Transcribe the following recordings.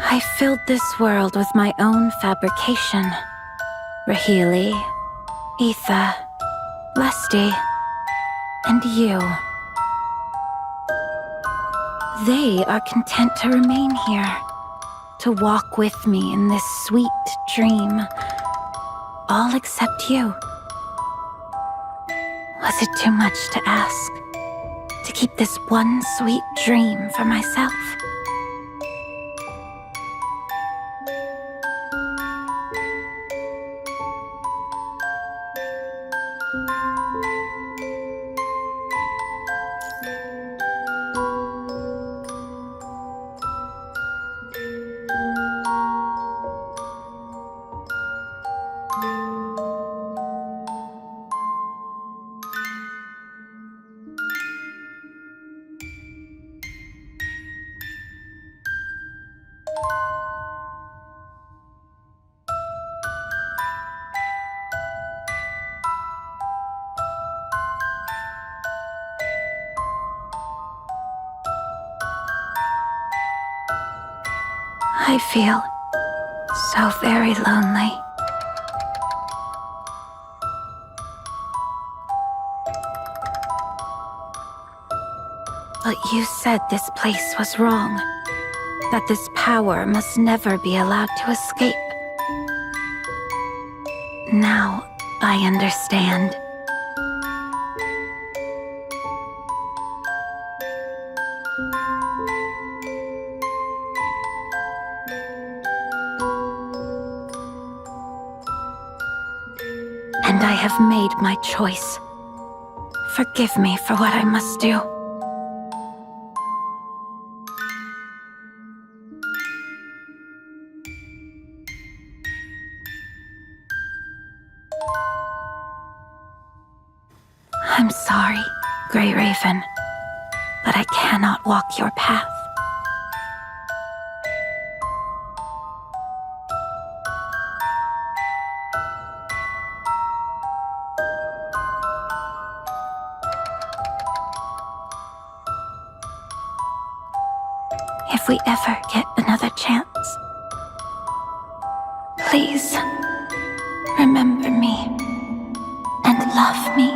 I filled this world with my own fabrication. Rahili, Etha, Lesty, and you. They are content to remain here, to walk with me in this sweet dream. All except you. Was it too much to ask? To keep this one sweet dream for myself? I feel so very lonely. But you said this place was wrong, that this power must never be allowed to escape. Now I understand. And I have made my choice. Forgive me for what I must do. I'm sorry, Grayraven, but I cannot walk your path. If we ever get another chance, please remember me and love me.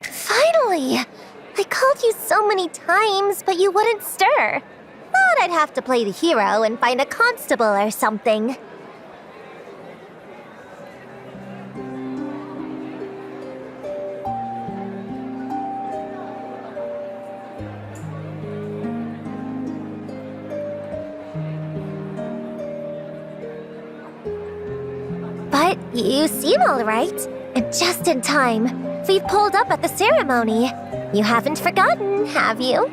Finally! I called you so many times, but you wouldn't stir. Thought I'd have to play the hero and find a constable or something. But you seem all right, and just in time. We've pulled up at the ceremony. You haven't forgotten, have you?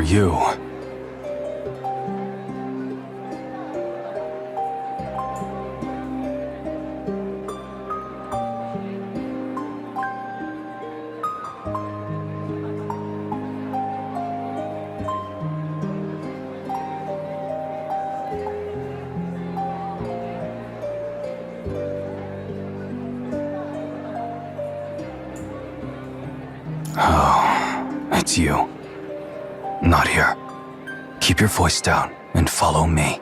are you? Oh, it's you. Not here. Keep your voice down and follow me.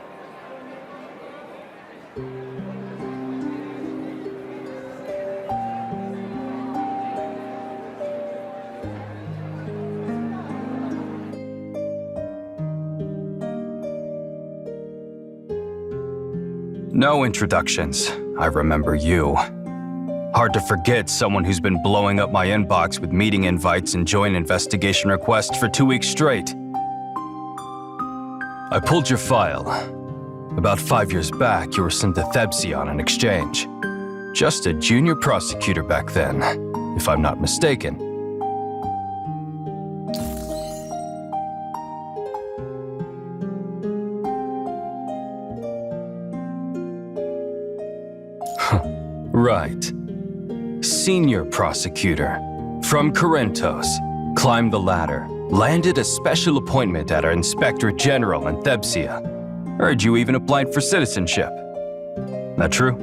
No introductions. I remember you. Hard to forget someone who's been blowing up my inbox with meeting invites and joint investigation requests for 2 weeks straight. I pulled your file. About 5 years back, you were sent to Thebsia on an exchange. Just a junior prosecutor back then, if I'm not mistaken. Right. Senior prosecutor. From Corinthos. Climbed the ladder. Landed a special appointment at our Inspector General in Thebsia. Heard you even applied for citizenship. That true?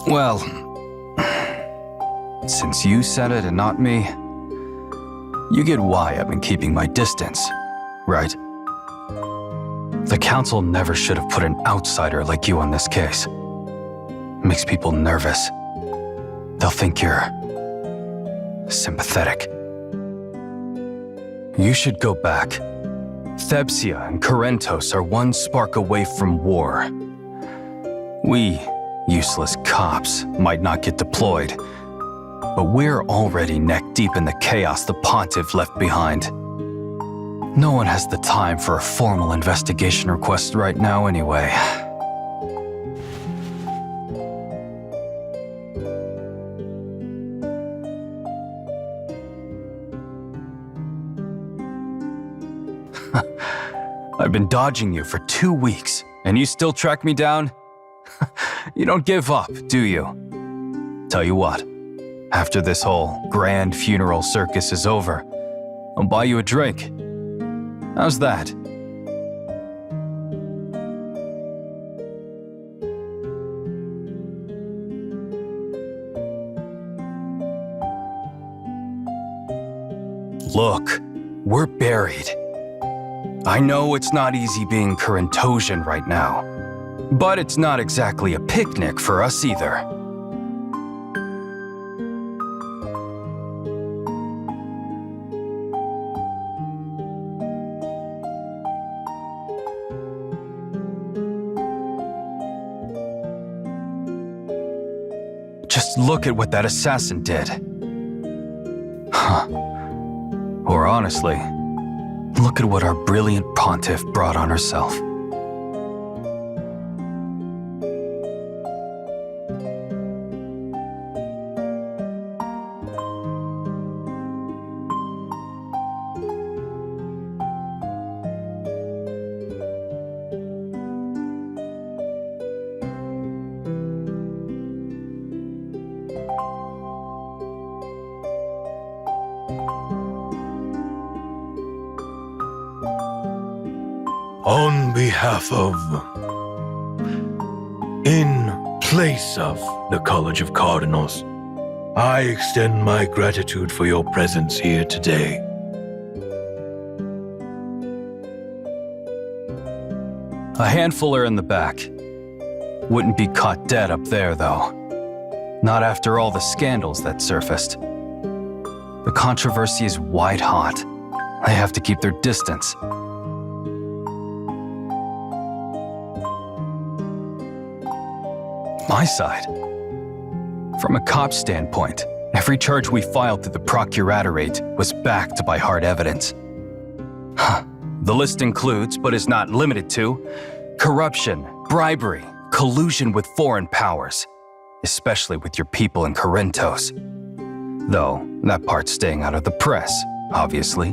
Well, since you said it and not me, you get why I've been keeping my distance, right? The council never should have put an outsider like you on this case. Makes people nervous. They'll think you're sympathetic. You should go back. Thebsia and Corinthos are one spark away from war. We, useless cops, might not get deployed, but we're already neck-deep in the chaos the Pontiff left behind. No one has the time for a formal investigation request right now anyway. I've been dodging you for 2 weeks, and you still track me down? You don't give up, do you? Tell you what, after this whole grand funeral circus is over, I'll buy you a drink. How's that? Look, we're buried. I know it's not easy being Corinthosian right now, but it's not exactly a picnic for us either. Just look at what that assassin did. Huh. Or honestly, look at what our brilliant Pontiff brought on herself. On behalf of, in place of the College of Cardinals, I extend my gratitude for your presence here today. A handful are in the back. Wouldn't be caught dead up there, though. Not after all the scandals that surfaced. The controversy is white hot. They have to keep their distance. My side. From a cop's standpoint, every charge we filed through the Procuratorate was backed by hard evidence. The list includes, but is not limited to, corruption, bribery, collusion with foreign powers, especially with your people in Corinthos. Though, that part's staying out of the press, obviously.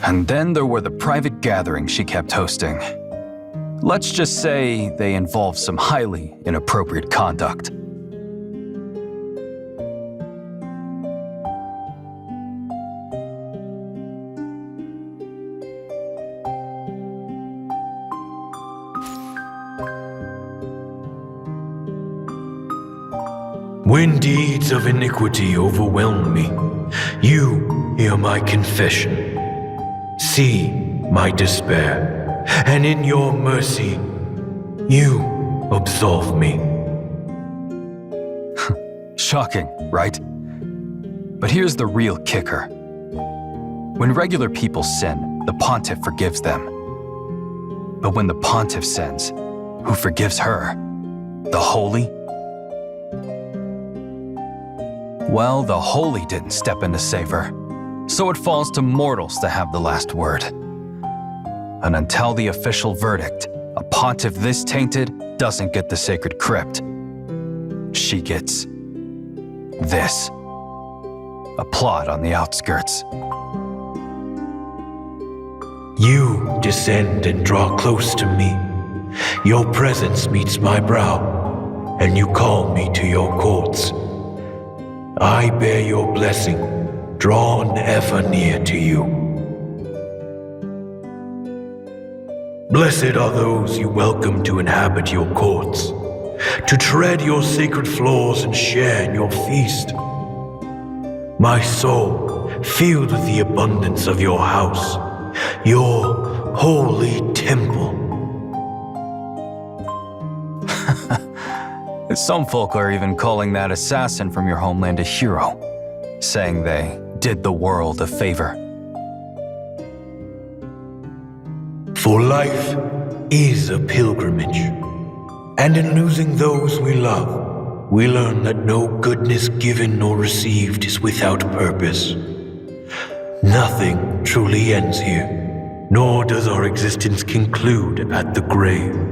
And then there were the private gatherings she kept hosting. Let's just say they involved some highly inappropriate conduct. When deeds of iniquity overwhelm me, you hear my confession. See my despair, and in your mercy, you absolve me. Shocking, right? But here's the real kicker. When regular people sin, the pontiff forgives them. But when the pontiff sins, who forgives her? The holy? Well, the holy didn't step in to save her, so it falls to mortals to have the last word. And until the official verdict, a pontiff this tainted doesn't get the sacred crypt. She gets this. A plot on the outskirts. You descend and draw close to me. Your presence meets my brow, and you call me to your courts. I bear your blessing, drawn ever near to you. Blessed are those you welcome to inhabit your courts, to tread your sacred floors and share in your feast. My soul, filled with the abundance of your house, your holy temple. Some folk are even calling that assassin from your homeland a hero, saying they did the world a favor. For life is a pilgrimage, and in losing those we love, we learn that no goodness given nor received is without purpose. Nothing truly ends here, nor does our existence conclude at the grave.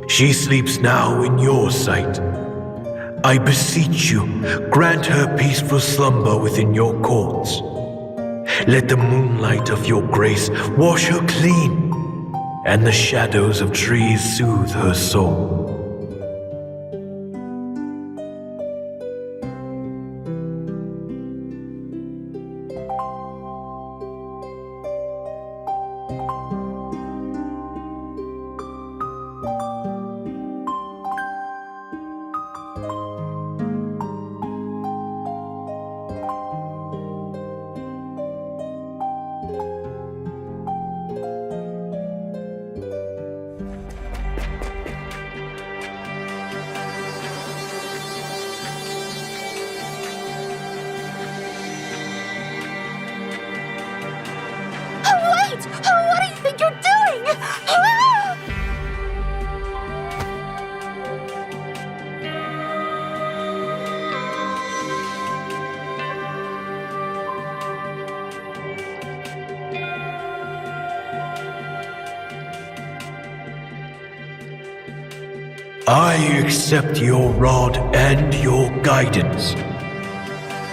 She sleeps now in your sight. I beseech you, grant her peaceful slumber within your courts. Let the moonlight of your grace wash her clean, and the shadows of trees soothe her soul. What do you think you're doing? Ah! I accept your rod and your guidance.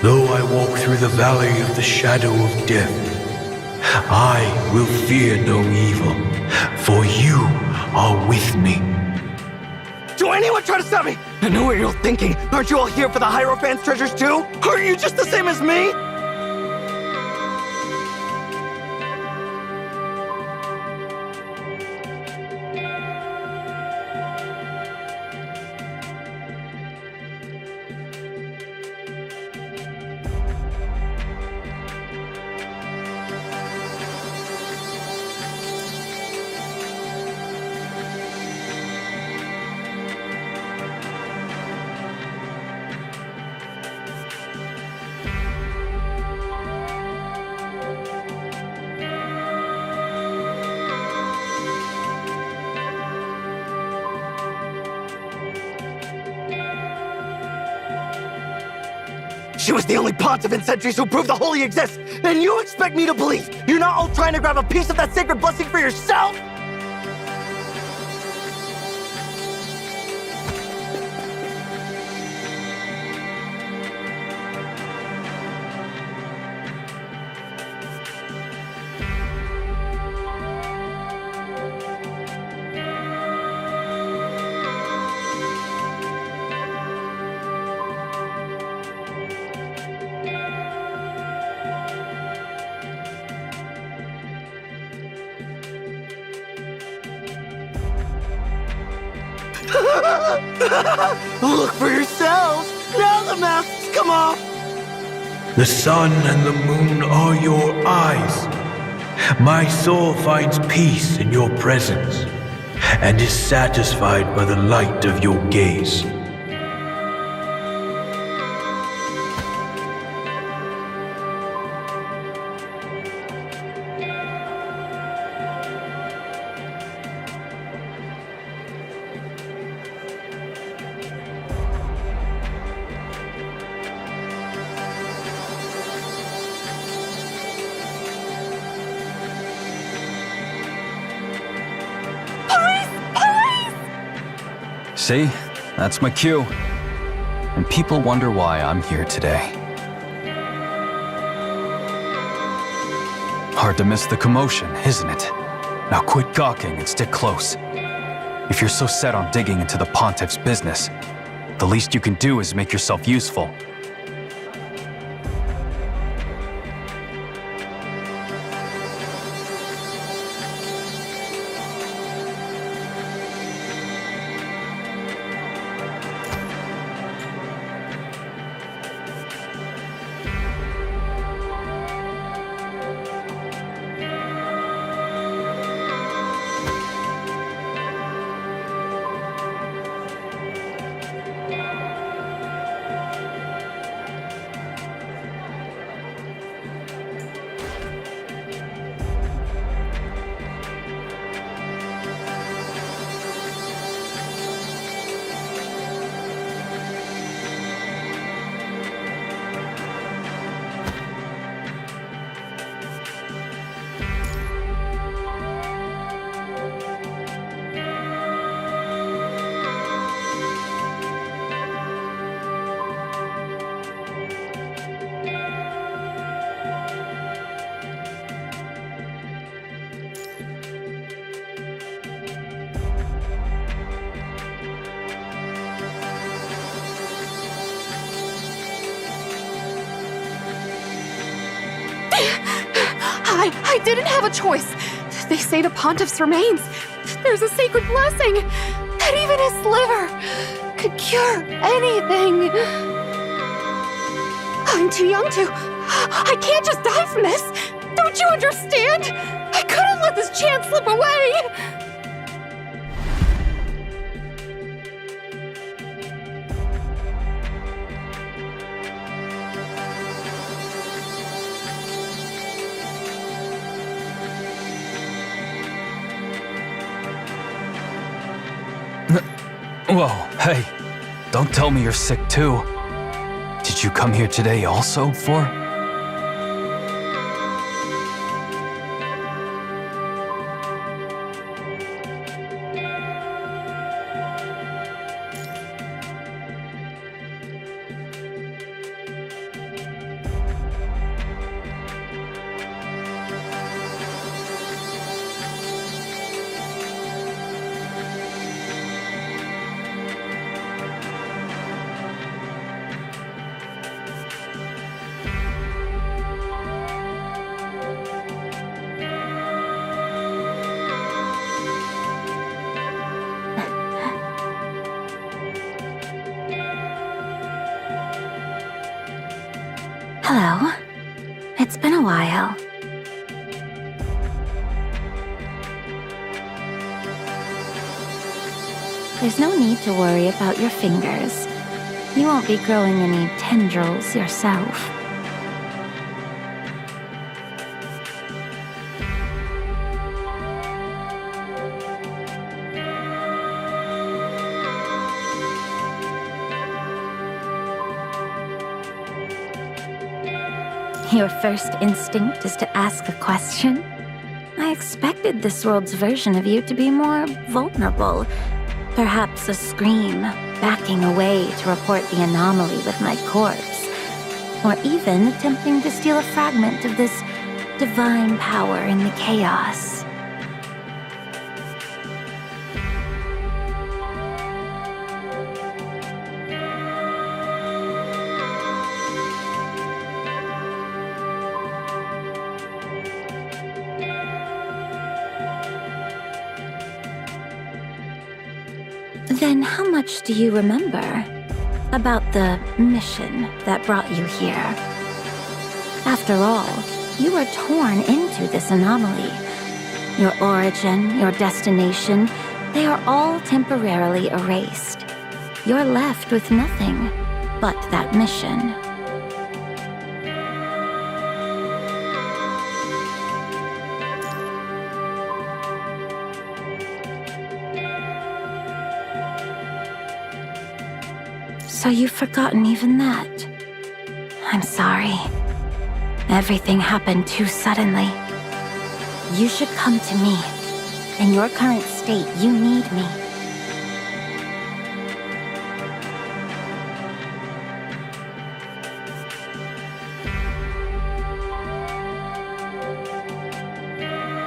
Though I walk through the valley of the shadow of death, I will fear no evil, for you are with me. Do anyone try to stop me? I know what you're thinking. Aren't you all here for the Hierophant's treasures too? Are you just the same as me? She was the only pontiff in centuries who proved the holy exists, and you expect me to believe you're not all trying to grab a piece of that sacred blessing for yourself? Look for yourselves! Now the masks come off! The sun and the moon are your eyes. My soul finds peace in your presence, and is satisfied by the light of your gaze. See? That's my cue. And people wonder why I'm here today. Hard to miss the commotion, isn't it? Now quit gawking and stick close. If you're so set on digging into the Pontiff's business, the least you can do is make yourself useful. I didn't have a choice. They say the Pontiff's remains. There's a sacred blessing. That even his liver could cure anything. I'm too young to. I can't just die from this. Don't you understand? I couldn't let this chance slip away. Whoa, hey, don't tell me you're sick too. Did you come here today also for? Hello. It's been a while. There's no need to worry about your fingers. You won't be growing any tendrils yourself. Your first instinct is to ask a question? I expected this world's version of you to be more vulnerable. Perhaps a scream, backing away to report the anomaly with my corpse. Or even attempting to steal a fragment of this divine power in the chaos. Then how much do you remember about the mission that brought you here? After all, you were torn into this anomaly. Your origin, your destination, they are all temporarily erased. You're left with nothing but that mission. So you've forgotten even that. I'm sorry. Everything happened too suddenly. You should come to me. In your current state, you need me.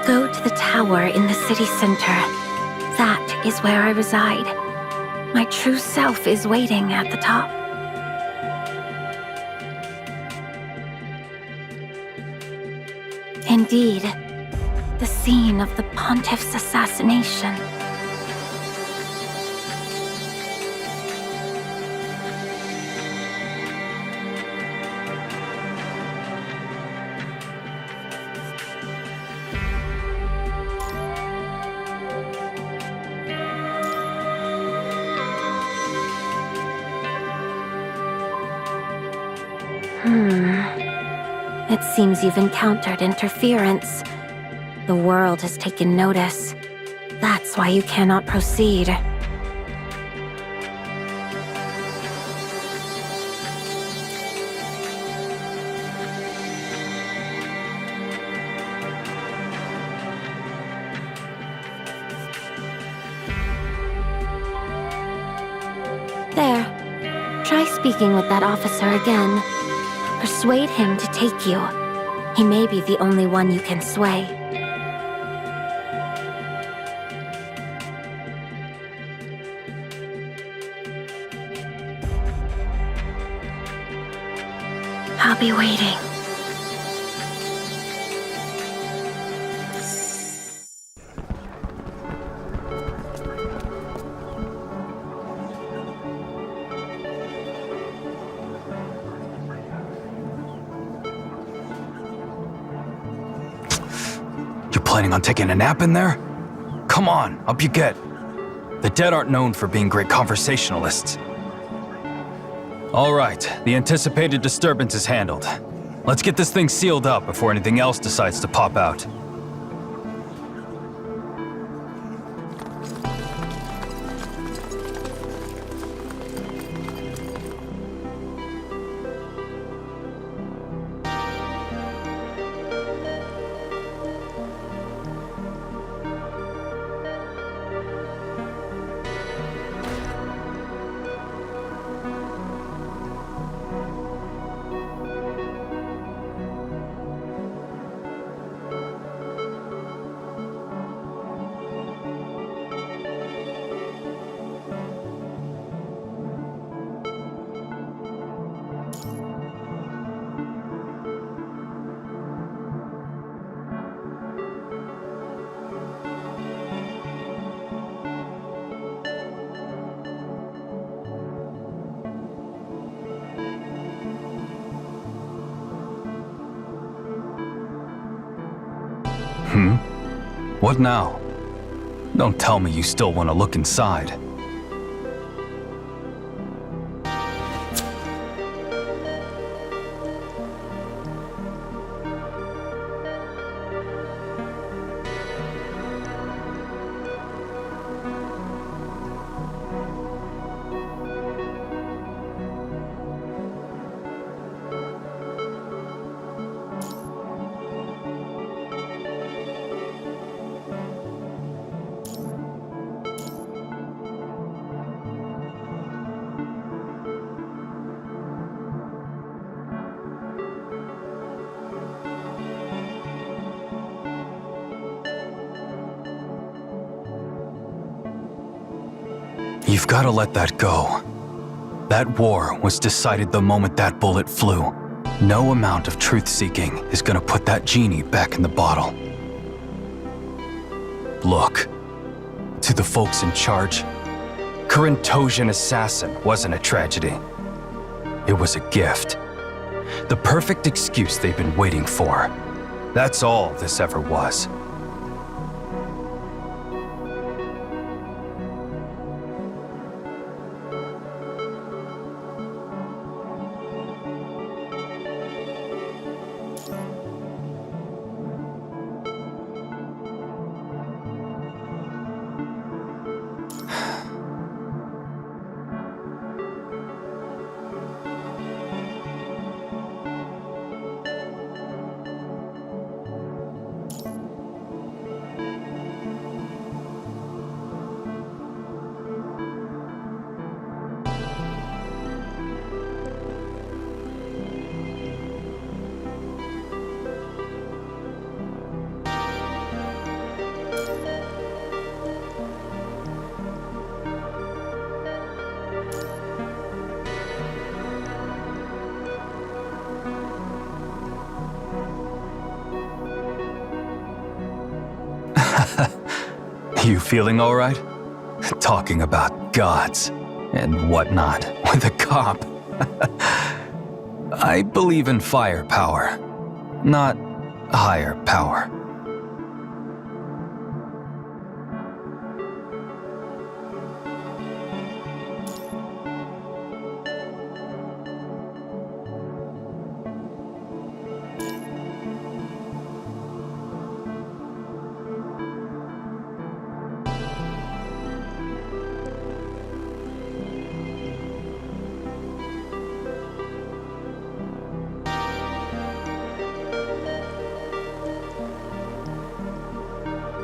Go to the tower in the city center. That is where I reside. My true self is waiting at the top. Indeed, the scene of the Pontiff's assassination. It seems you've encountered interference. The world has taken notice. That's why you cannot proceed. There. Try speaking with that officer again. Persuade him to take you. He may be the only one you can sway. I'll be waiting. Planning on taking a nap in there? Come on, up you get. The dead aren't known for being great conversationalists. All right, the anticipated disturbance is handled. Let's get this thing sealed up before anything else decides to pop out. What now? Don't tell me you still want to look inside. You've got to let that go. That war was decided the moment that bullet flew. No amount of truth-seeking is gonna put that genie back in the bottle. Look, to the folks in charge, Kurantosian assassin wasn't a tragedy. It was a gift. The perfect excuse they've been waiting for. That's all this ever was. You feeling all right? Talking about gods and whatnot with a cop. I believe in firepower, not higher power.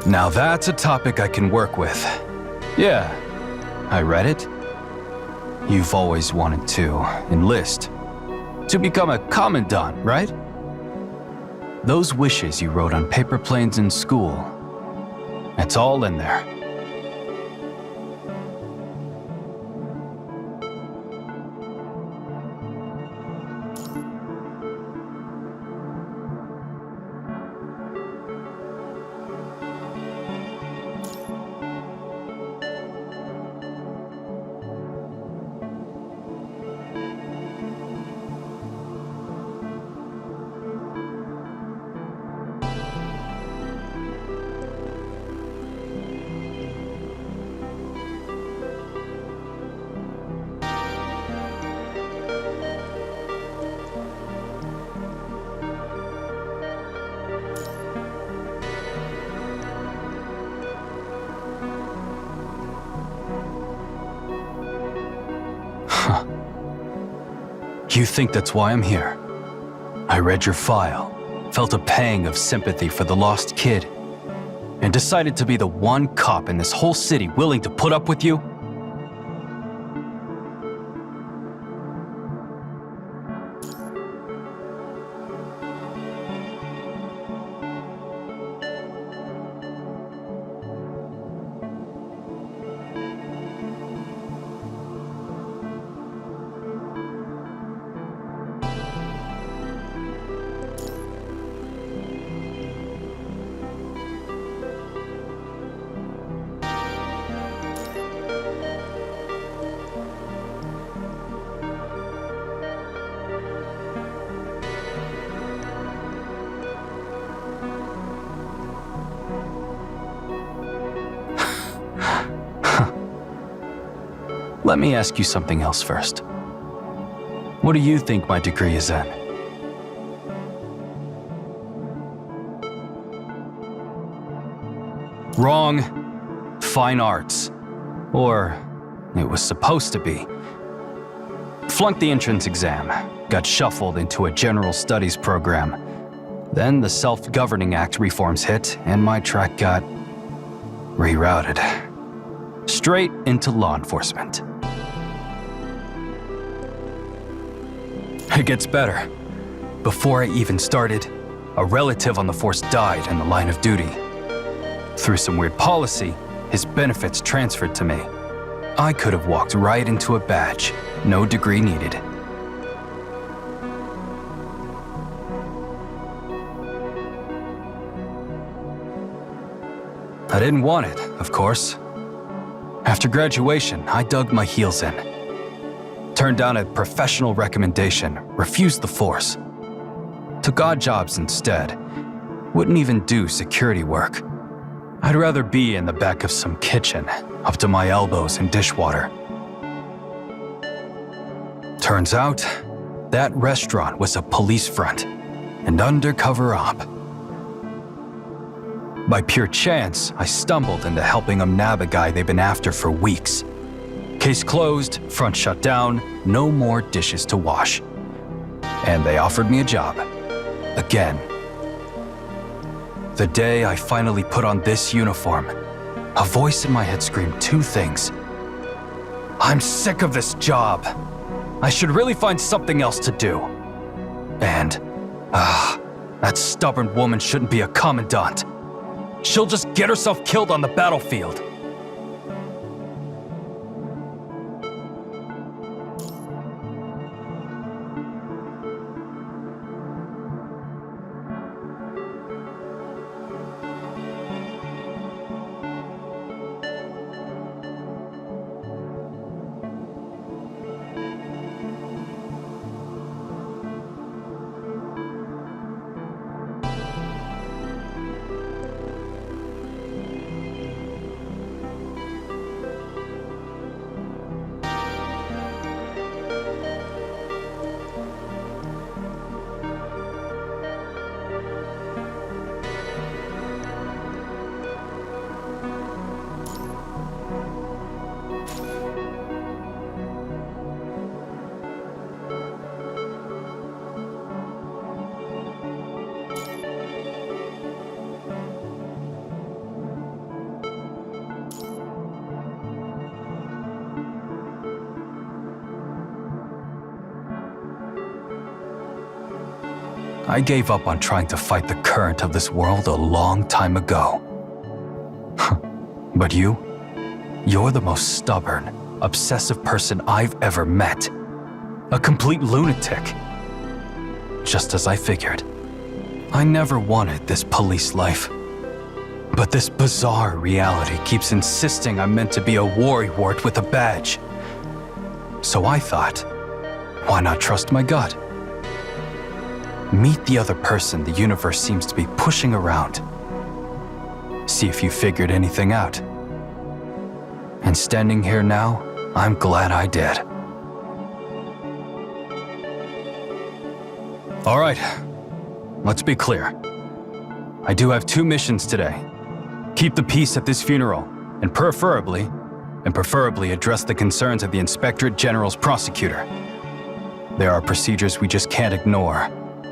Now that's a topic I can work with. Yeah, I read it. You've always wanted to enlist. To become a commandant, right? Those wishes you wrote on paper planes in school. It's all in there. You think that's why I'm here? I read your file, felt a pang of sympathy for the lost kid, and decided to be the one cop in this whole city willing to put up with you? Let me ask you something else first. What do you think my degree is in? Wrong. Fine arts. Or it was supposed to be. Flunked the entrance exam, got shuffled into a general studies program. Then the Self-Governing Act reforms hit, and my track got rerouted. Straight into law enforcement. It gets better. Before I even started, a relative on the force died in the line of duty. Through some weird policy, his benefits transferred to me. I could have walked right into a badge, no degree needed. I didn't want it, of course. After graduation, I dug my heels in. Turned down a professional recommendation, refused the force. Took odd jobs instead. Wouldn't even do security work. I'd rather be in the back of some kitchen, up to my elbows in dishwater. Turns out, that restaurant was a police front, an undercover op. By pure chance, I stumbled into helping them nab a guy they've been after for weeks. Case closed, front shut down, no more dishes to wash. And they offered me a job. Again. The day I finally put on this uniform, a voice in my head screamed two things. I'm sick of this job. I should really find something else to do. And, that stubborn woman shouldn't be a commandant. She'll just get herself killed on the battlefield. I gave up on trying to fight the current of this world a long time ago. But you're the most stubborn, obsessive person I've ever met. A complete lunatic. Just as I figured. I never wanted this police life. But this bizarre reality keeps insisting I'm meant to be a worrywart with a badge. So I thought, why not trust my gut? Meet the other person the universe seems to be pushing around. See if you figured anything out. And standing here now, I'm glad I did. All right, let's be clear. I do have 2 missions today. Keep the peace at this funeral, and preferably address the concerns of the Inspectorate General's prosecutor. There are procedures we just can't ignore,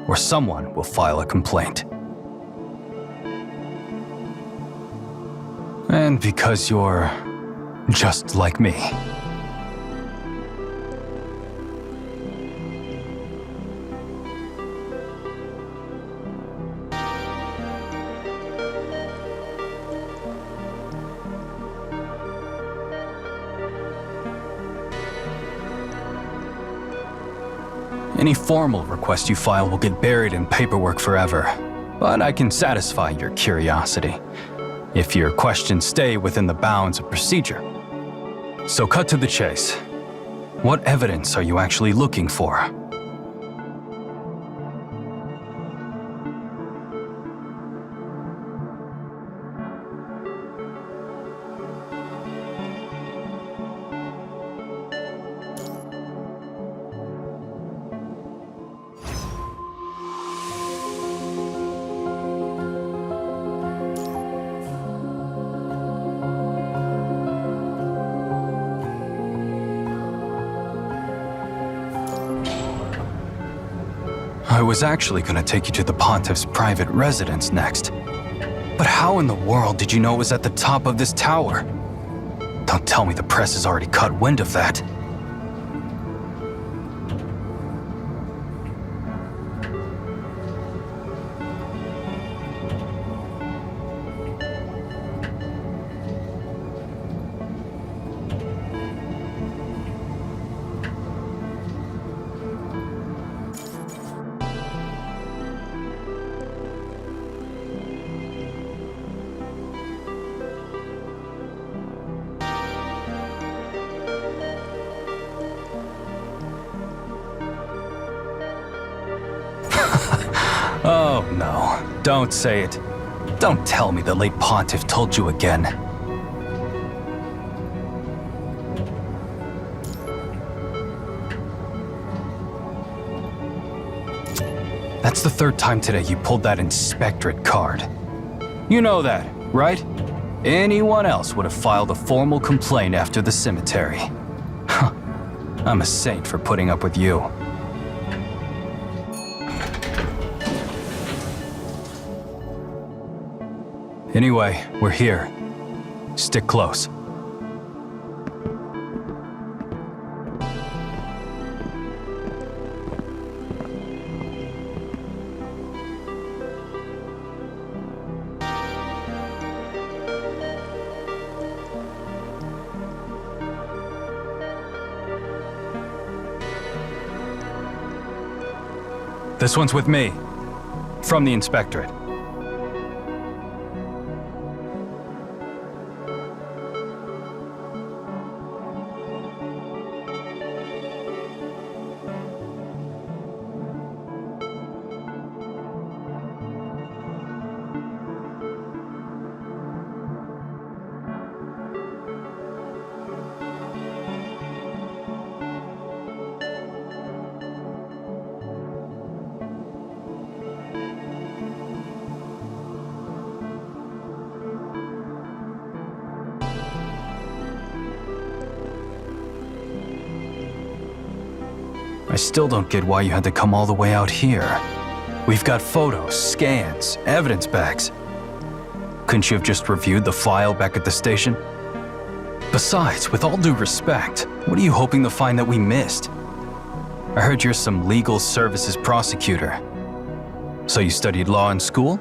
or someone will file a complaint. And because you're just like me. Any formal request you file will get buried in paperwork forever, but I can satisfy your curiosity, if your questions stay within the bounds of procedure. So cut to the chase. What evidence are you actually looking for? I was actually gonna take you to the Pontiff's private residence next. But how in the world did you know it was at the top of this tower? Don't tell me the press has already caught wind of that. Oh no, don't say it. Don't tell me the late pontiff told you again. That's the third time today you pulled that inspectorate card. You know that, right? Anyone else would have filed a formal complaint after the cemetery. Huh. I'm a saint for putting up with you. Anyway, we're here. Stick close. This one's with me. From the inspectorate. I still don't get why you had to come all the way out here. We've got photos, scans, evidence bags. Couldn't you have just reviewed the file back at the station? Besides, with all due respect, what are you hoping to find that we missed? I heard you're some legal services prosecutor. So you studied law in school?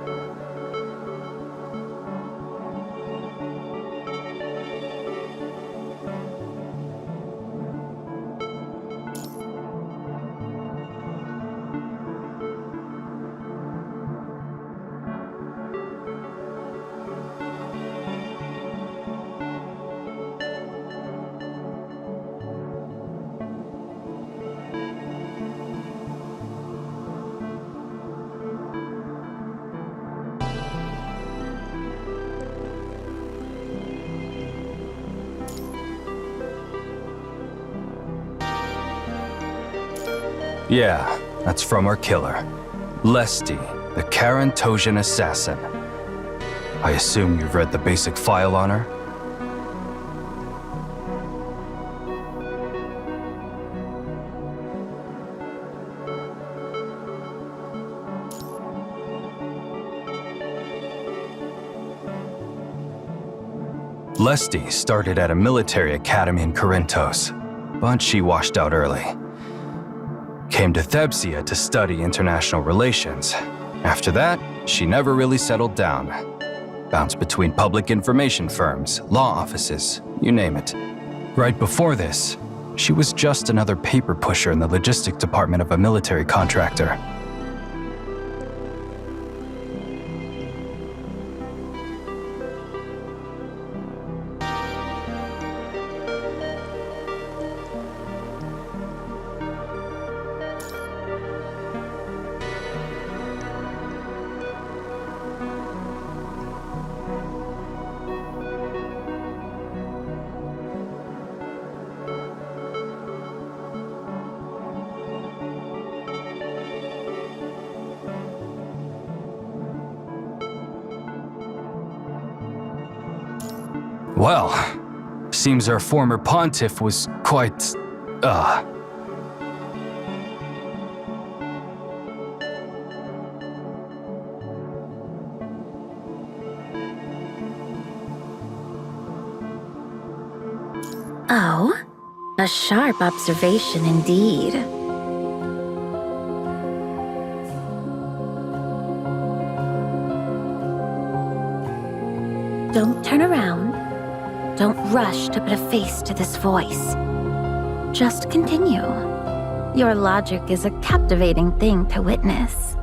Yeah, that's from our killer. Lesty, the Karantosian assassin. I assume you've read the basic file on her? Lesty started at a military academy in Corinthos, but she washed out early. Came to Thebsia to study international relations. After that, she never really settled down. Bounced between public information firms, law offices, you name it. Right before this, she was just another paper pusher in the logistics department of a military contractor. Well, seems our former pontiff was quite, Oh, a sharp observation indeed. Don't turn around. Don't rush to put a face to this voice. Just continue. Your logic is a captivating thing to witness.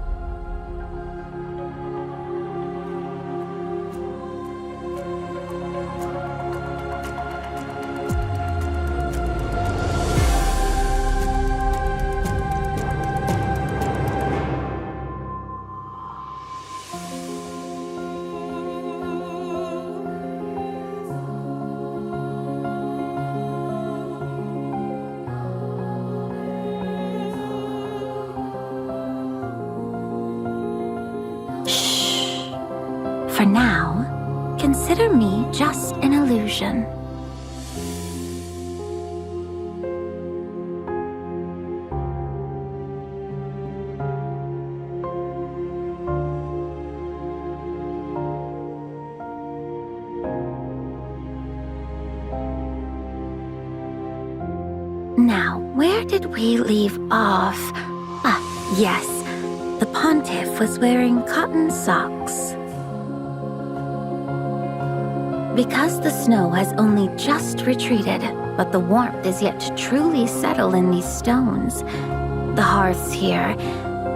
For now, consider me just an illusion. Now, where did we leave off? Ah, yes. The pontiff was wearing cotton socks. Because the snow has only just retreated, but the warmth is yet to truly settle in these stones, the hearths here,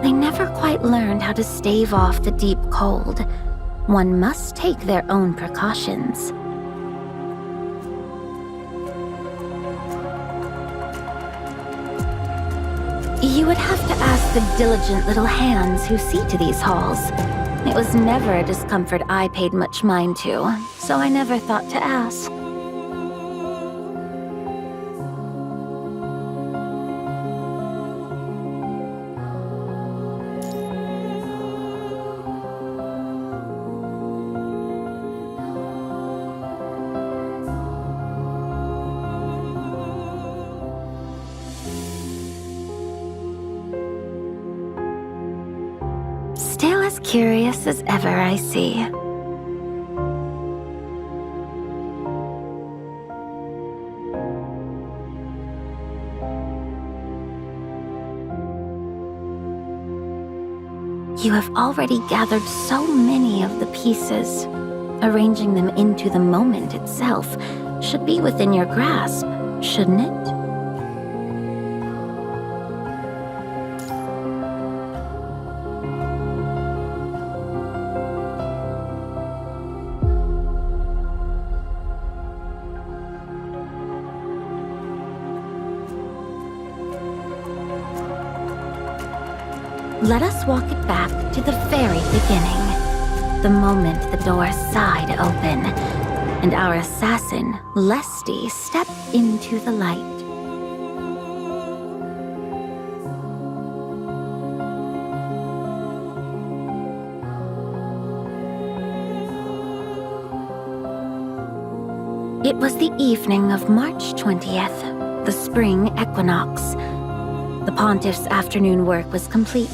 they never quite learned how to stave off the deep cold. One must take their own precautions. You would have to ask the diligent little hands who see to these halls. It was never a discomfort I paid much mind to, so I never thought to ask. Still as curious as ever, I see. You have already gathered so many of the pieces. Arranging them into the moment itself should be within your grasp, shouldn't it? Let us walk it back to the very beginning, the moment the door sighed open, and our assassin, Lesty, stepped into the light. It was the evening of March 20th, the spring equinox. The pontiff's afternoon work was complete.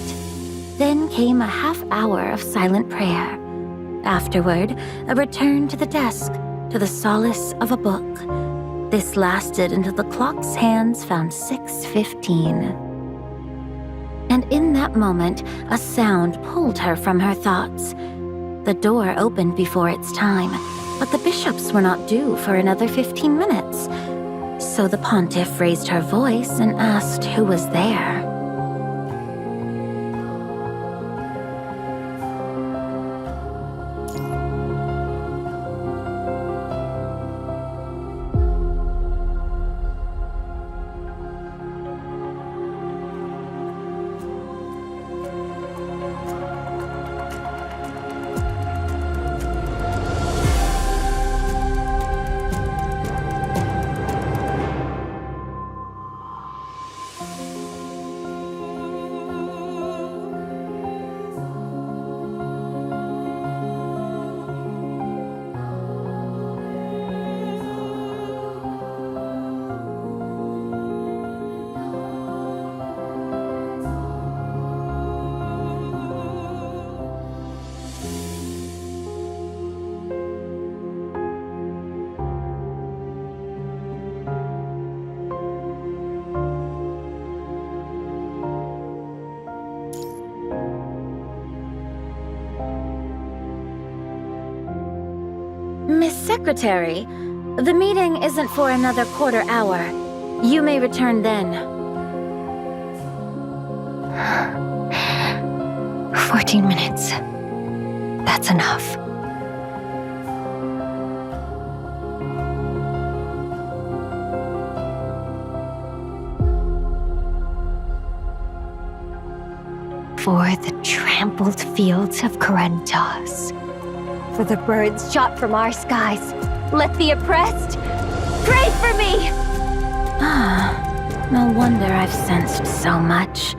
Then came a half hour of silent prayer. Afterward, a return to the desk, to the solace of a book. This lasted until the clock's hands found 6:15. And in that moment, a sound pulled her from her thoughts. The door opened before its time, but the bishops were not due for another 15 minutes. So the pontiff raised her voice and asked who was there. Miss Secretary, the meeting isn't for another quarter hour. You may return then. 14 minutes. That's enough. For the trampled fields of Corentos. For the birds shot from our skies. Let the oppressed pray for me! Ah, no wonder I've sensed so much.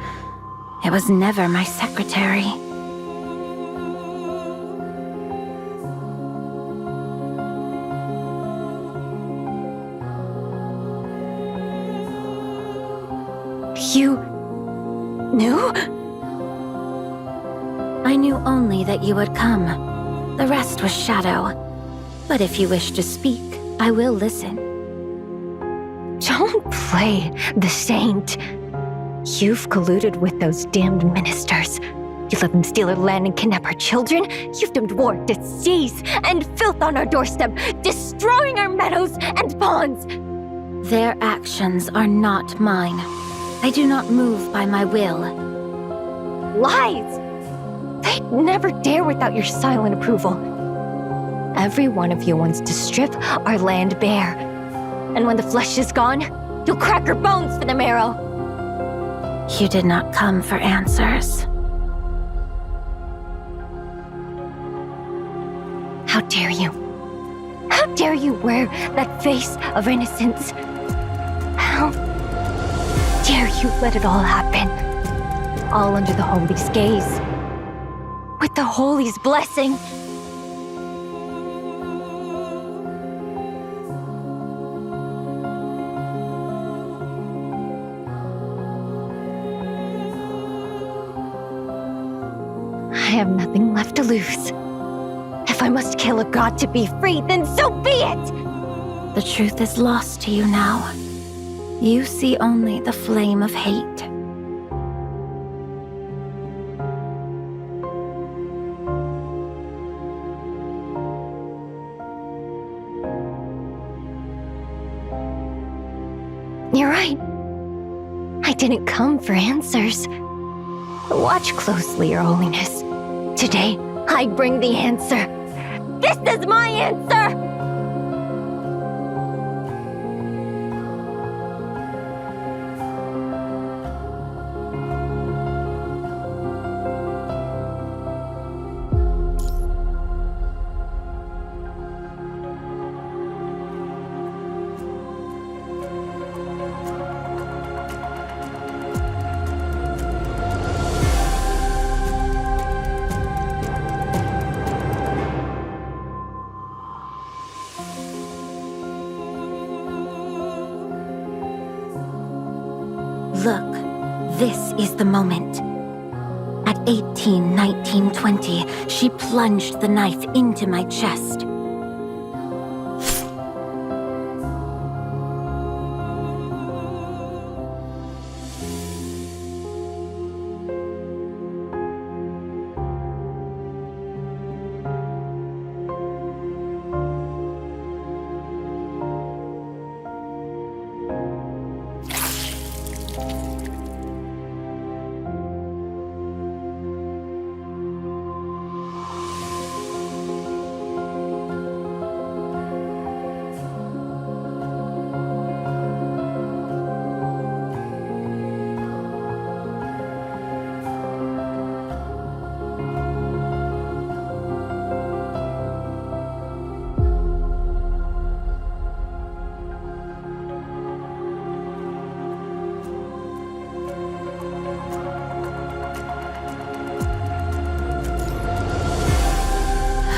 It was never my secretary. You... knew? I knew only that you would come. The rest was shadow. But if you wish to speak, I will listen. Don't play the saint. You've colluded with those damned ministers. You let them steal our land and kidnap our children. You've dumped war, disease, and filth on our doorstep, destroying our meadows and ponds. Their actions are not mine. I do not move by my will. Lies! They'd never dare without your silent approval. Every one of you wants to strip our land bare. And when the flesh is gone, you'll crack our bones for the marrow. You did not come for answers. How dare you? How dare you wear that face of innocence? How dare you let it all happen? All under the Holy's gaze. With the Holy's blessing. I have nothing left to lose. If I must kill a god to be free, then so be it! The truth is lost to you now. You see only the flame of hate. You're right. I didn't come for answers. Watch closely, Your Holiness. Today, I bring the answer. This is my answer! Look, this is the moment. At 18, 19, 20, she plunged the knife into my chest.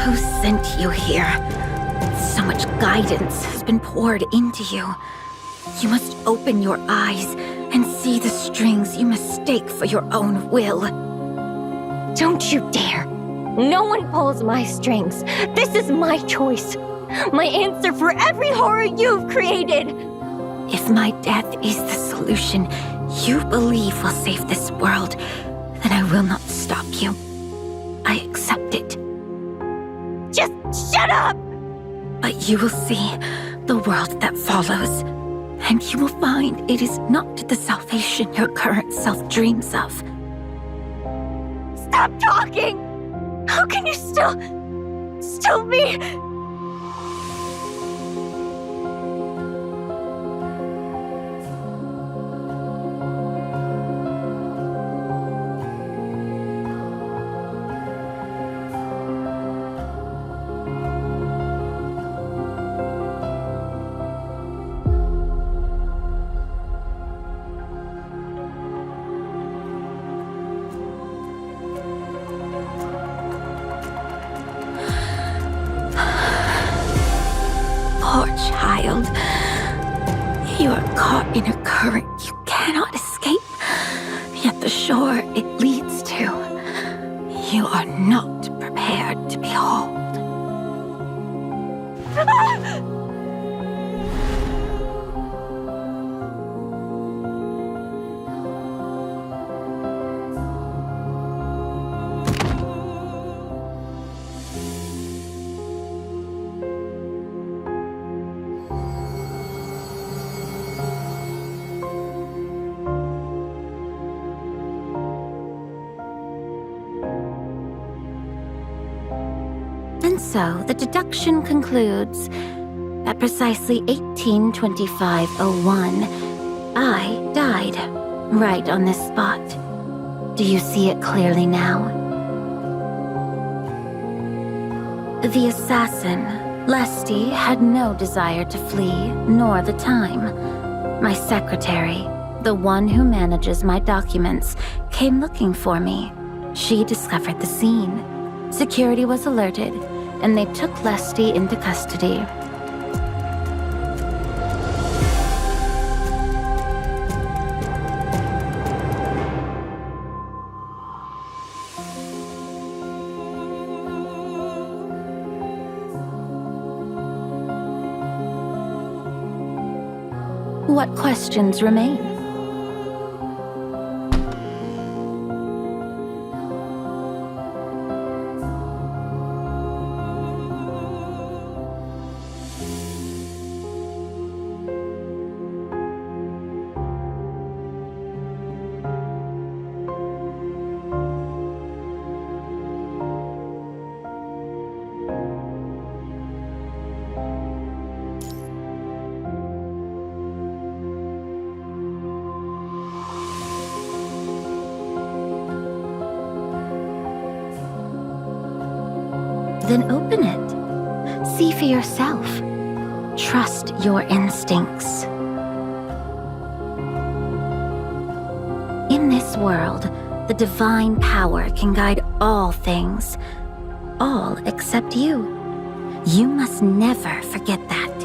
Who sent you here? So much guidance has been poured into you. You must open your eyes and see the strings you mistake for your own will. Don't you dare! No one pulls my strings. This is my choice. My answer for every horror you've created. If my death is the solution you believe will save this world, then I will not stop you. I accept it. Just shut up! But you will see the world that follows, and you will find it is not the salvation your current self dreams of. Stop talking! How can you still be... Poor child. You are caught in a current you cannot escape. the shore it leads to, you are not prepared to behold. And so the deduction concludes at precisely 1825:01, I died right on this spot. Do you see it clearly now? The assassin, Lesty, had no desire to flee, nor the time. My secretary, the one who manages my documents, came looking for me. She discovered the scene. Security was alerted, and they took Lesty into custody. What questions remain? Then open it. See for yourself. Trust your instincts. In this world, the divine power can guide all things. All except you. You must never forget that.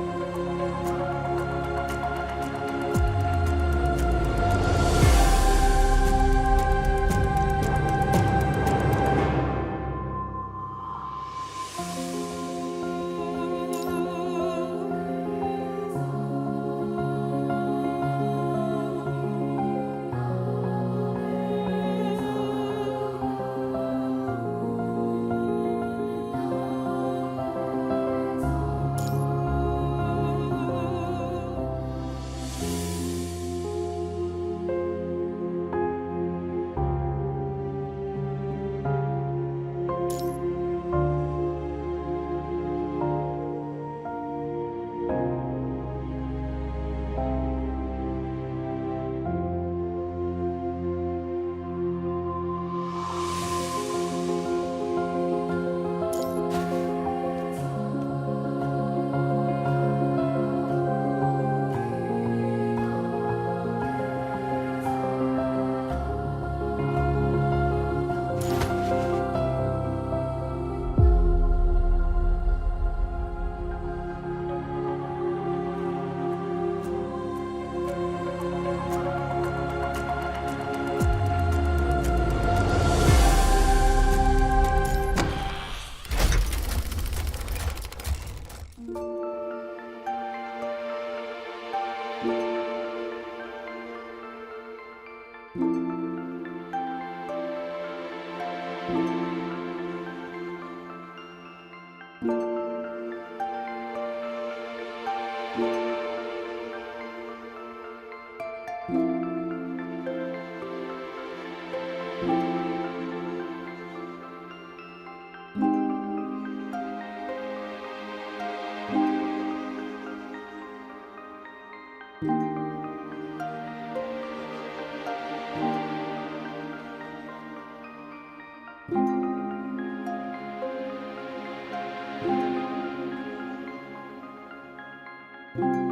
you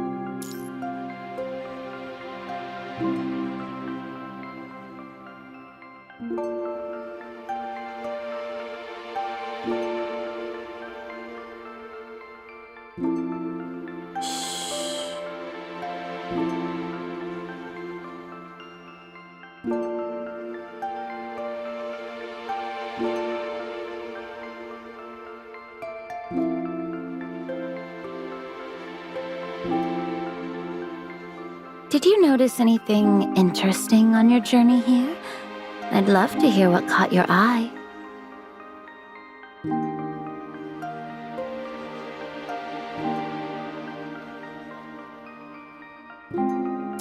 Did you notice anything interesting on your journey here? I'd love to hear what caught your eye.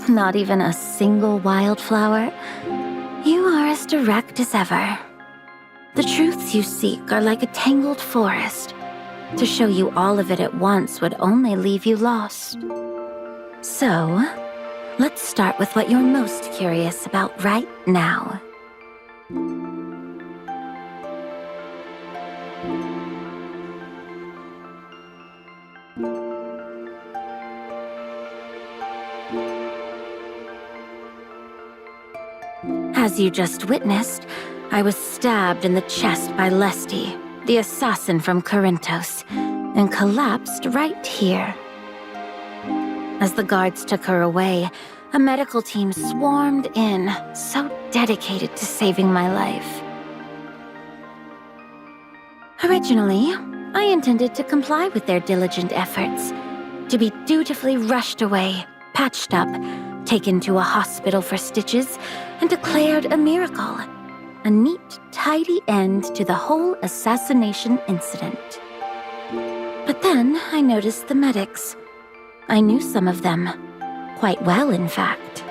Not even a single wildflower? You are as direct as ever. The truths you seek are like a tangled forest. To show you all of it at once would only leave you lost. So, let's start with what you're most curious about right now. As you just witnessed, I was stabbed in the chest by Lesti, the assassin from Corinthos, and collapsed right here. As the guards took her away, a medical team swarmed in, so dedicated to saving my life. Originally, I intended to comply with their diligent efforts, to be dutifully rushed away, patched up, taken to a hospital for stitches, and declared a miracle. A neat, tidy end to the whole assassination incident. But then I noticed the medics. I knew some of them. Quite well, in fact.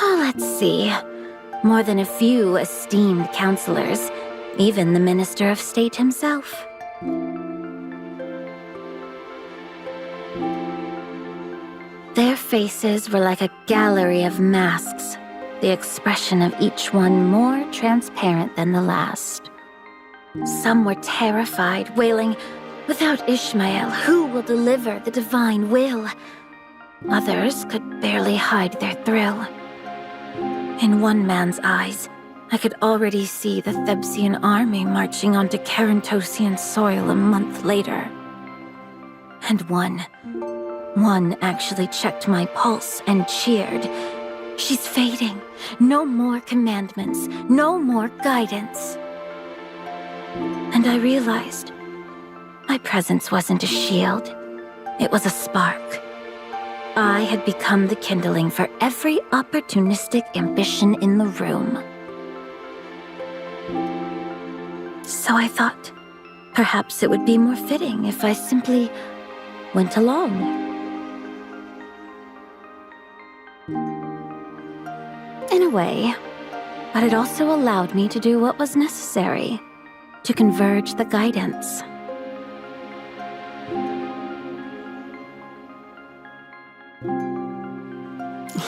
Oh, let's see. More than a few esteemed counselors, even the Minister of State himself. Their faces were like a gallery of masks, the expression of each one more transparent than the last. Some were terrified, wailing, "Without Ishmael, who will deliver the divine will?" Others could barely hide their thrill. In one man's eyes, I could already see the Thebsian army marching onto Carintosian soil a month later. And one actually checked my pulse and cheered. "She's fading. No more commandments. No more guidance." And I realized my presence wasn't a shield. It was a spark. I had become the kindling for every opportunistic ambition in the room. So I thought, perhaps it would be more fitting if I simply went along. In a way, but it also allowed me to do what was necessary, to converge the guidance.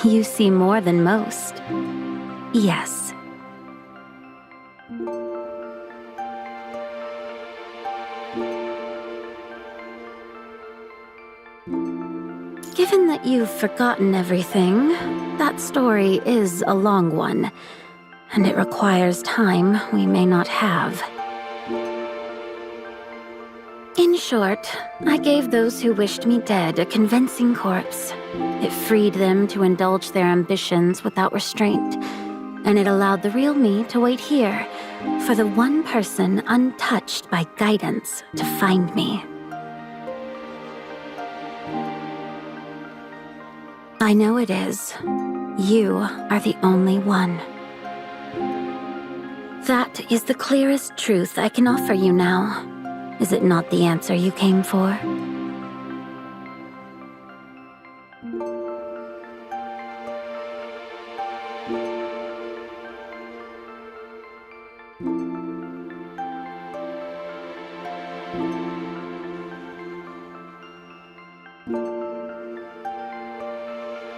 You see more than most. Yes. Given that you've forgotten everything, that story is a long one, and it requires time we may not have. In short, I gave those who wished me dead a convincing corpse. It freed them to indulge their ambitions without restraint, and it allowed the real me to wait here for the one person untouched by guidance to find me. I know it is. You are the only one. That is the clearest truth I can offer you now. Is it not the answer you came for?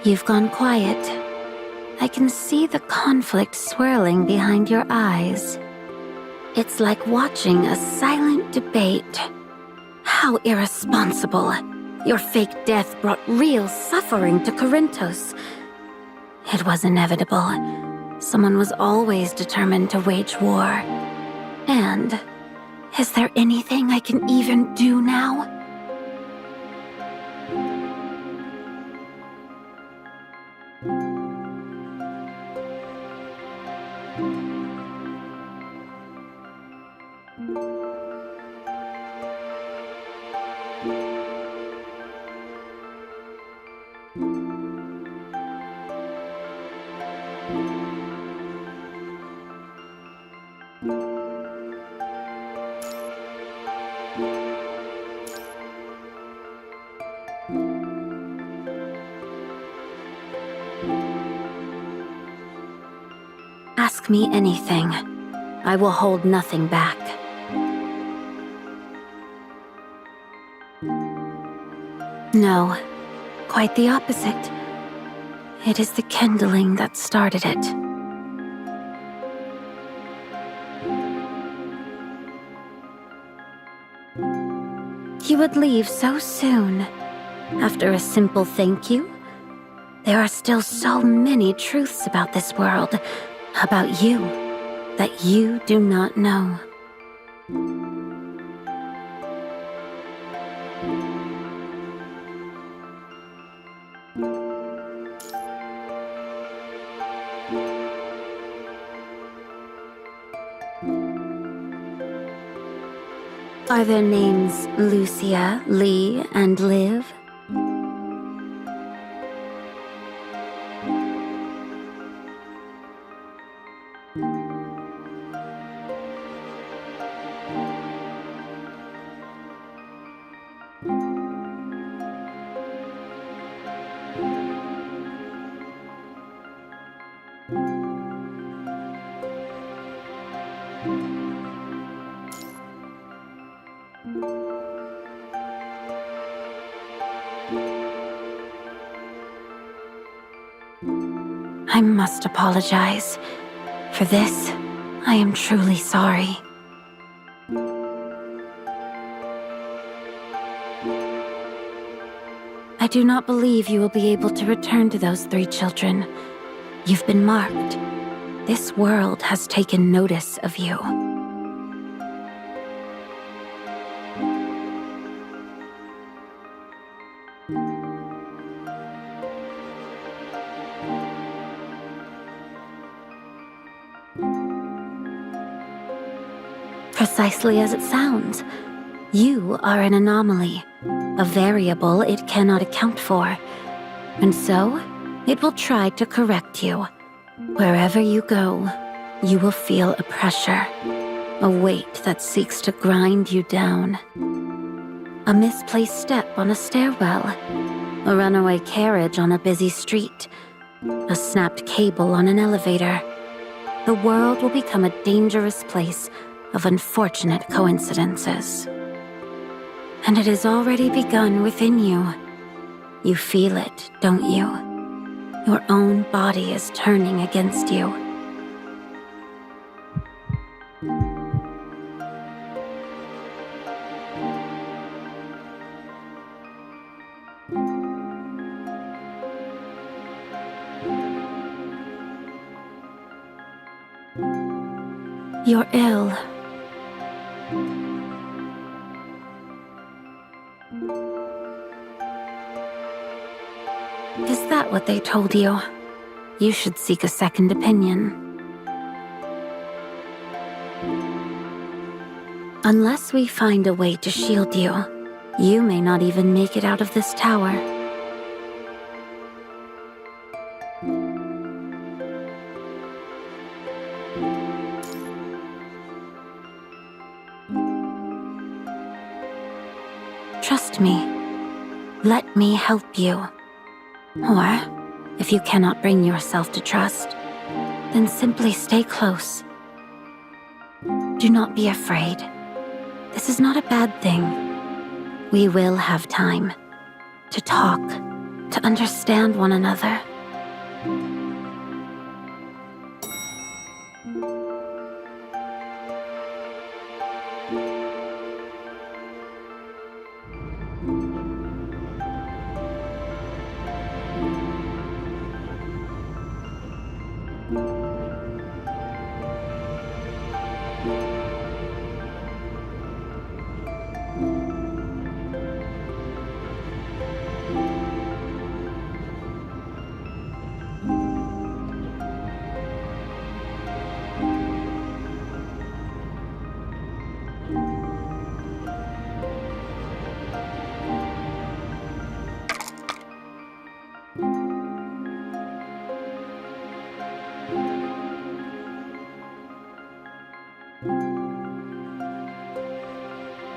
You've gone quiet. I can see the conflict swirling behind your eyes. It's like watching a silent debate. How irresponsible. Your fake death brought real suffering to Corinthos. It was inevitable. Someone was always determined to wage war. And is there anything I can even do now? ask me anything, I will hold nothing back. No, quite the opposite. It is the kindling that started it. You would leave so soon. After a simple thank you? There are still so many truths about this world, about you, that you do not know. Are their names Lucia, Lee, and Liv? I must apologize. For this, I am truly sorry. I do not believe you will be able to return to those 3 children. You've been marked. This world has taken notice of you. Precisely as it sounds. You are an anomaly, a variable it cannot account for. And so, it will try to correct you. Wherever you go, you will feel a pressure, a weight that seeks to grind you down. A misplaced step on a stairwell, a runaway carriage on a busy street, a snapped cable on an elevator. The world will become a dangerous place of unfortunate coincidences. And it has already begun within you. You feel it, don't you? Your own body is turning against you. You're ill. Is that what they told you? You should seek a second opinion. Unless we find a way to shield you, you may not even make it out of this tower. Trust me. Let me help you. Or, if you cannot bring yourself to trust, then simply stay close. Do not be afraid. This is not a bad thing. We will have time to talk, to understand one another.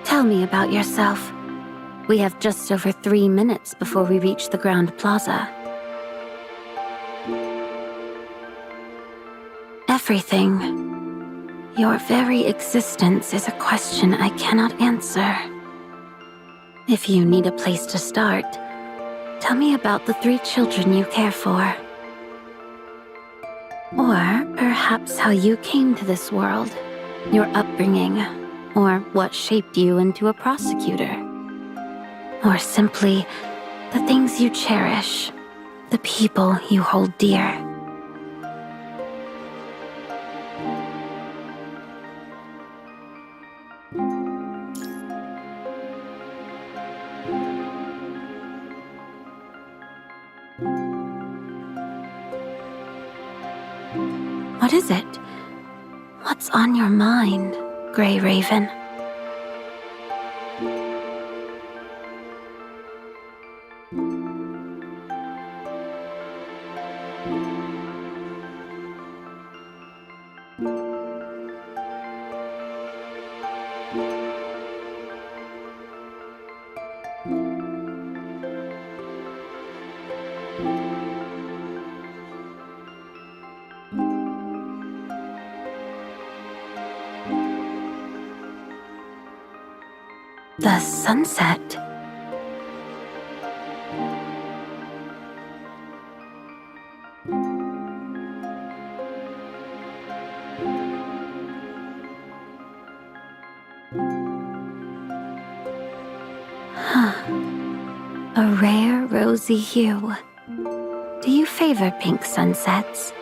Tell me about yourself. We have just over 3 minutes before we reach the Ground Plaza. everything. Your very existence is a question I cannot answer. If you need a place to start, tell me about the 3 children you care for. Or perhaps how you came to this world, your upbringing, or what shaped you into a prosecutor. Or simply, the things you cherish, the people you hold dear. What is it? What's on your mind, Gray Raven? The sunset. A rare rosy hue. Do you favor pink sunsets?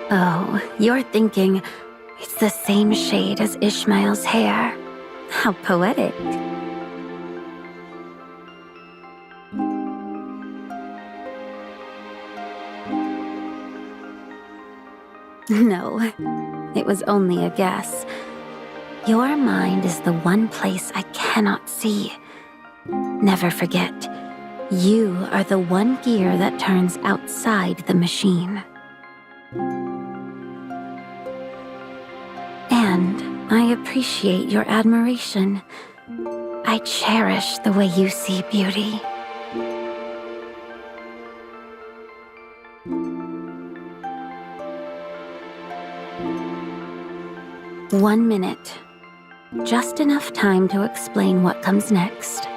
Oh, you're thinking it's the same shade as Ishmael's hair. How poetic. No, it was only a guess. Your mind is the one place I cannot see. Never forget, you are the one gear that turns outside the machine. And I appreciate your admiration. I cherish the way you see beauty. One minute. Just enough time to explain what comes next.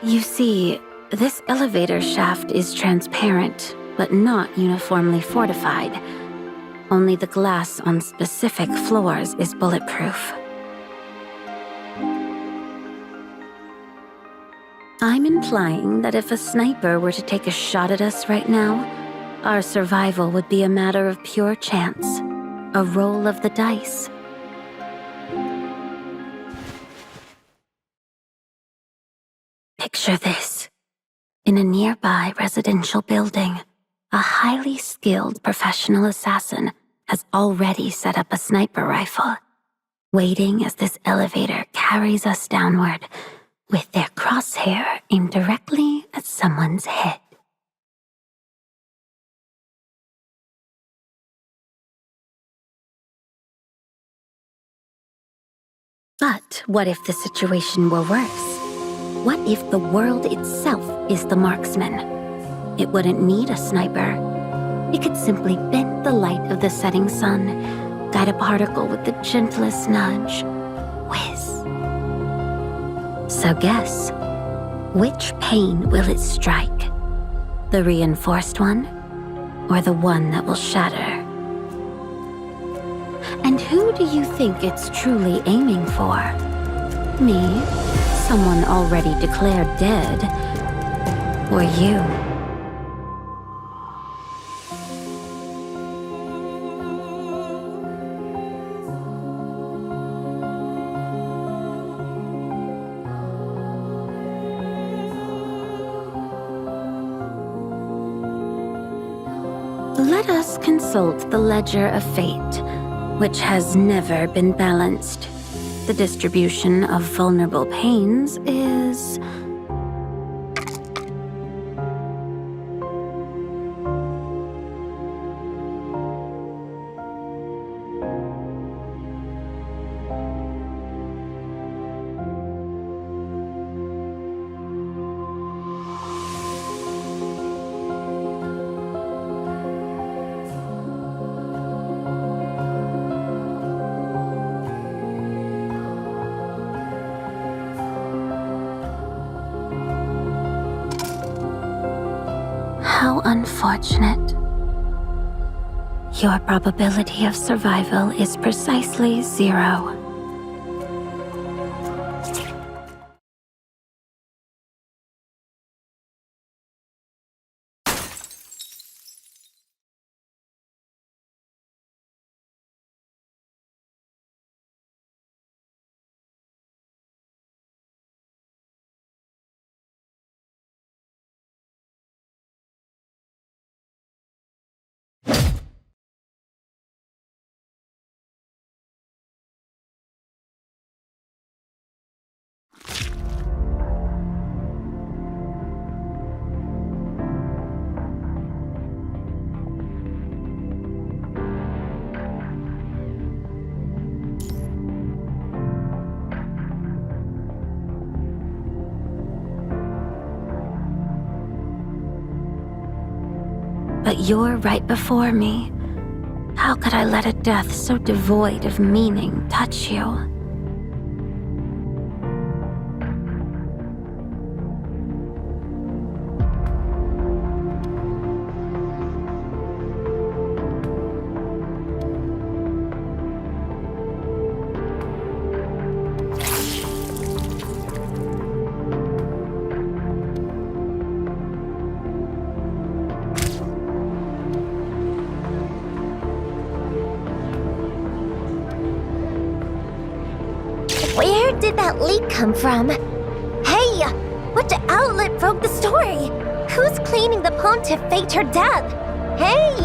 You see, this elevator shaft is transparent, but not uniformly fortified. Only the glass on specific floors is bulletproof. I'm implying that if a sniper were to take a shot at us right now, our survival would be a matter of pure chance, a roll of the dice. Picture this. In a nearby residential building, a highly skilled professional assassin has already set up a sniper rifle, waiting as this elevator carries us downward, with their crosshair aimed directly at someone's head. But what if the situation were worse? What if the world itself is the marksman? It wouldn't need a sniper. It could simply bend the light of the setting sun, guide a particle with the gentlest nudge. Whiz. So guess, which pane will it strike? The reinforced one, or the one that will shatter? And who do you think it's truly aiming for? Me? Someone already declared dead? Or you? Let us consult the ledger of fate, which has never been balanced. The distribution of vulnerable pains is... unfortunate. Your probability of survival is precisely 0. But you're right before me. How could I let a death so devoid of meaning touch you? Where did that leak come from? Hey! Which outlet broke the story? Who's claiming the Pontiff faked her death? Hey!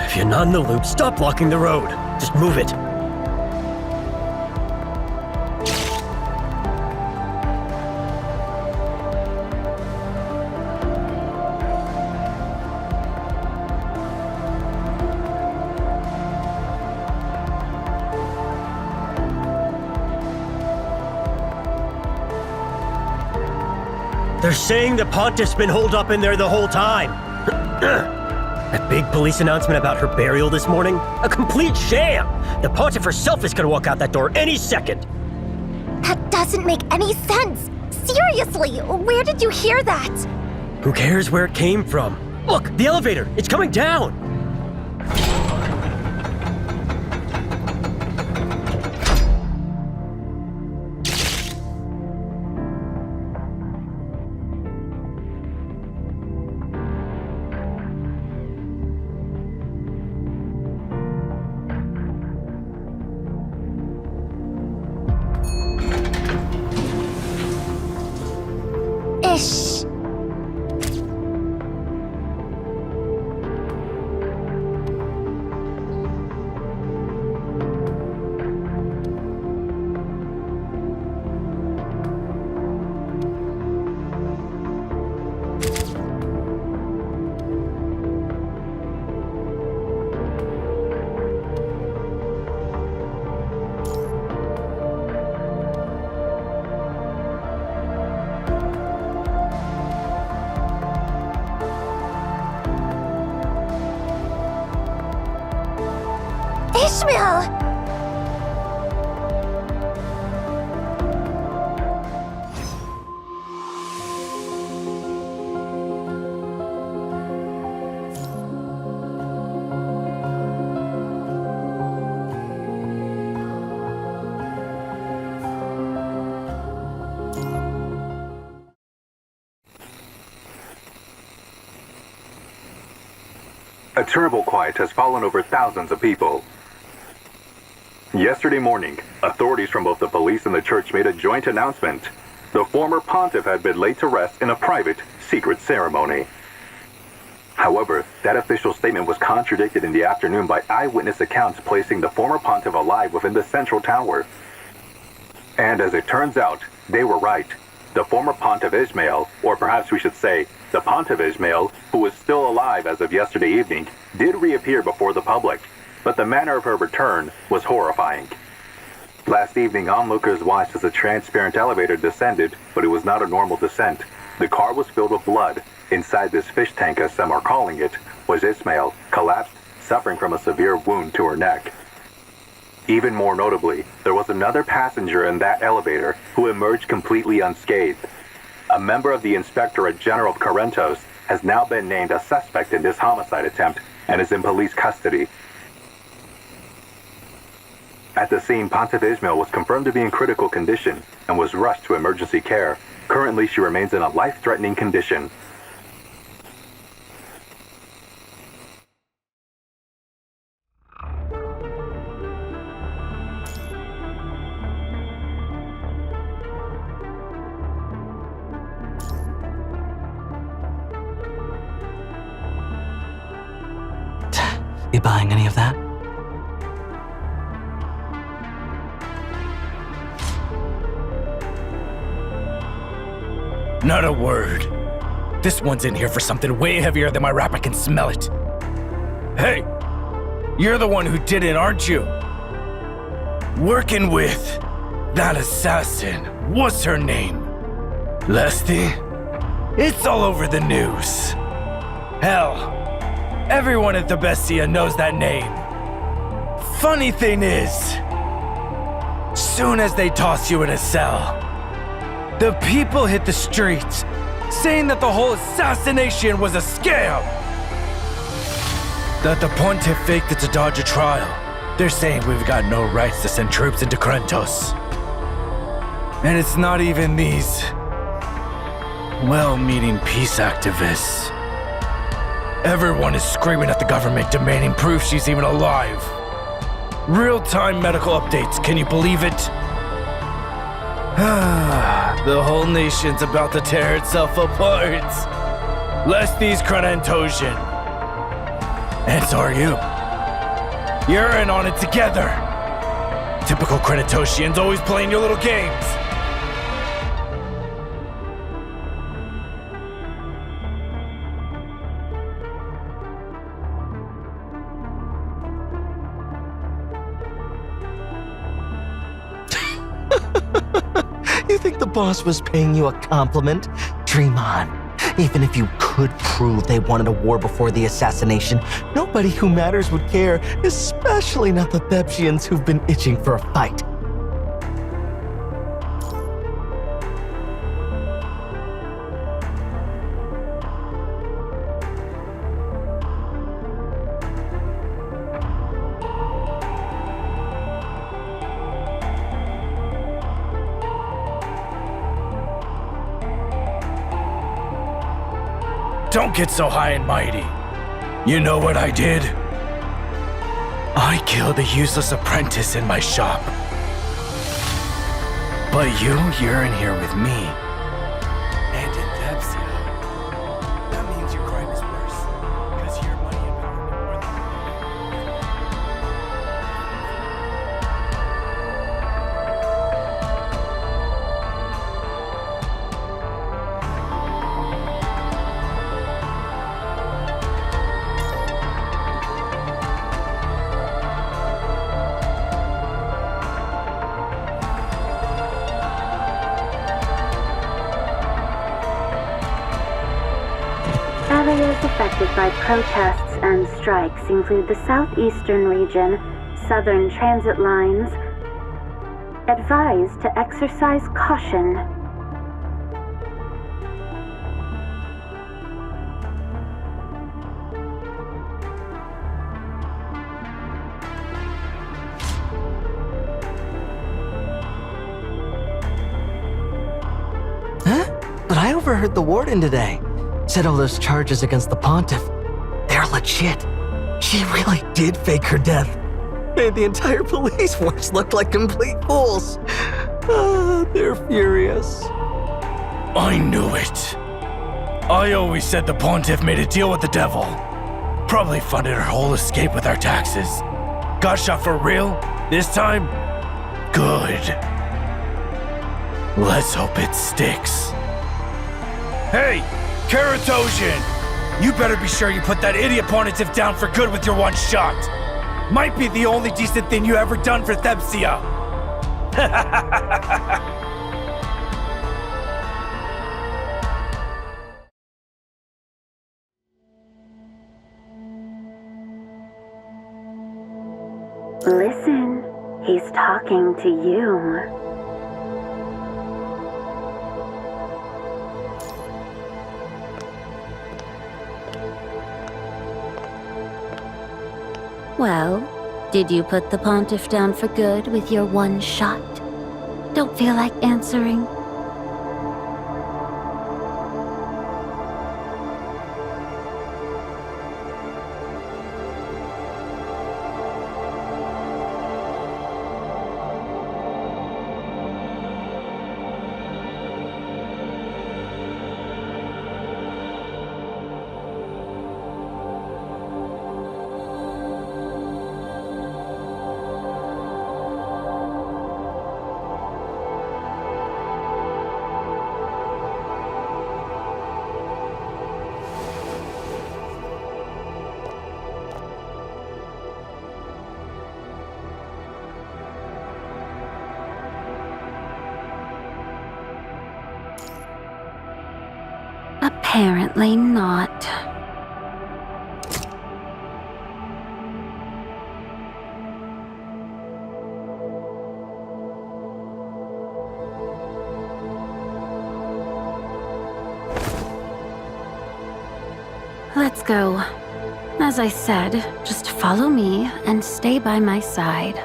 If you're not in the loop, stop blocking the road. Just move it. They're saying the Pontiff's been holed up in there the whole time. That big police announcement about her burial this morning? A complete sham! The Pontiff herself is gonna walk out that door any second! That doesn't make any sense! Seriously, where did you hear that? Who cares where it came from? Look, the elevator! It's coming down! Ish. Ishmael! A terrible quiet has fallen over thousands of people. Yesterday morning, authorities from both the police and the church made a joint announcement. The former pontiff had been laid to rest in a private, secret ceremony. However, that official statement was contradicted in the afternoon by eyewitness accounts placing the former pontiff alive within the central tower. And as it turns out, they were right. The former pontiff Ishmael, or perhaps we should say, the pontiff Ishmael, who was still alive as of yesterday evening, did reappear before the public, but the manner of her return was horrifying. Last evening, onlookers watched as a transparent elevator descended, but it was not a normal descent. The car was filled with blood. Inside this fish tank, as some are calling it, was Ishmael, collapsed, suffering from a severe wound to her neck. Even more notably, there was another passenger in that elevator who emerged completely unscathed. A member of the Inspectorate General of Corinthos has now been named a suspect in this homicide attempt and is in police custody. At the scene, Pontiff Ishmael was confirmed to be in critical condition and was rushed to emergency care. Currently, she remains in a life-threatening condition. You buying any of that? Not a word. This one's in here for something way heavier than my rap. I can smell it. Hey, you're the one who did it, aren't you? Working with that assassin. What's her name? Leslie? It's all over the news. Hell, everyone at the Bestia knows that name. Funny thing is, soon as they toss you in a cell, the people hit the streets, saying that the whole assassination was a scam. That the Pontiff faked it to dodge a trial. They're saying we've got no rights to send troops into Krentos. And it's not even these well-meaning peace activists. Everyone is screaming at the government, demanding proof she's even alive. Real-time medical updates, can you believe it? The whole nation's about to tear itself apart. Leslie's Krenantosian. And so are you. You're in on it together. Typical Krenantosians always playing your little games. You think the boss was paying you a compliment? Dream on. Even if you could prove they wanted a war before the assassination, nobody who matters would care, especially not the Thebsians who've been itching for a fight. Don't get so high and mighty. You know what I did? I killed a useless apprentice in my shop. But you're in here with me. And in Thebsia. That means your crime is worse. Because your money and power are more than... Areas affected by protests and strikes include the southeastern region, southern transit lines. Advised to exercise caution. Huh? But I overheard the warden today. Said all those charges against the Pontiff, they're legit. She really did fake her death. Made the entire police force look like complete fools. They're furious. I knew it. I always said the Pontiff made a deal with the devil. Probably funded her whole escape with our taxes. Got shot for real? This time? Good. Let's hope it sticks. Hey! Keratosian! You better be sure you put that idiot Pontiff down for good with your one shot. Might be the only decent thing you ever done for Thebsia. Listen, he's talking to you. Well, did you put the Pontiff down for good with your one shot? Don't feel like answering? Apparently not. Let's go. As I said, just follow me and stay by my side.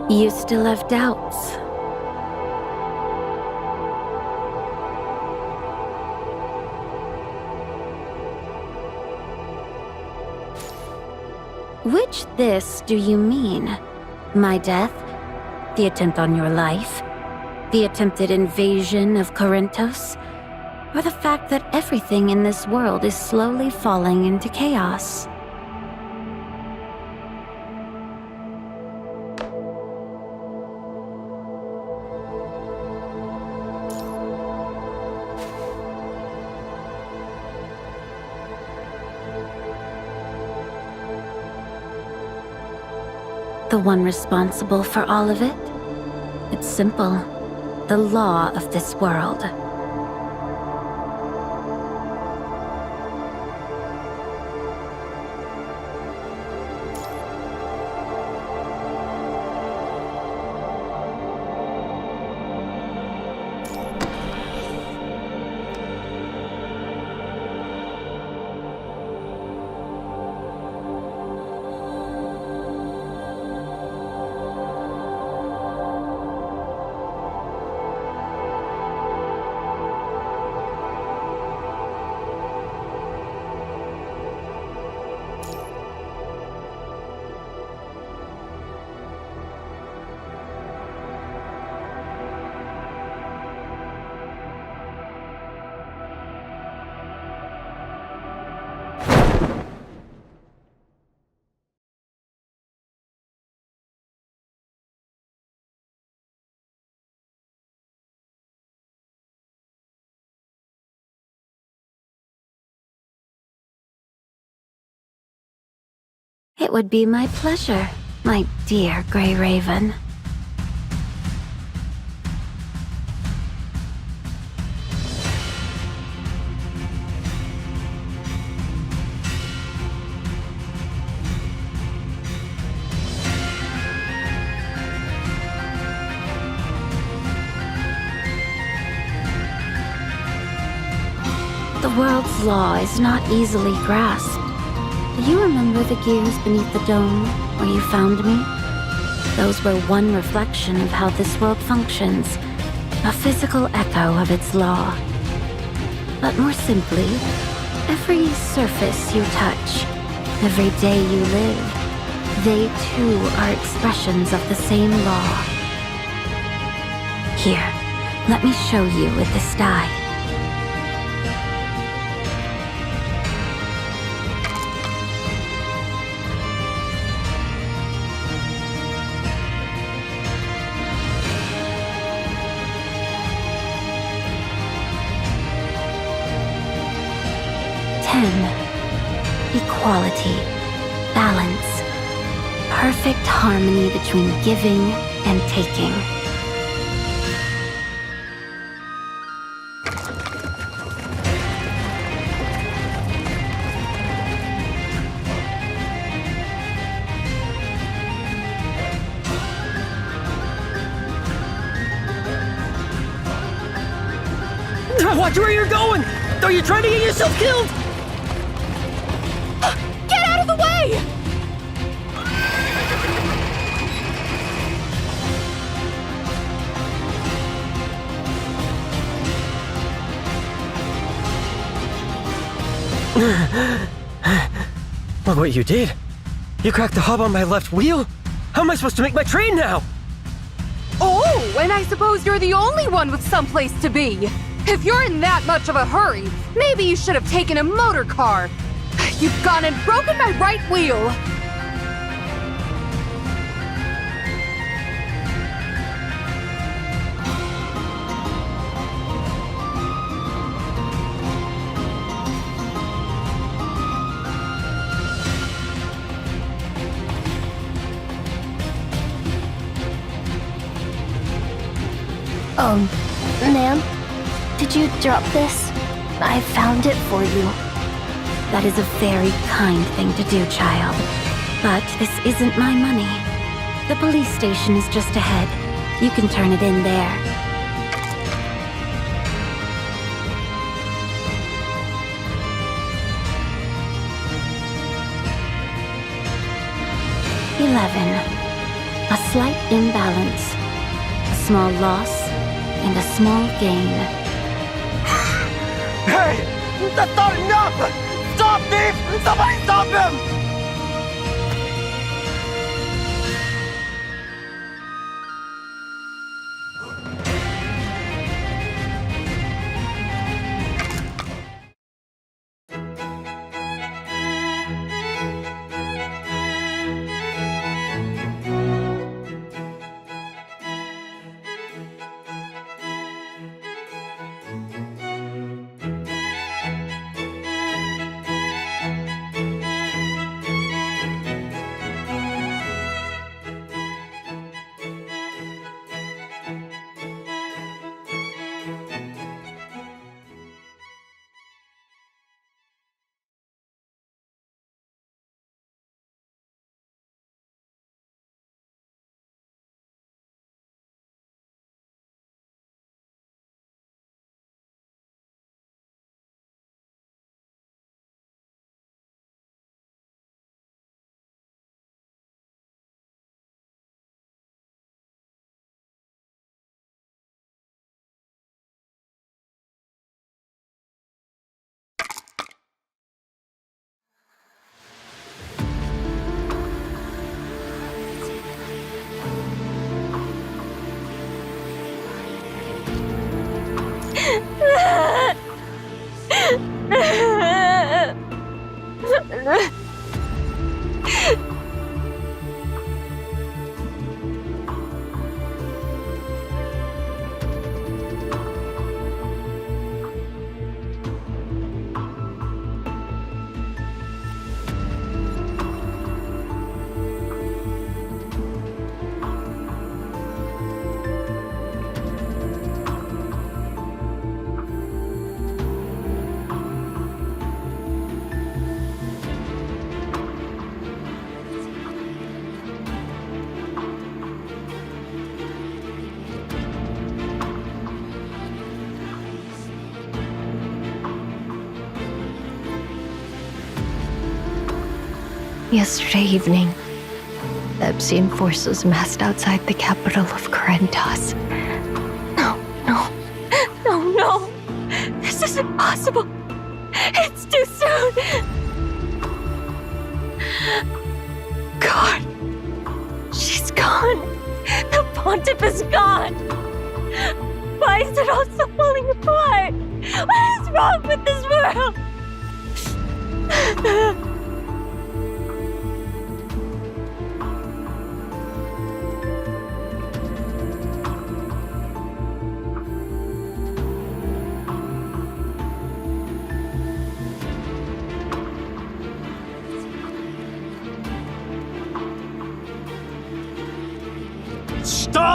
You still have doubts. Which this do you mean? My death? The attempt on your life? The attempted invasion of Corinthos? Or the fact that everything in this world is slowly falling into chaos? The one responsible for all of it? It's simple. The law of this world. It would be my pleasure, my dear Grey Raven. The world's law is not easily grasped. Do you remember the gears beneath the dome, where you found me? Those were one reflection of how this world functions, a physical echo of its law. But more simply, every surface you touch, every day you live, they too are expressions of the same law. Here, let me show you with this die. Equality. Balance. Perfect harmony between giving and taking. Watch where you're going! Are you trying to get yourself killed? Get out of the way! Look what you did. You cracked the hub on my left wheel? How am I supposed to make my train now? Oh, and I suppose you're the only one with someplace to be. If you're in that much of a hurry, maybe you should have taken a motor car. You've gone and broken my right wheel. Ma'am? Did you drop this? I found it for you. That is a very kind thing to do, child. But this isn't my money. The police station is just ahead. You can turn it in there. A slight imbalance. A small loss and a small gain. Hey! That's not enough! Stop, thief! Somebody stop him! Yesterday evening, the Epstein forces massed outside the capital of Corentas. No. This isn't possible. It's too soon. God, she's gone. The Pontiff is gone. Why is it all so falling apart? What is wrong with this world?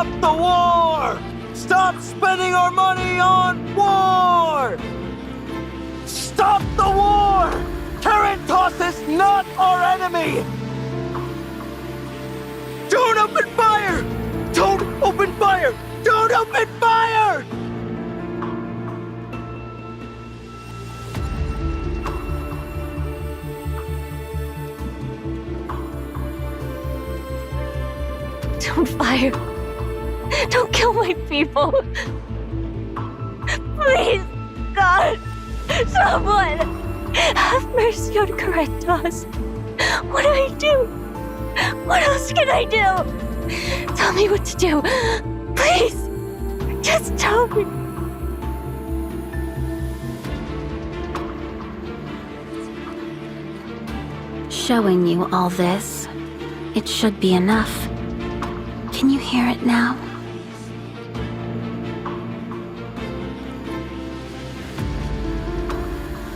Stop the war! Stop spending our money on war! Stop the war! Tarantos is not our enemy! Don't open fire! Don't open fire! Don't open fire! Don't fire. Don't kill my people. Please, God, someone, have mercy on Karentos. What do I do? What else can I do? Tell me what to do. Please, just tell me. Showing you all this, it should be enough. Can you hear it now?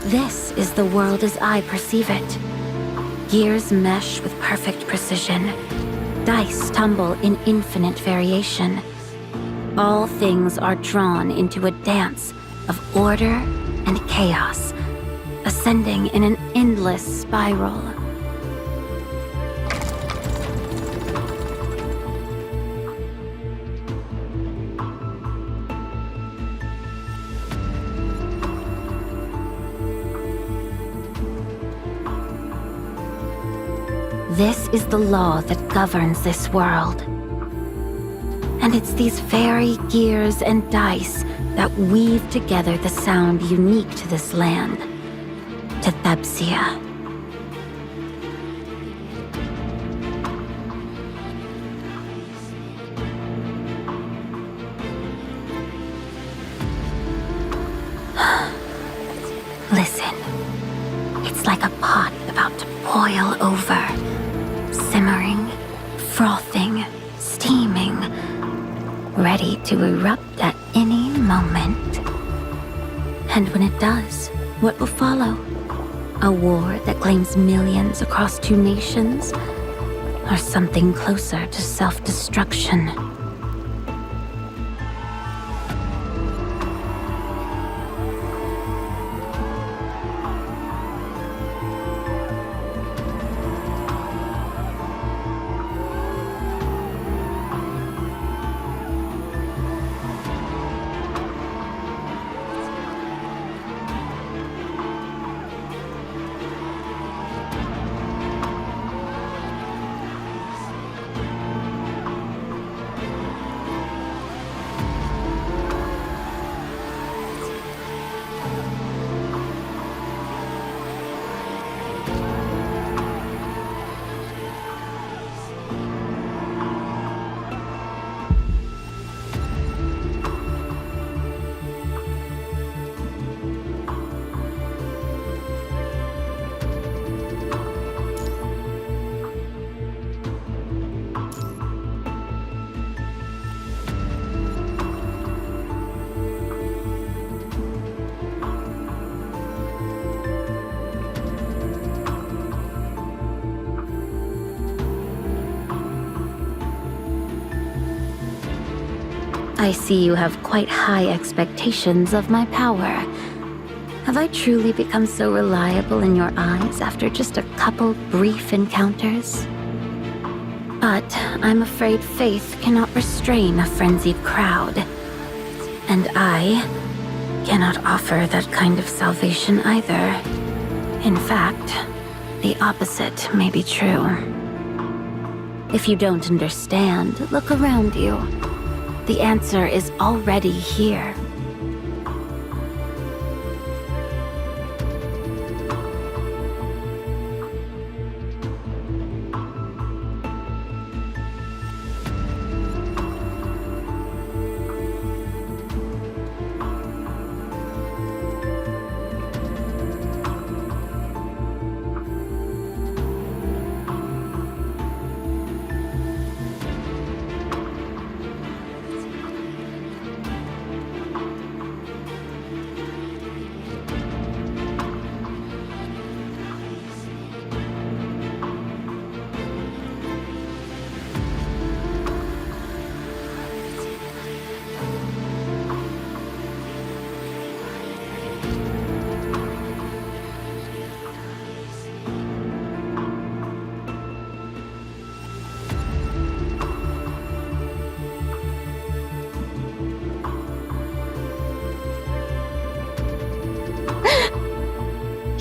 This is the world as I perceive it. Gears mesh with perfect precision. Dice tumble in infinite variation. All things are drawn into a dance of order and chaos, ascending in an endless spiral. This is the law that governs this world. And it's these very gears and dice that weave together the sound unique to this land, to Thebsia. Listen, it's like a pot about to boil over. Simmering, frothing, steaming, ready to erupt at any moment. And when it does, what will follow? A war that claims millions across 2 nations? Or something closer to self-destruction? I see you have quite high expectations of my power. Have I truly become so reliable in your eyes after just a couple brief encounters? But I'm afraid faith cannot restrain a frenzied crowd. And I cannot offer that kind of salvation either. In fact, the opposite may be true. If you don't understand, look around you. The answer is already here.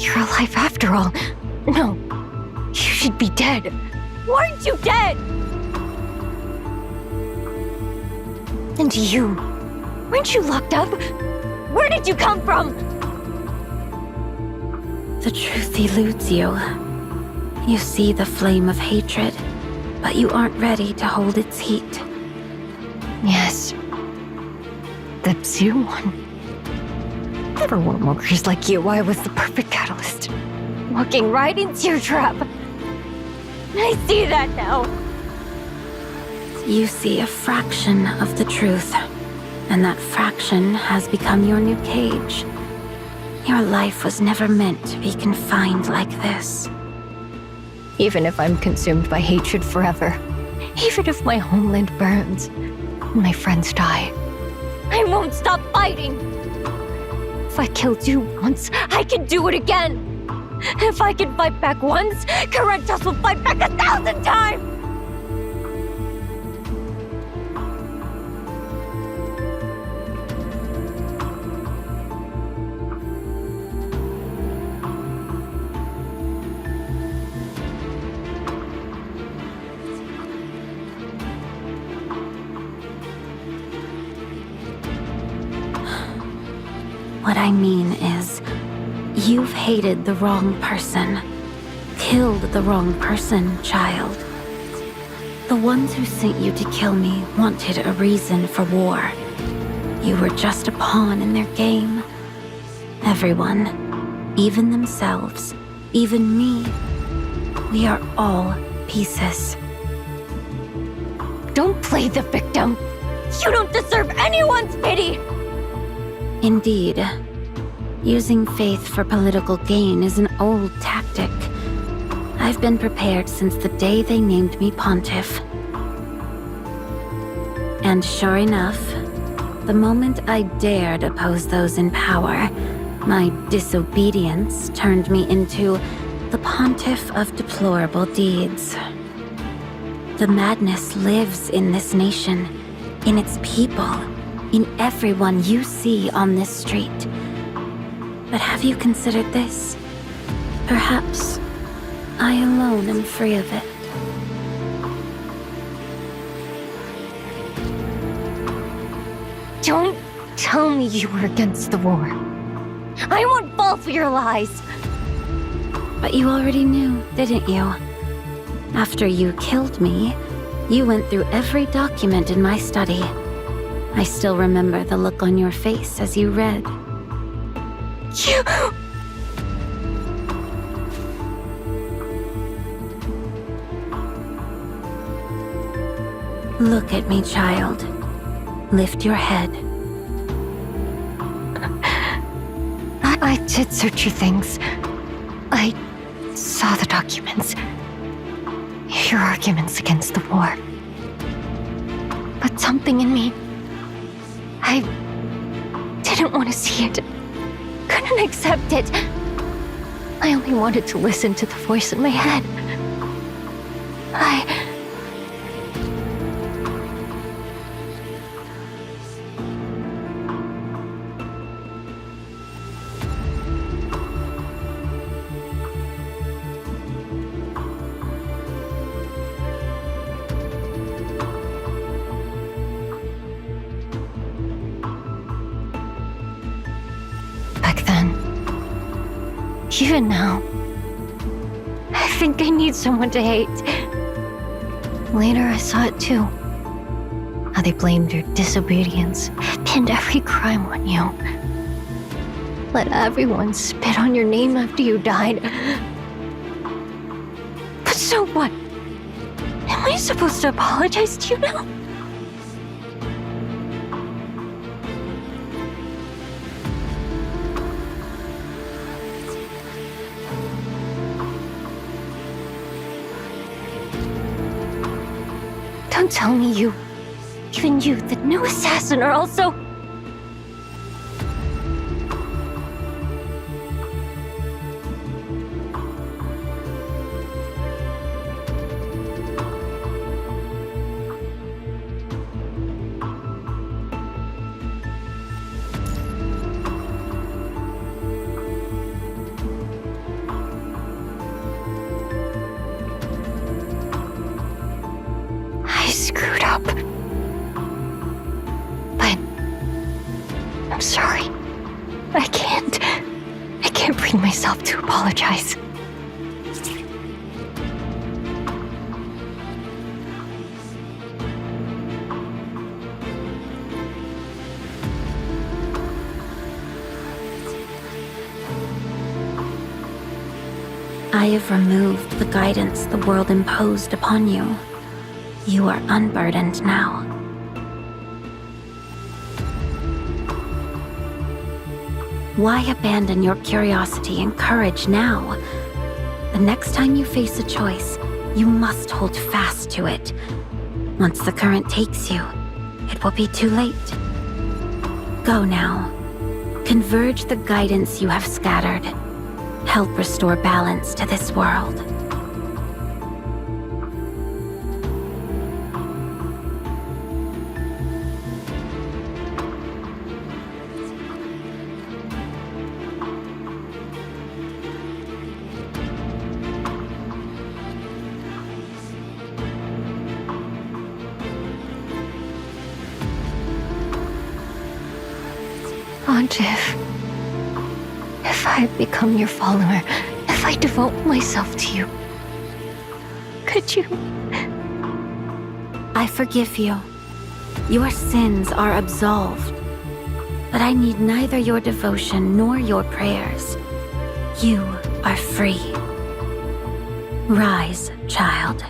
You're alive after all. No, you should be dead. Weren't you dead? And you, weren't you locked up? Where did you come from? The truth eludes you. You see the flame of hatred, but you aren't ready to hold its heat. Yes. The Zero one. For warmongers like you, I was the perfect catalyst. Walking right into your trap. I see that now. You see a fraction of the truth, and that fraction has become your new cage. Your life was never meant to be confined like this. Even if I'm consumed by hatred forever, even if my homeland burns, and my friends die, I won't stop fighting! If I killed you once, I can do it again! If I can fight back once, Karentos will fight back 1,000 times! What I mean is, you've hated the wrong person. Killed the wrong person, child. The ones who sent you to kill me wanted a reason for war. You were just a pawn in their game. Everyone, even themselves, even me, we are all pieces. Don't play the victim! You don't deserve anyone's pity! Indeed. Using faith for political gain is an old tactic. I've been prepared since the day they named me Pontiff. And sure enough, the moment I dared oppose those in power, my disobedience turned me into the Pontiff of deplorable deeds. The madness lives in this nation, in its people, in everyone you see on this street. But have you considered this? Perhaps I alone am free of it. Don't tell me you were against the war. I won't fall for your lies. But you already knew, didn't you? After you killed me, you went through every document in my study. I still remember the look on your face as you read. You... Look at me, child. Lift your head. I did search your things. I saw the documents. Your arguments against the war. But something in me... I didn't want to see it. Couldn't accept it. I only wanted to listen to the voice in my head. Even now, I think I need someone to hate. Later, I saw it too. How they blamed your disobedience, pinned every crime on you. Let everyone spit on your name after you died. But so what? Am I supposed to apologize to you now? Don't tell me you, even you, the new assassin, are also... I can't bring myself to apologize. I have removed the guidance the world imposed upon you. You are unburdened now. Why abandon your curiosity and courage now? The next time you face a choice, you must hold fast to it. Once the current takes you, it will be too late. Go now. Converge the guidance you have scattered. Help restore balance to this world. Pontiff, if I become your follower, if I devote myself to you, could you? I forgive you. Your sins are absolved. But I need neither your devotion nor your prayers. You are free. Rise, child.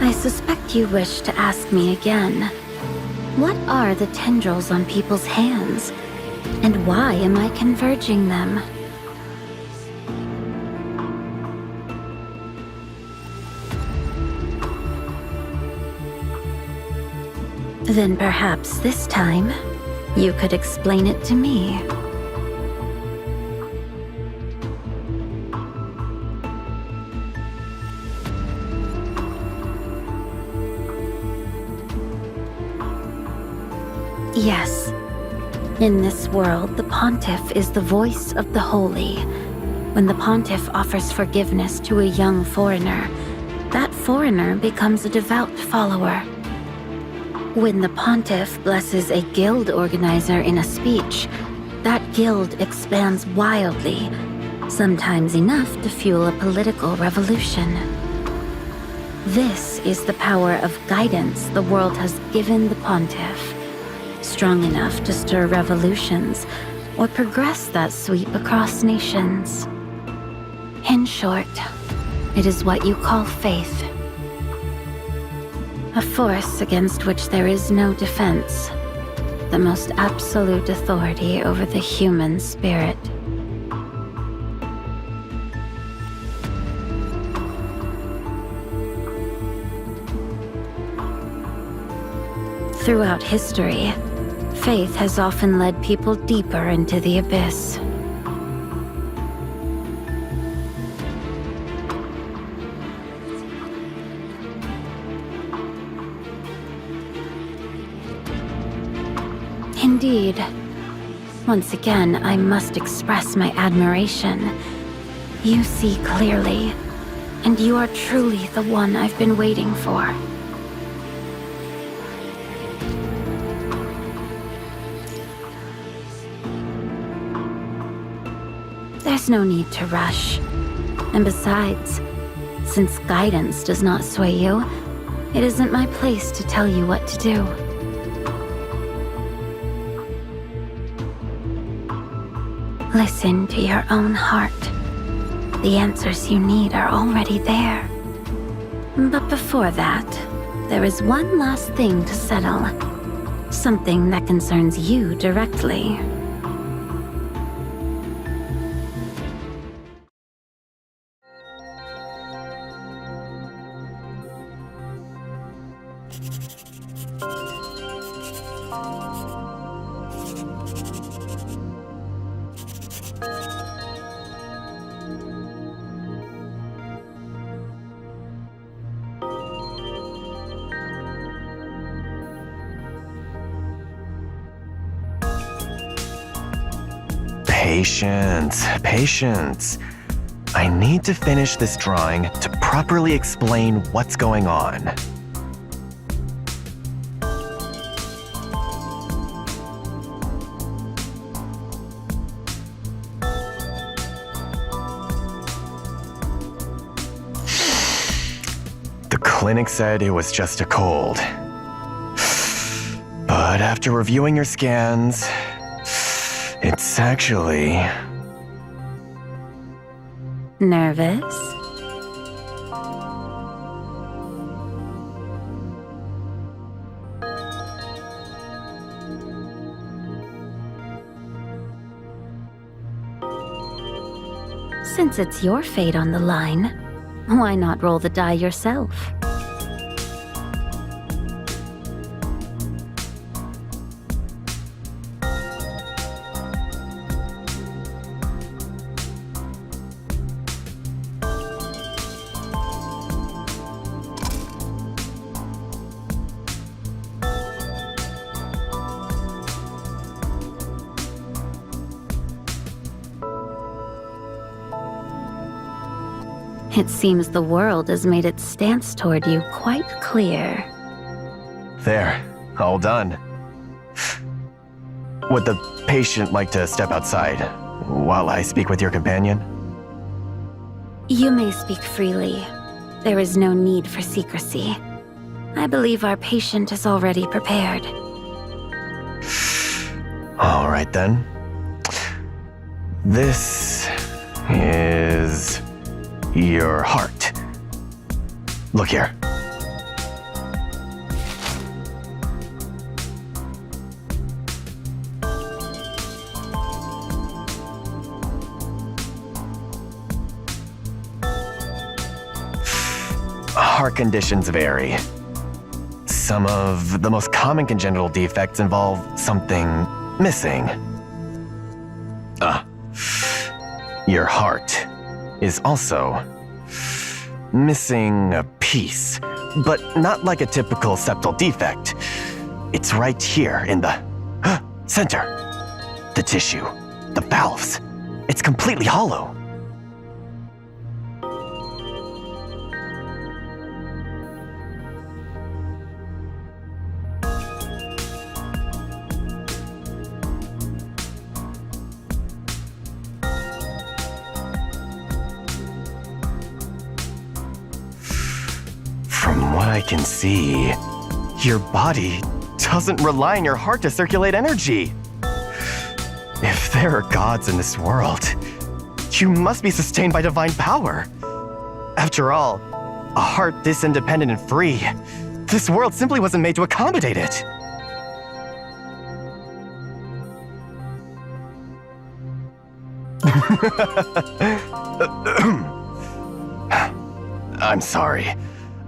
I suspect you wish to ask me again. What are the tendrils on people's hands? And why am I converging them? Then perhaps this time, you could explain it to me. Yes. In this world, the Pontiff is the voice of the holy. When the Pontiff offers forgiveness to a young foreigner, that foreigner becomes a devout follower. When the Pontiff blesses a guild organizer in a speech, that guild expands wildly, sometimes enough to fuel a political revolution. This is the power of guidance the world has given the Pontiff. Strong enough to stir revolutions or progress that sweep across nations. In short, it is what you call faith. A force against which there is no defense. The most absolute authority over the human spirit. Throughout history, faith has often led people deeper into the abyss. Indeed. Once again, I must express my admiration. You see clearly, and you are truly the one I've been waiting for. There's no need to rush. And besides, since guidance does not sway you, it isn't my place to tell you what to do. Listen to your own heart. The answers you need are already there. But before that, there is one last thing to settle. Something that concerns you directly. Patience, patience. I need to finish this drawing to properly explain what's going on. The clinic said it was just a cold. But after reviewing your scans, it's actually... Nervous? Since it's your fate on the line, why not roll the die yourself? It seems the world has made its stance toward you quite clear. There, all done. Would the patient like to step outside while I speak with your companion? You may speak freely. There is no need for secrecy. I believe our patient is already prepared. All right then. This is your heart. Look here. Heart conditions vary. Some of the most common congenital defects involve something missing. Your heart is also missing a piece, but not like a typical septal defect. It's right here in the center. The tissue, the valves. It's completely hollow. From what I can see, your body doesn't rely on your heart to circulate energy. If there are gods in this world, you must be sustained by divine power. After all, a heart this independent and free, this world simply wasn't made to accommodate it. I'm sorry.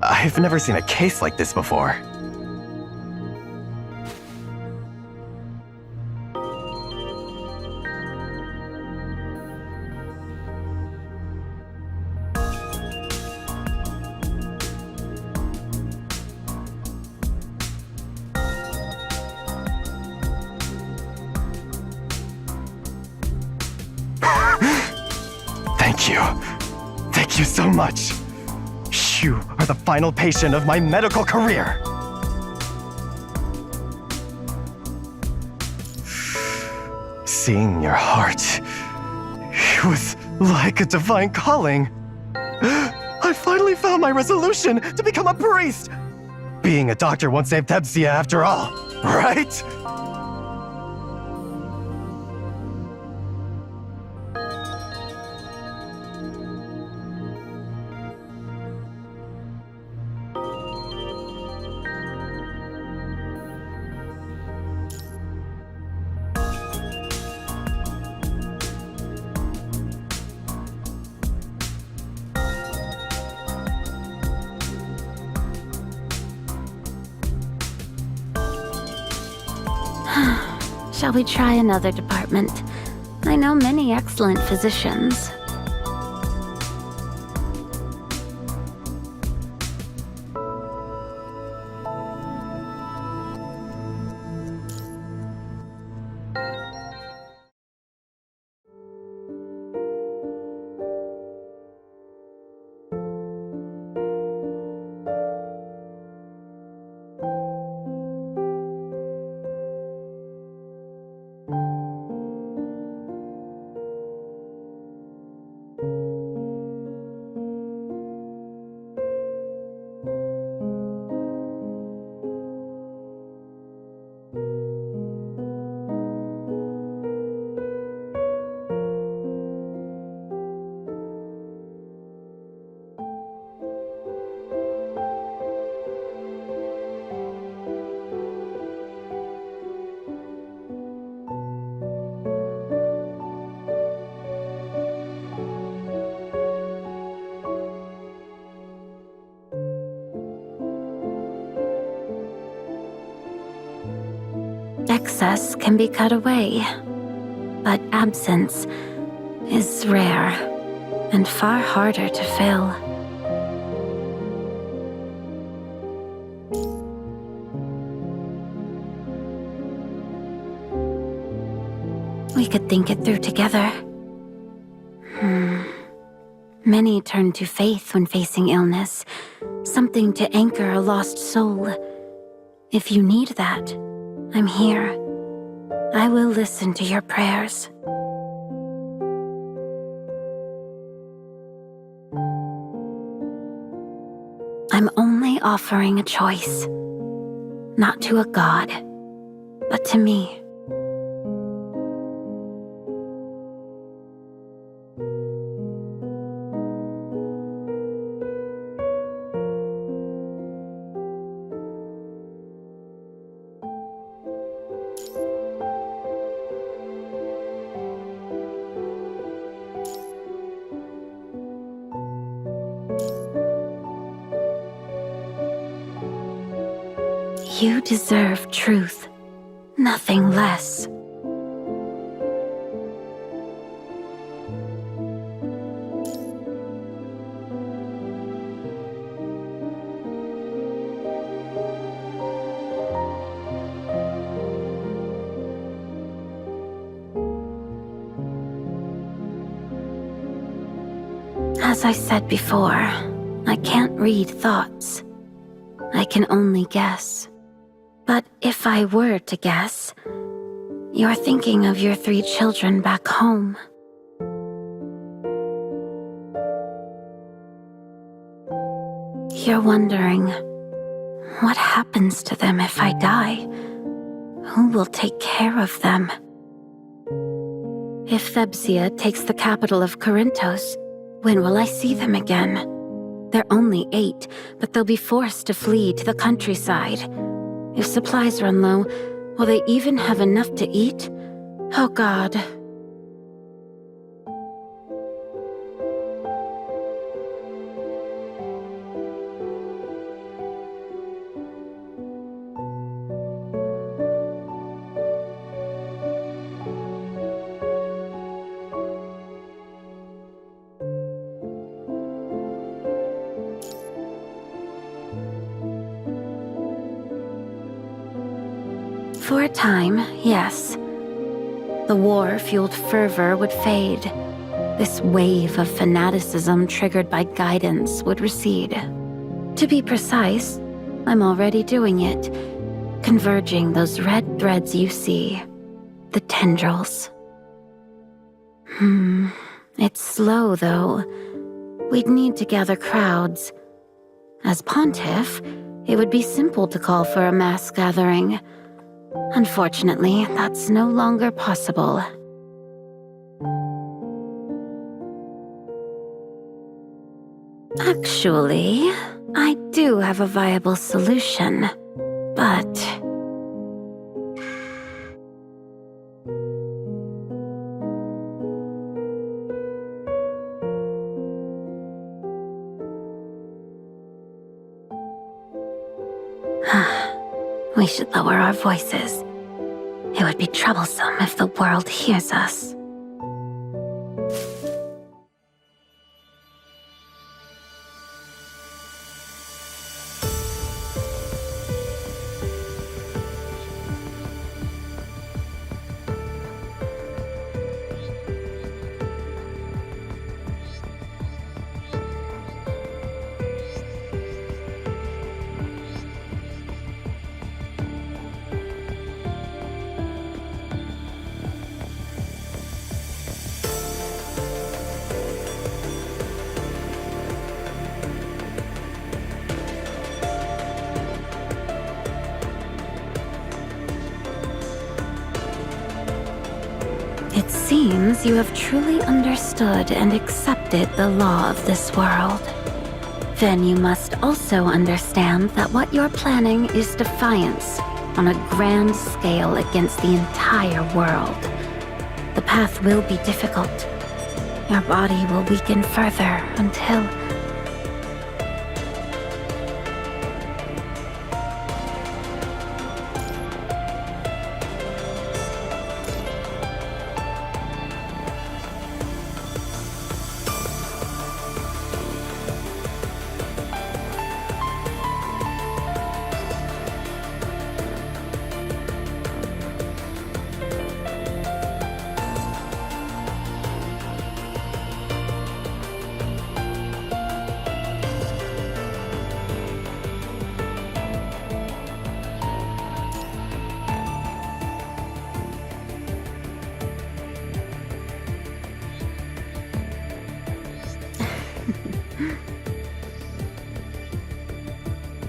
I've never seen a case like this before. Thank you. Thank you so much. You are the final patient of my medical career. Seeing your heart, it was like a divine calling. I finally found my resolution to become a priest. Being a doctor won't save Thebsia after all, right? Shall we try another department? I know many excellent physicians. Excess can be cut away, but absence is rare and far harder to fill. We could think it through together. Many turn to faith when facing illness, something to anchor a lost soul. If you need that, I'm here. I will listen to your prayers. I'm only offering a choice, not to a god, but to me. You deserve truth, nothing less. As I said before, I can't read thoughts. I can only guess. But if I were to guess, you're thinking of your 3 children back home. You're wondering, what happens to them if I die? Who will take care of them? If Thebsia takes the capital of Corinthos, when will I see them again? They're only 8, but they'll be forced to flee to the countryside. If supplies run low, will they even have enough to eat? Oh God. For a time, yes. The war-fueled fervor would fade. This wave of fanaticism triggered by guidance would recede. To be precise, I'm already doing it, converging those red threads you see, the tendrils. It's slow, though. We'd need to gather crowds. As Pontiff, it would be simple to call for a mass gathering. Unfortunately, that's no longer possible. Actually, I do have a viable solution, but... we should lower our voices. It would be troublesome if the world hears us. It seems you have truly understood and accepted the law of this world. Then you must also understand that what you're planning is defiance on a grand scale against the entire world. The path will be difficult. Your body will weaken further until...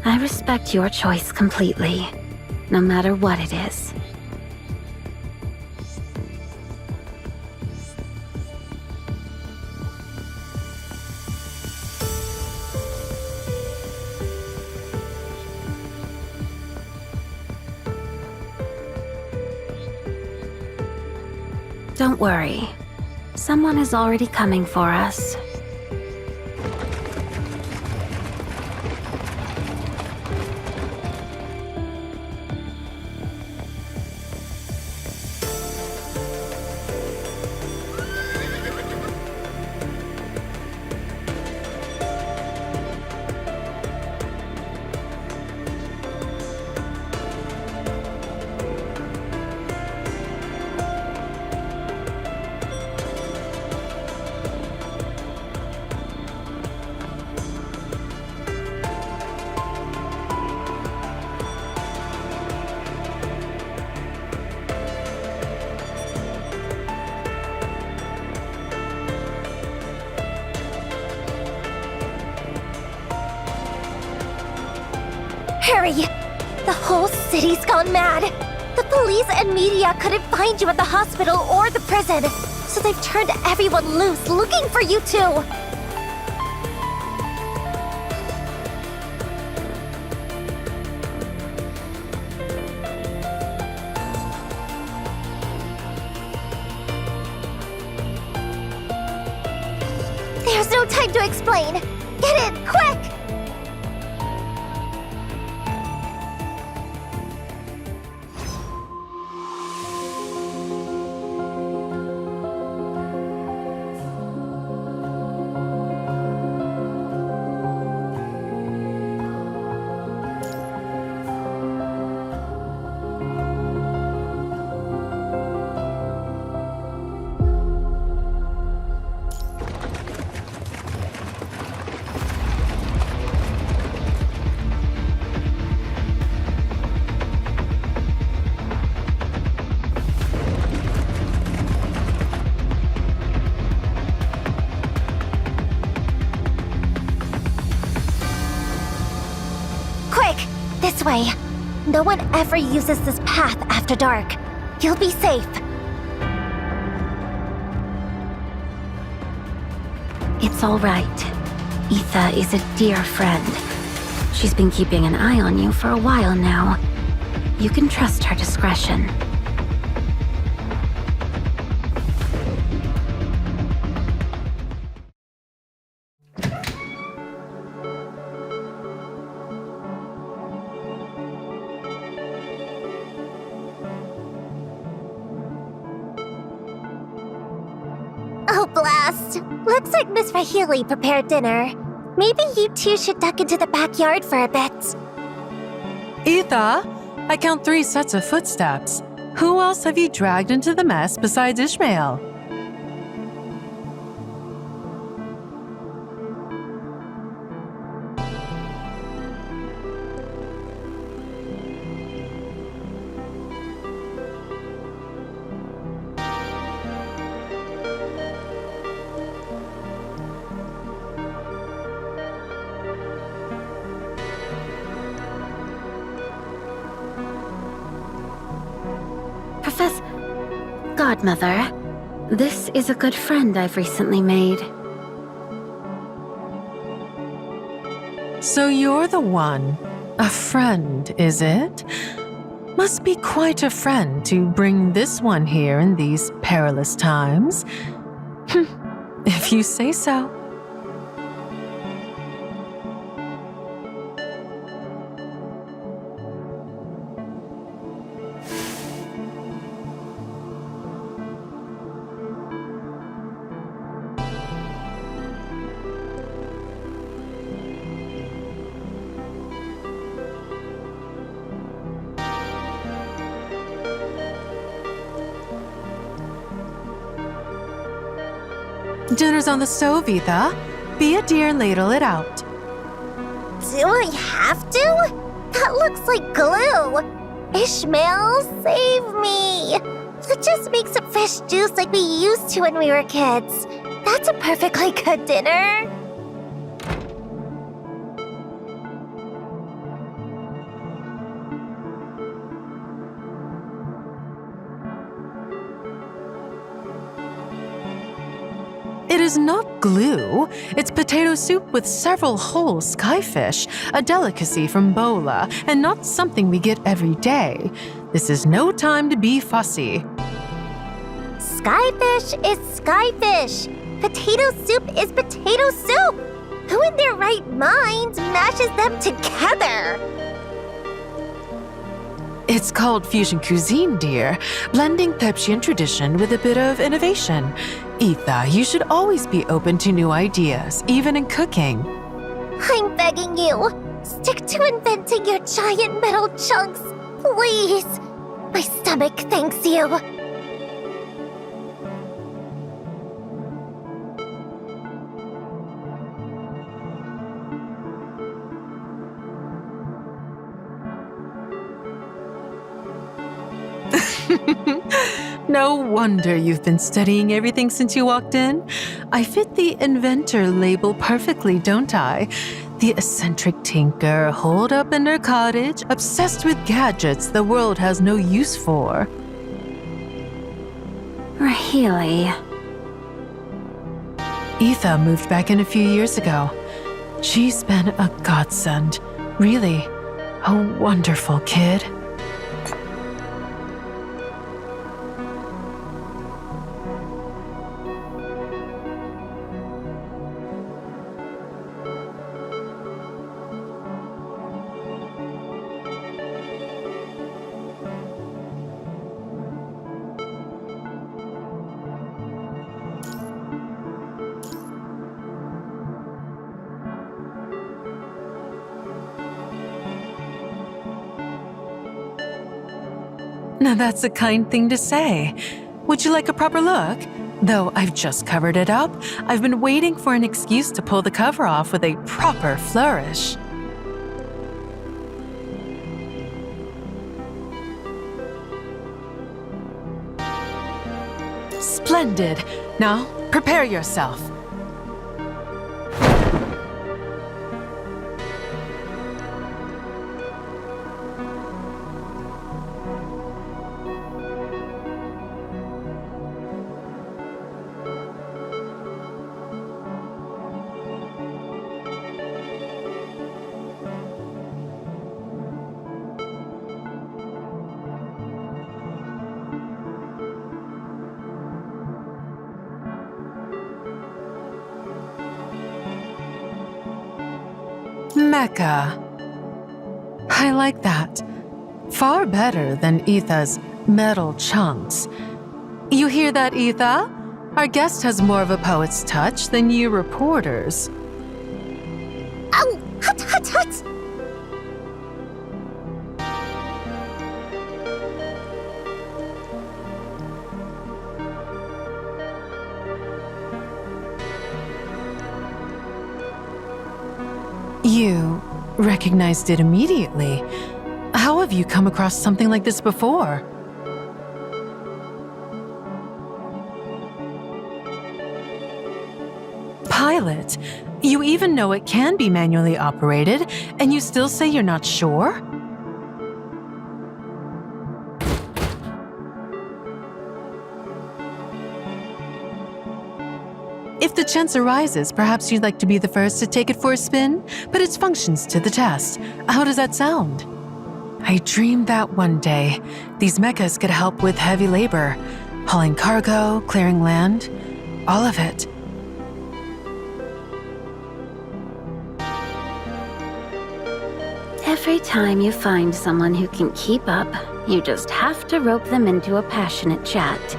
I respect your choice completely, no matter what it is. Don't worry. Someone is already coming for us. Hurry! The whole city's gone mad. The police and media couldn't find you at the hospital or the prison, so they've turned everyone loose looking for you two. There's no time to explain. Get in, quick! This way. No one ever uses this path after dark. You'll be safe. It's all right. Etha is a dear friend. She's been keeping an eye on you for a while now. You can trust her discretion. Oh, blast! Looks like Miss Parhelion prepared dinner. Maybe you two should duck into the backyard for a bit. Etha, I count 3 sets of footsteps. Who else have you dragged into the mess besides Ishmael? Godmother, this is a good friend I've recently made. So you're the one. A friend, is it? Must be quite a friend to bring this one here in these perilous times. If you say so. Dinner's on the stove, Etha. Be a dear and ladle it out. Do I have to? That looks like glue. Ishmael, save me. Let's just make some fresh juice like we used to when we were kids. That's a perfectly good dinner. It is not glue. It's potato soup with several whole skyfish, a delicacy from Bola, and not something we get every day. This is no time to be fussy. Skyfish is skyfish. Potato soup is potato soup. Who in their right mind mashes them together? It's called fusion cuisine, dear, blending Thebsian tradition with a bit of innovation. Etha, you should always be open to new ideas, even in cooking. I'm begging you, stick to inventing your giant metal chunks, please. My stomach thanks you. No wonder you've been studying everything since you walked in. I fit the inventor label perfectly, don't I? The eccentric tinker, holed up in her cottage, obsessed with gadgets the world has no use for. Rahili. Etha moved back in a few years ago. She's been a godsend. Really, a wonderful kid. Now that's a kind thing to say. Would you like a proper look? Though I've just covered it up, I've been waiting for an excuse to pull the cover off with a proper flourish. Splendid. Now, prepare yourself. Mecca. I like that. Far better than Etha's metal chunks. You hear that, Etha? Our guest has more of a poet's touch than you reporters. Ow! Hut, hut, hut! You recognized it immediately. How have you come across something like this before? Pilot, you even know it can be manually operated, and you still say you're not sure? If the chance arises, perhaps you'd like to be the first to take it for a spin, put its functions to the test. How does that sound? I dreamed that one day, these mechas could help with heavy labor, hauling cargo, clearing land, all of it. Every time you find someone who can keep up, you just have to rope them into a passionate chat.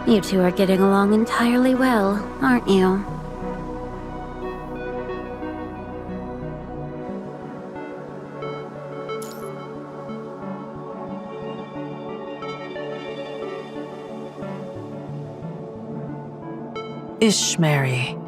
You two are getting along entirely well, aren't you? Ishmael.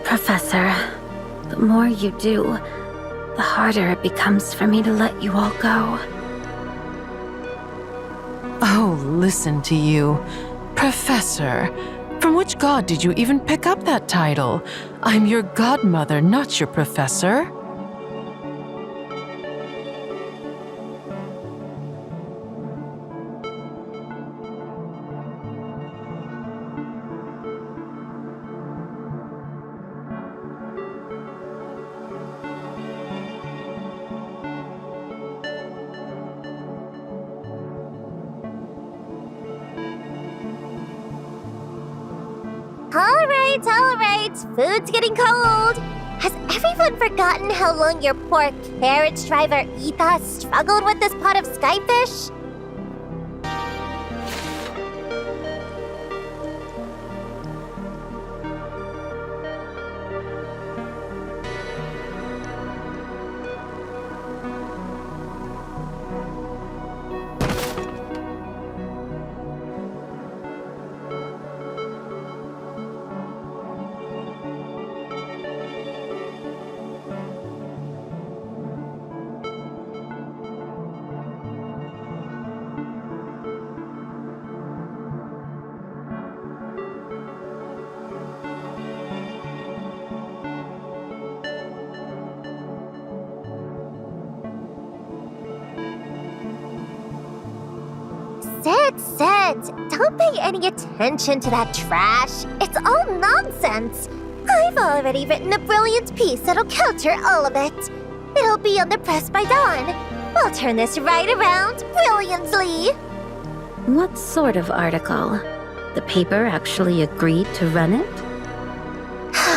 Professor, the more you do, the harder it becomes for me to let you all go. Oh, listen to you. Professor, from which god did you even pick up that title? I'm your godmother, not your professor. All right, food's getting cold. Has everyone forgotten how long your poor carriage driver Etha struggled with this pot of skyfish? Sit. Don't pay any attention to that trash. It's all nonsense. I've already written a brilliant piece that'll counter all of it. It'll be on the press by dawn. I'll turn this right around brilliantly. What sort of article? The paper actually agreed to run it?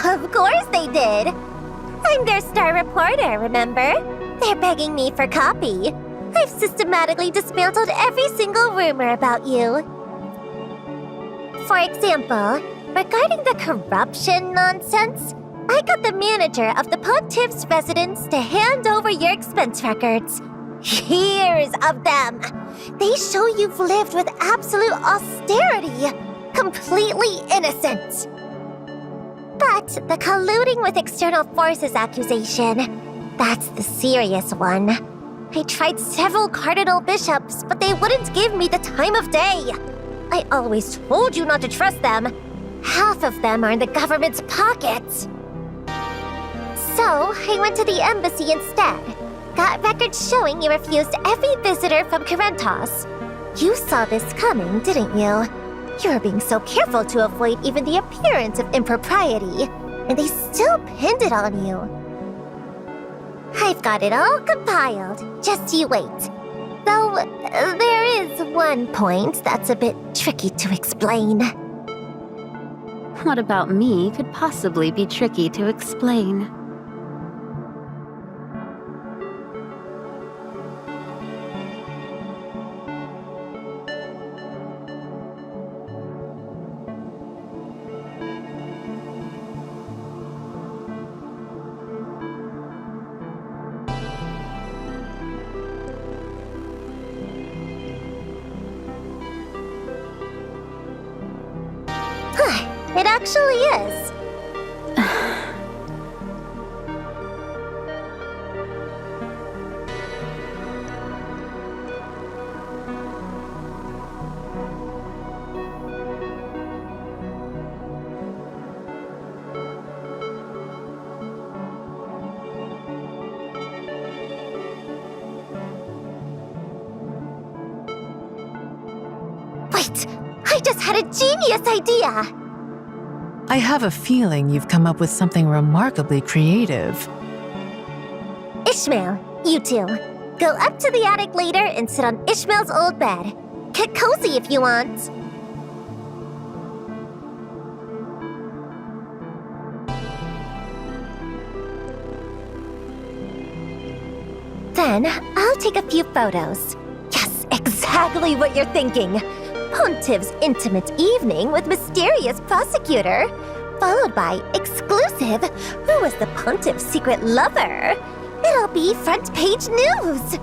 Of course they did. I'm their star reporter, remember? They're begging me for copy. I've systematically dismantled every single rumor about you. For example, regarding the corruption nonsense, I got the manager of the Pontiff's residence to hand over your expense records. Years of them. They show you've lived with absolute austerity, completely innocent. But the colluding with external forces accusation, that's the serious one. I tried several cardinal bishops, but they wouldn't give me the time of day. I always told you not to trust them. Half of them are in the government's pockets. So I went to the embassy instead. Got records showing you refused every visitor from Corinthos. You saw this coming, didn't you? You were being so careful to avoid even the appearance of impropriety, and they still pinned it on you. I've got it all compiled. Just you wait. Though, there is one point that's a bit tricky to explain. What about me could possibly be tricky to explain? It actually is. Wait, I just had a genius idea! I have a feeling you've come up with something remarkably creative. Ishmael, you two. Go up to the attic later and sit on Ishmael's old bed. Get cozy if you want. Then, I'll take a few photos. Yes, exactly what you're thinking. Pontiff's intimate evening with mysterious prosecutor, followed by exclusive, who was the Pontiff's secret lover? It'll be front page news.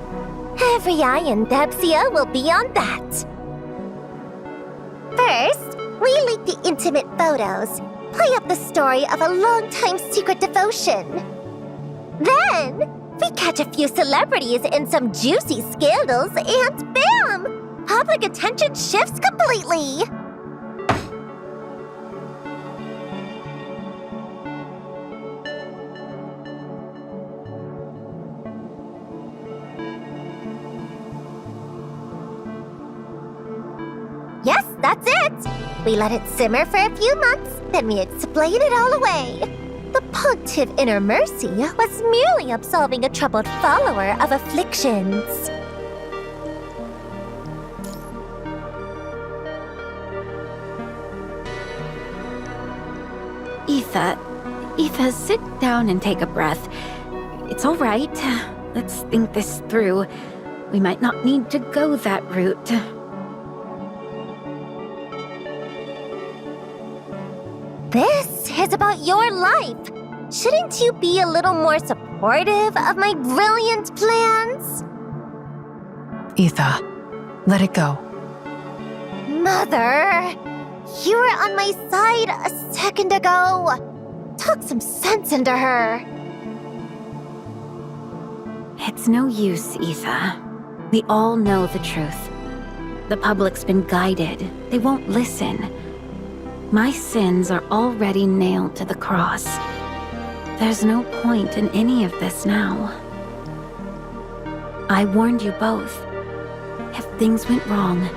Every eye in Debsia will be on that. First, we leak the intimate photos. play up the story of a long-time secret devotion. Then, we catch a few celebrities in some juicy scandals and bam! Public attention shifts completely! Yes, that's it! We let it simmer for a few months, then we explain it all away. The pontiff in her mercy was merely absolving a troubled follower of afflictions. Aoife, sit down and take a breath. It's all right. Let's think this through. We might not need to go that route. This is about your life. Shouldn't you be a little more supportive of my brilliant plans? Aoife, let it go. Mother, you were on my side a second ago. Talk some sense into her. It's no use, Aoife. We all know the truth. The public's been guided. They won't listen. My sins are already nailed to the cross. There's no point in any of this now. I warned you both. If things went wrong,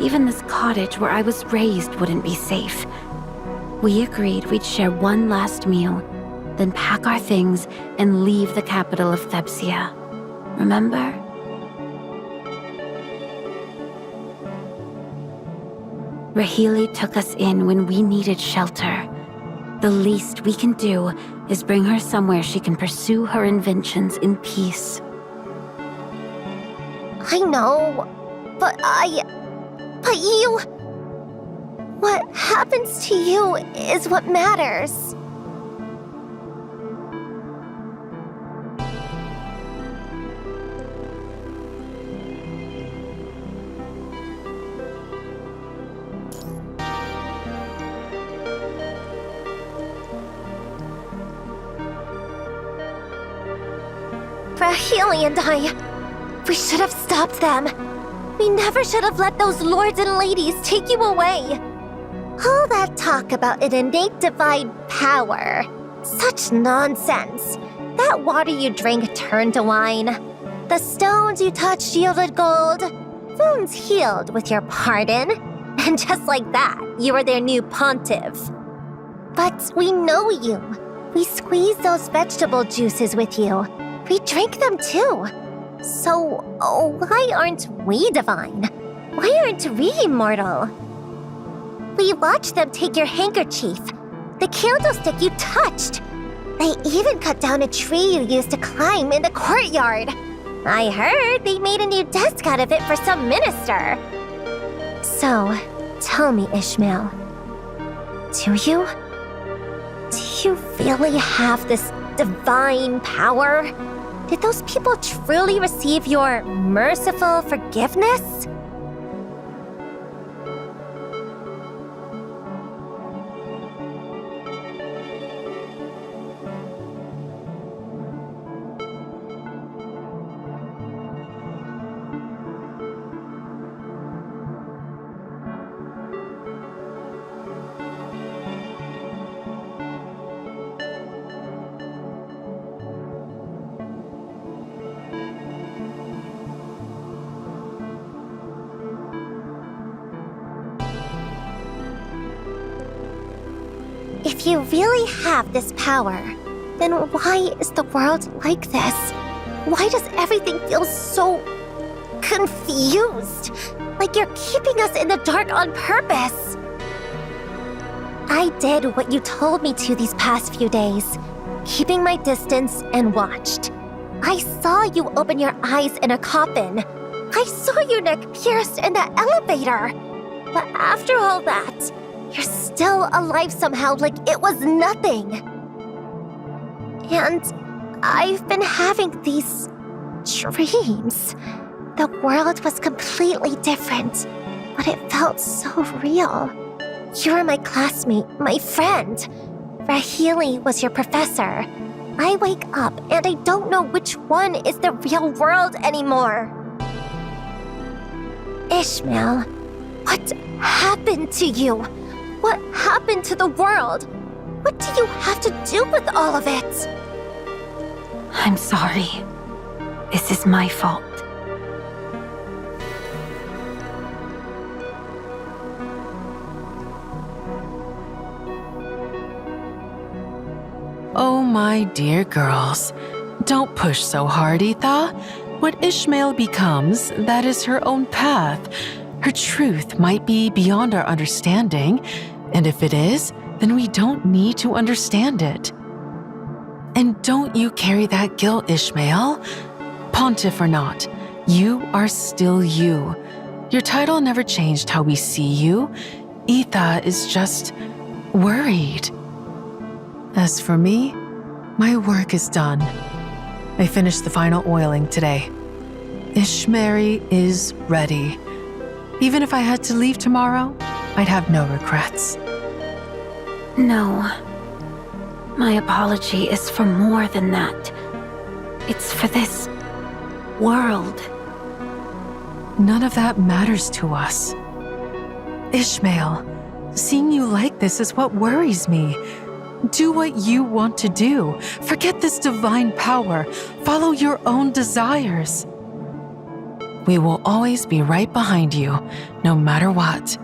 even this cottage where I was raised wouldn't be safe. We agreed we'd share one last meal, then pack our things and leave the capital of Thebsia. Remember? Rahili took us in when we needed shelter. The least we can do is bring her somewhere she can pursue her inventions in peace. I know, but you... What happens to you is what matters. Parhelion and I, we should have stopped them. We never should have let those lords and ladies take you away. All that talk about an innate divine power. Such nonsense. That water you drank turned to wine. The stones you touched yielded gold. Wounds healed with your pardon. And just like that, you were their new pontiff. But we know you. We squeezed those vegetable juices with you. We drink them too. So, why aren't we divine? Why aren't we immortal? We watched them take your handkerchief, the candlestick you touched. They even cut down a tree you used to climb in the courtyard. I heard they made a new desk out of it for some minister. So, tell me, Ishmael, do you really have this divine power? Did those people truly receive your merciful forgiveness? If you really have this power, then why is the world like this? Why does everything feel so confused? Like you're keeping us in the dark on purpose. I did what you told me to these past few days, keeping my distance and watched. I saw you open your eyes in a coffin. I saw your neck pierced in that elevator. But after all that, you're still alive somehow, like it was nothing. And I've been having these dreams. The world was completely different, but it felt so real. You were my classmate, my friend. Parhelion was your professor. I wake up and I don't know which one is the real world anymore. Ishmael, what happened to you? What happened to the world? What do you have to do with all of it? I'm sorry. This is my fault. Oh, my dear girls. Don't push so hard, Etha. What Ishmael becomes, that is her own path. Her truth might be beyond our understanding, and if it is, then we don't need to understand it. And don't you carry that guilt, Ishmael. Pontiff or not, you are still you. Your title never changed how we see you. Etha is just worried. As for me, my work is done. I finished the final oiling today. Ishmael is ready. Even if I had to leave tomorrow, I'd have no regrets. No. My apology is for more than that. It's for this world. None of that matters to us. Ishmael, seeing you like this is what worries me. Do what you want to do. Forget this divine power. Follow your own desires. We will always be right behind you, no matter what.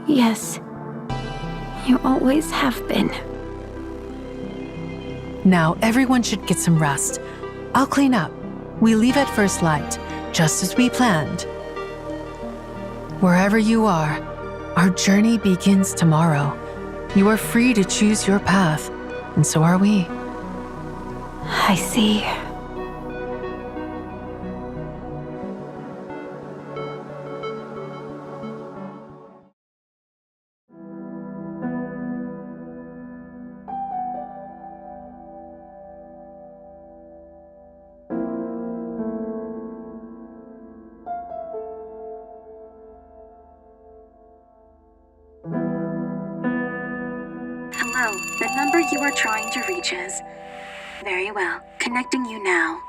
Yes. You always have been. Now everyone should get some rest. I'll clean up. We leave at first light, just as we planned. Wherever you are, our journey begins tomorrow. You are free to choose your path, and so are we. I see. Hello, the number you are trying to reach is... Very well, connecting you now.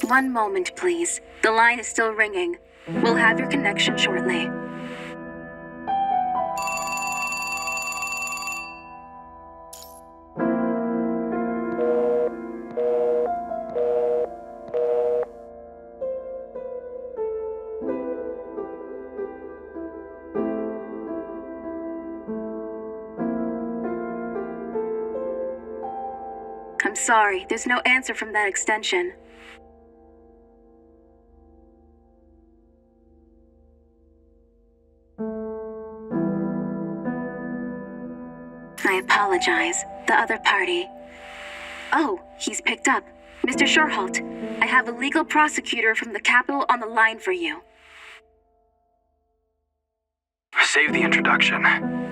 One moment, please. The line is still ringing. We'll have your connection shortly. I'm sorry, there's no answer from that extension. I apologize. The other party. Oh, he's picked up. Mr. Shorehalt, I have a legal prosecutor from the capital on the line for you. Save the introduction.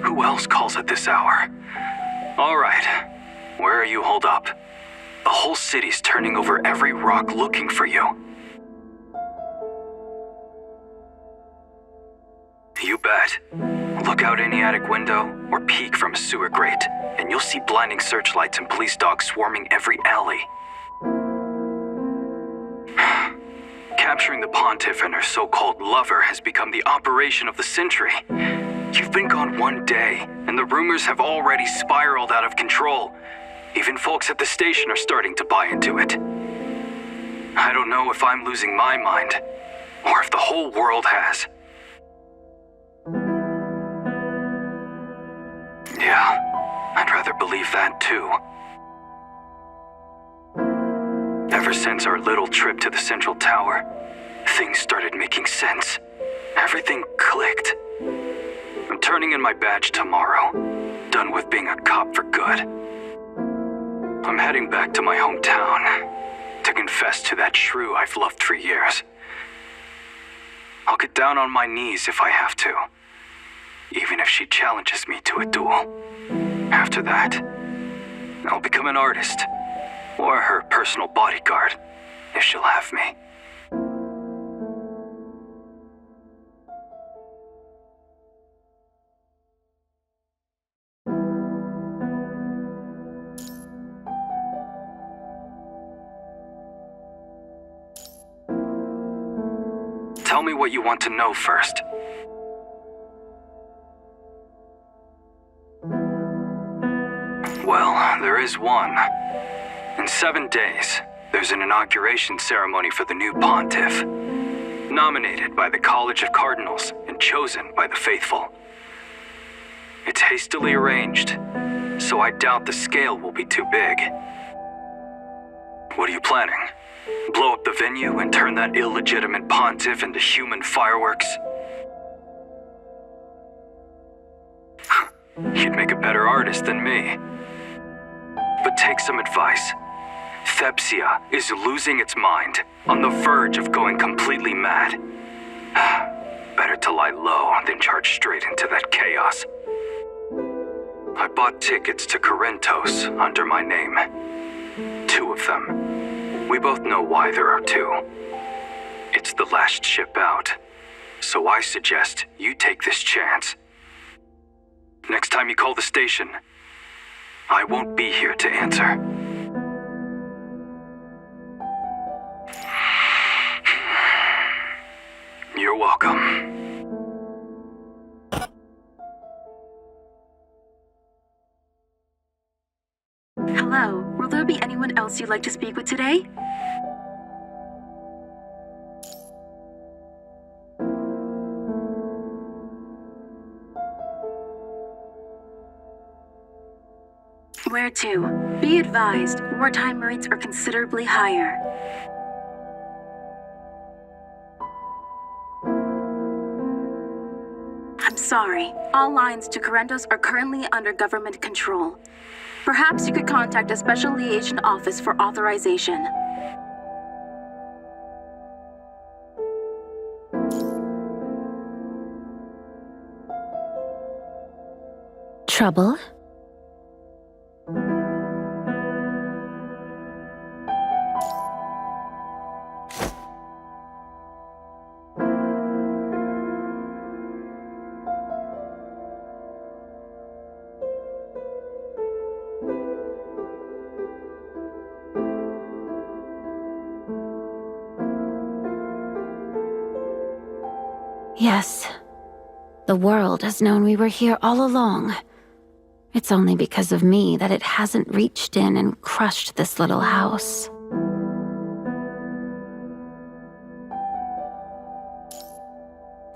Who else calls at this hour? All right. Where are you holed up? The whole city's turning over every rock looking for you. You bet. Look out any attic window or peek from a sewer grate, and you'll see blinding searchlights and police dogs swarming every alley. Capturing the Pontiff and her so-called lover has become the operation of the century. You've been gone one day, and the rumors have already spiraled out of control. Even folks at the station are starting to buy into it. I don't know if I'm losing my mind, or if the whole world has. Yeah, I'd rather believe that too. Ever since our little trip to the Central Tower, things started making sense. Everything clicked. I'm turning in my badge tomorrow. Done with being a cop for good. I'm heading back to my hometown to confess to that shrew I've loved for years. I'll get down on my knees if I have to, even if she challenges me to a duel. After that, I'll become an artist, or her personal bodyguard, if she'll have me. Tell me what you want to know first. Well, there is one. In 7 days, there's an inauguration ceremony for the new pontiff. Nominated by the College of Cardinals and chosen by the faithful. It's hastily arranged, so I doubt the scale will be too big. What are you planning? Blow up the venue and turn that illegitimate pontiff into human fireworks? You'd make a better artist than me. But take some advice. Thepsia is losing its mind, on the verge of going completely mad. Better to lie low than charge straight into that chaos. I bought tickets to Corinthos under my name. 2 of them. We both know why there are 2. It's the last ship out, so I suggest you take this chance. Next time you call the station, I won't be here to answer. You're welcome. Hello, will there be anyone else you'd like to speak with today? Where to? Be advised, wartime rates are considerably higher. I'm sorry, all lines to Corinthos are currently under government control. Perhaps you could contact a special liaison office for authorization. Trouble? Yes. The world has known we were here all along. It's only because of me that it hasn't reached in and crushed this little house.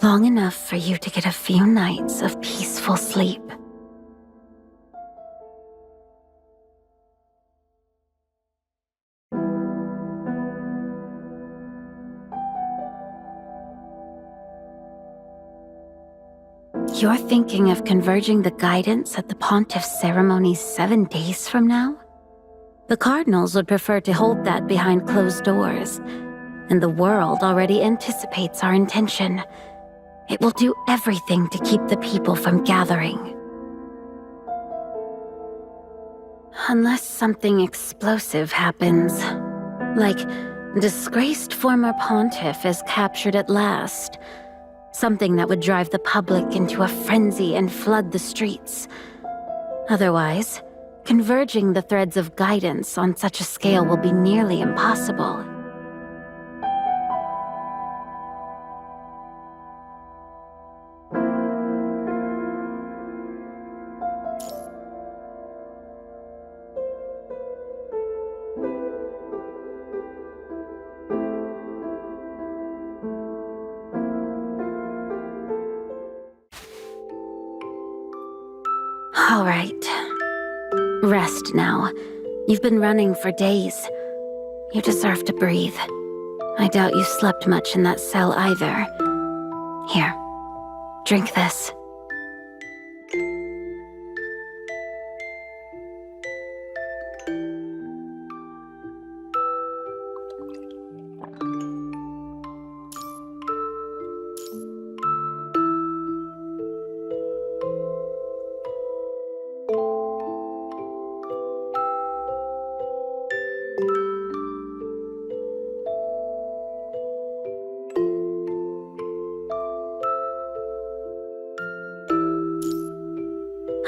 Long enough for you to get a few nights of peaceful sleep. You're thinking of converging the guidance at the pontiff's ceremony 7 days from now? The cardinals would prefer to hold that behind closed doors, and the world already anticipates our intention. It will do everything to keep the people from gathering. Unless something explosive happens, like disgraced former pontiff is captured at last. Something that would drive the public into a frenzy and flood the streets. Otherwise, converging the threads of guidance on such a scale will be nearly impossible. All right. Rest now. You've been running for days. You deserve to breathe. I doubt you slept much in that cell either. Here, drink this.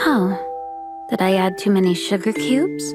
Oh, did I add too many sugar cubes?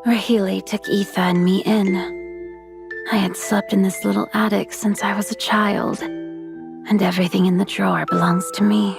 Rahili took Etha and me in. I had slept in this little attic since I was a child, and everything in the drawer belongs to me.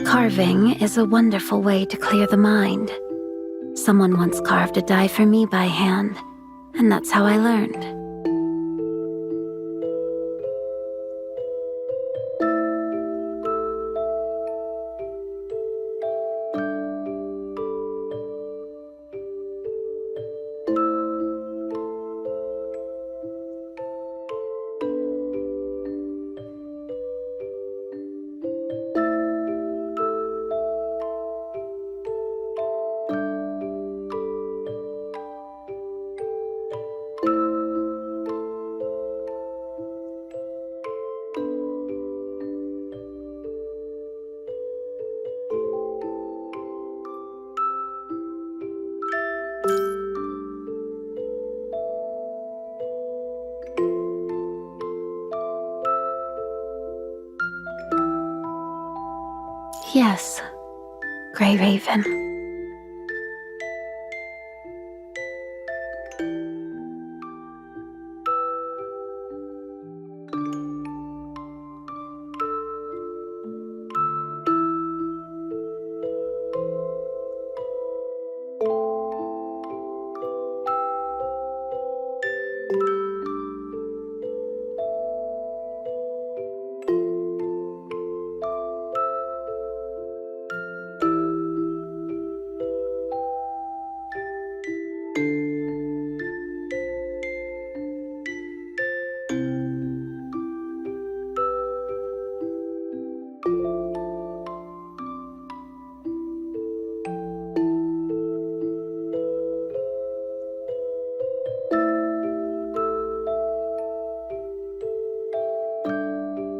Carving is a wonderful way to clear the mind. Someone once carved a die for me by hand, and that's how I learned. Yes, Grayraven.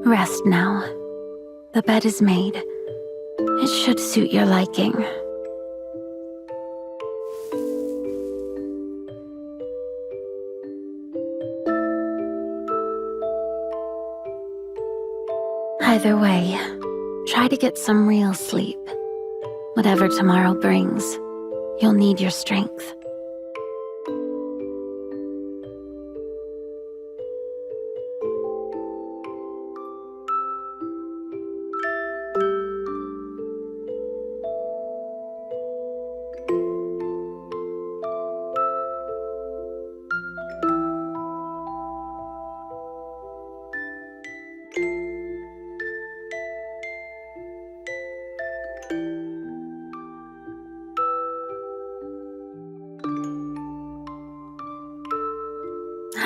Rest now. The bed is made. It should suit your liking. Either way, try to get some real sleep. Whatever tomorrow brings, you'll need your strength.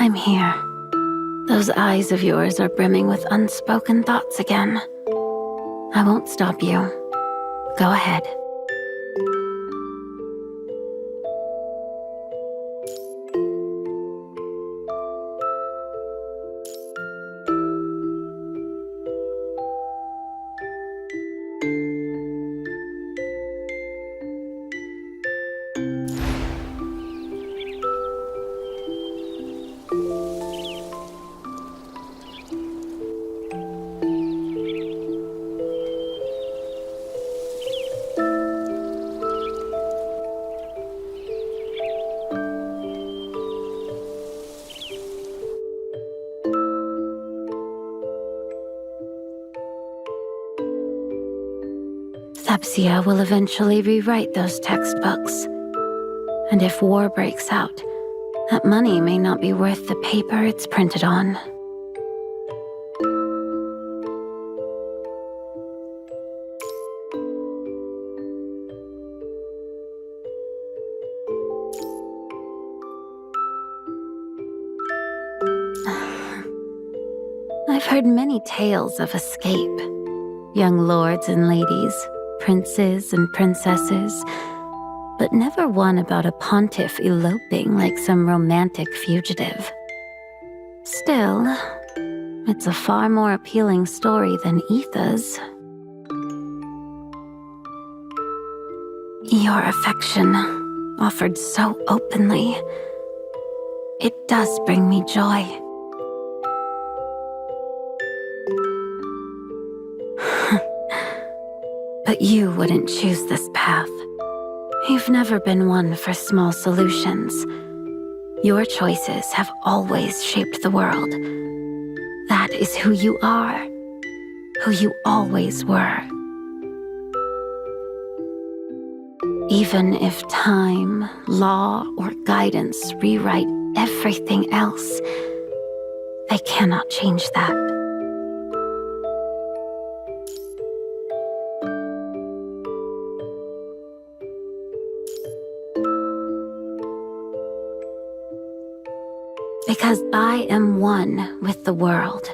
I'm here. Those eyes of yours are brimming with unspoken thoughts again. I won't stop you. Go ahead. Thepsia will eventually rewrite those textbooks. And if war breaks out, that money may not be worth the paper it's printed on. I've heard many tales of escape. Young lords and ladies, princes and princesses, but never one about a pontiff eloping like some romantic fugitive. Still, it's a far more appealing story than Etha's. Your affection, offered so openly, it does bring me joy. But you wouldn't choose this path. You've never been one for small solutions. Your choices have always shaped the world. That is who you are, who you always were. Even if time, law, or guidance rewrite everything else, they cannot change that. Because I am one with the world.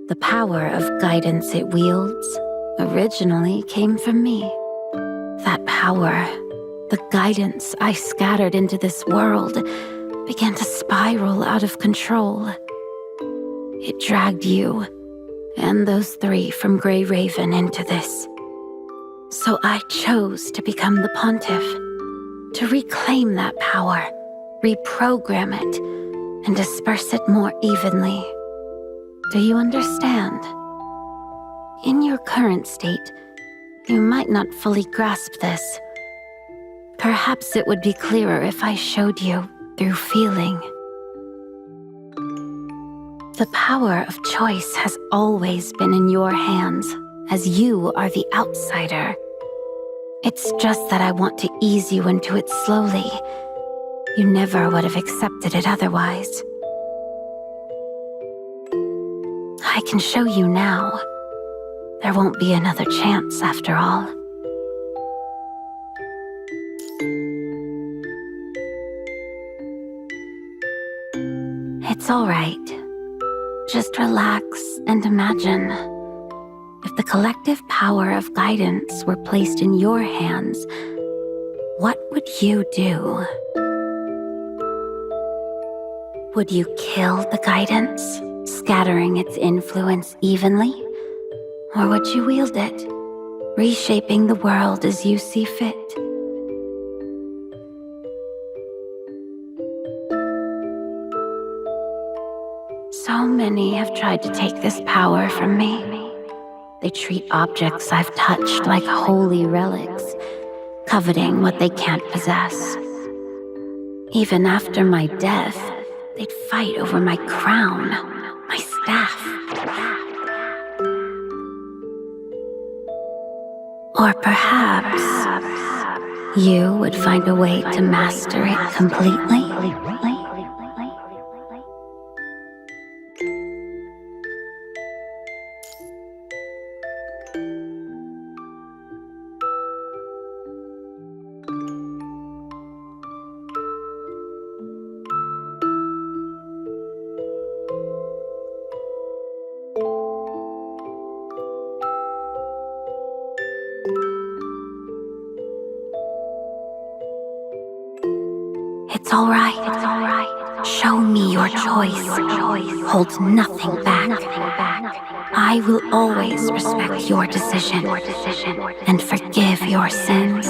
The power of guidance it wields originally came from me. That power, the guidance I scattered into this world, began to spiral out of control. It dragged you and those three from Grayraven into this. So I chose to become the pontiff, to reclaim that power, reprogram it, and disperse it more evenly. Do you understand? In your current state, you might not fully grasp this. Perhaps it would be clearer if I showed you through feeling. The power of choice has always been in your hands, as you are the outsider. It's just that I want to ease you into it slowly. You never would have accepted it otherwise. I can show you now. There won't be another chance after all. It's all right. Just relax and imagine. If the collective power of guidance were placed in your hands, what would you do? Would you kill the guidance, scattering its influence evenly? Or would you wield it, reshaping the world as you see fit? So many have tried to take this power from me. They treat objects I've touched like holy relics, coveting what they can't possess. Even after my death, they'd fight over my crown, my staff. Or perhaps you would find a way to master it completely. your choice holds nothing back. I will always respect your decision and forgive your sins.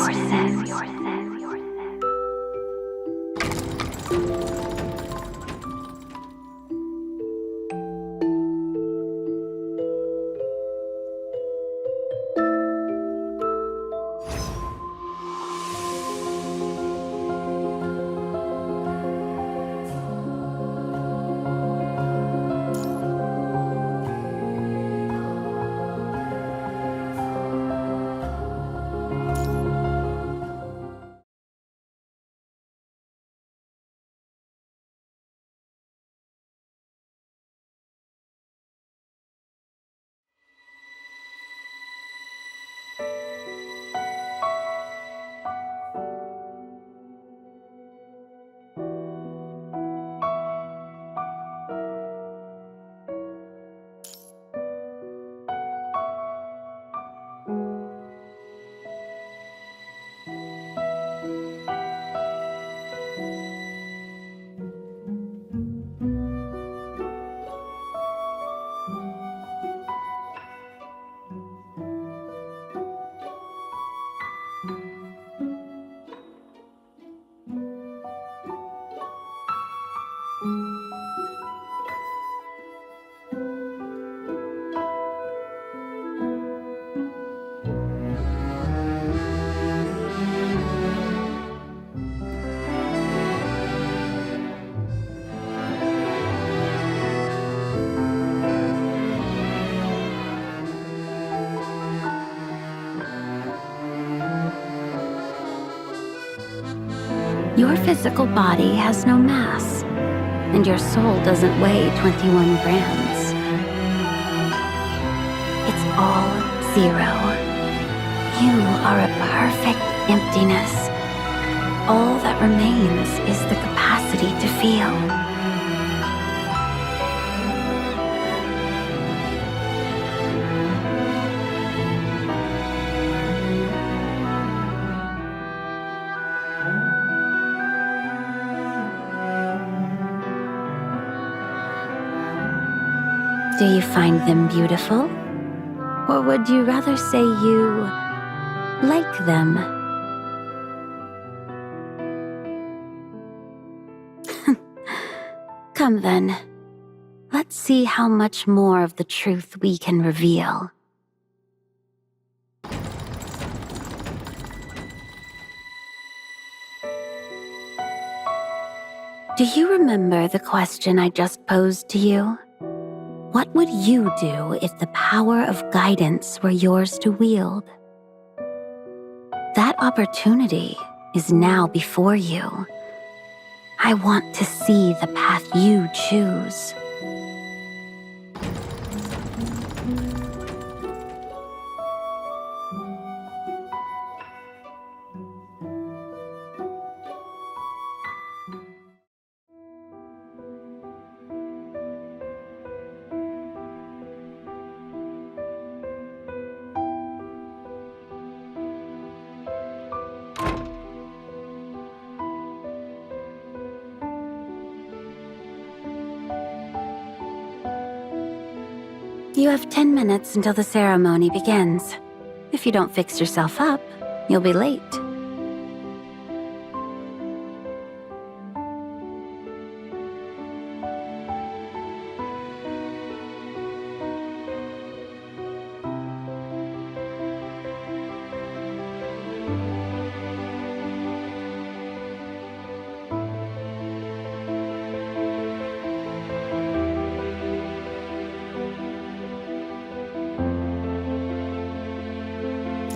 Your physical body has no mass, and your soul doesn't weigh 21 grams. It's all zero. You are a perfect emptiness. All that remains is the capacity to feel. Do you find them beautiful? Or would you rather say you like them? Come then. Let's see how much more of the truth we can reveal. Do you remember the question I just posed to you? What would you do if the power of guidance were yours to wield? That opportunity is now before you. I want to see the path you choose. You have 10 minutes until the ceremony begins. If you don't fix yourself up, you'll be late.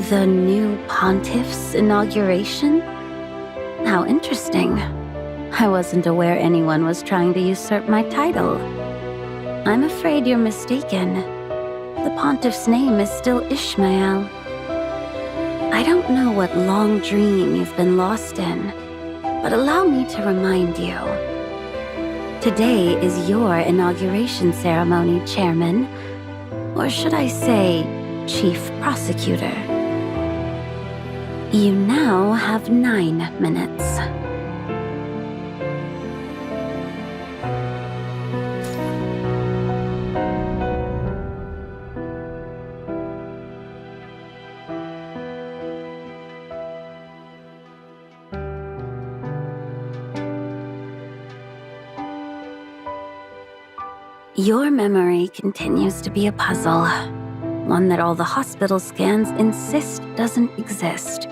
The new pontiff's inauguration? How interesting. I wasn't aware anyone was trying to usurp my title. I'm afraid you're mistaken. The pontiff's name is still Ishmael. I don't know what long dream you've been lost in, but allow me to remind you. Today is your inauguration ceremony, Chairman. Or should I say, Chief Prosecutor. You now have 9 minutes. Your memory continues to be a puzzle. One that all the hospital scans insist doesn't exist.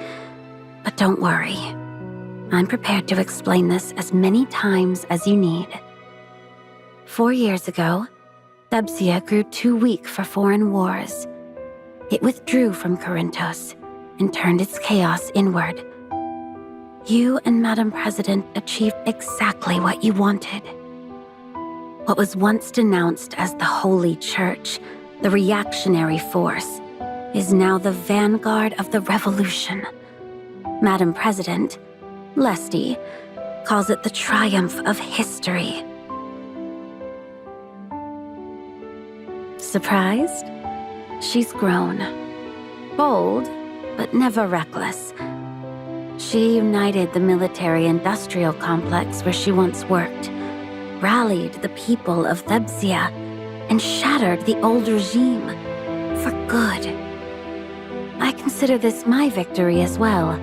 But don't worry. I'm prepared to explain this as many times as you need. 4 years ago, Thebsia grew too weak for foreign wars. It withdrew from Corinthos and turned its chaos inward. You and Madam President achieved exactly what you wanted. What was once denounced as the Holy Church, the reactionary force, is now the vanguard of the revolution. Madam President, Lesty, calls it the triumph of history. Surprised? She's grown. Bold, but never reckless. She united the military-industrial complex where she once worked, rallied the people of Thebsia, and shattered the old regime for good. I consider this my victory as well.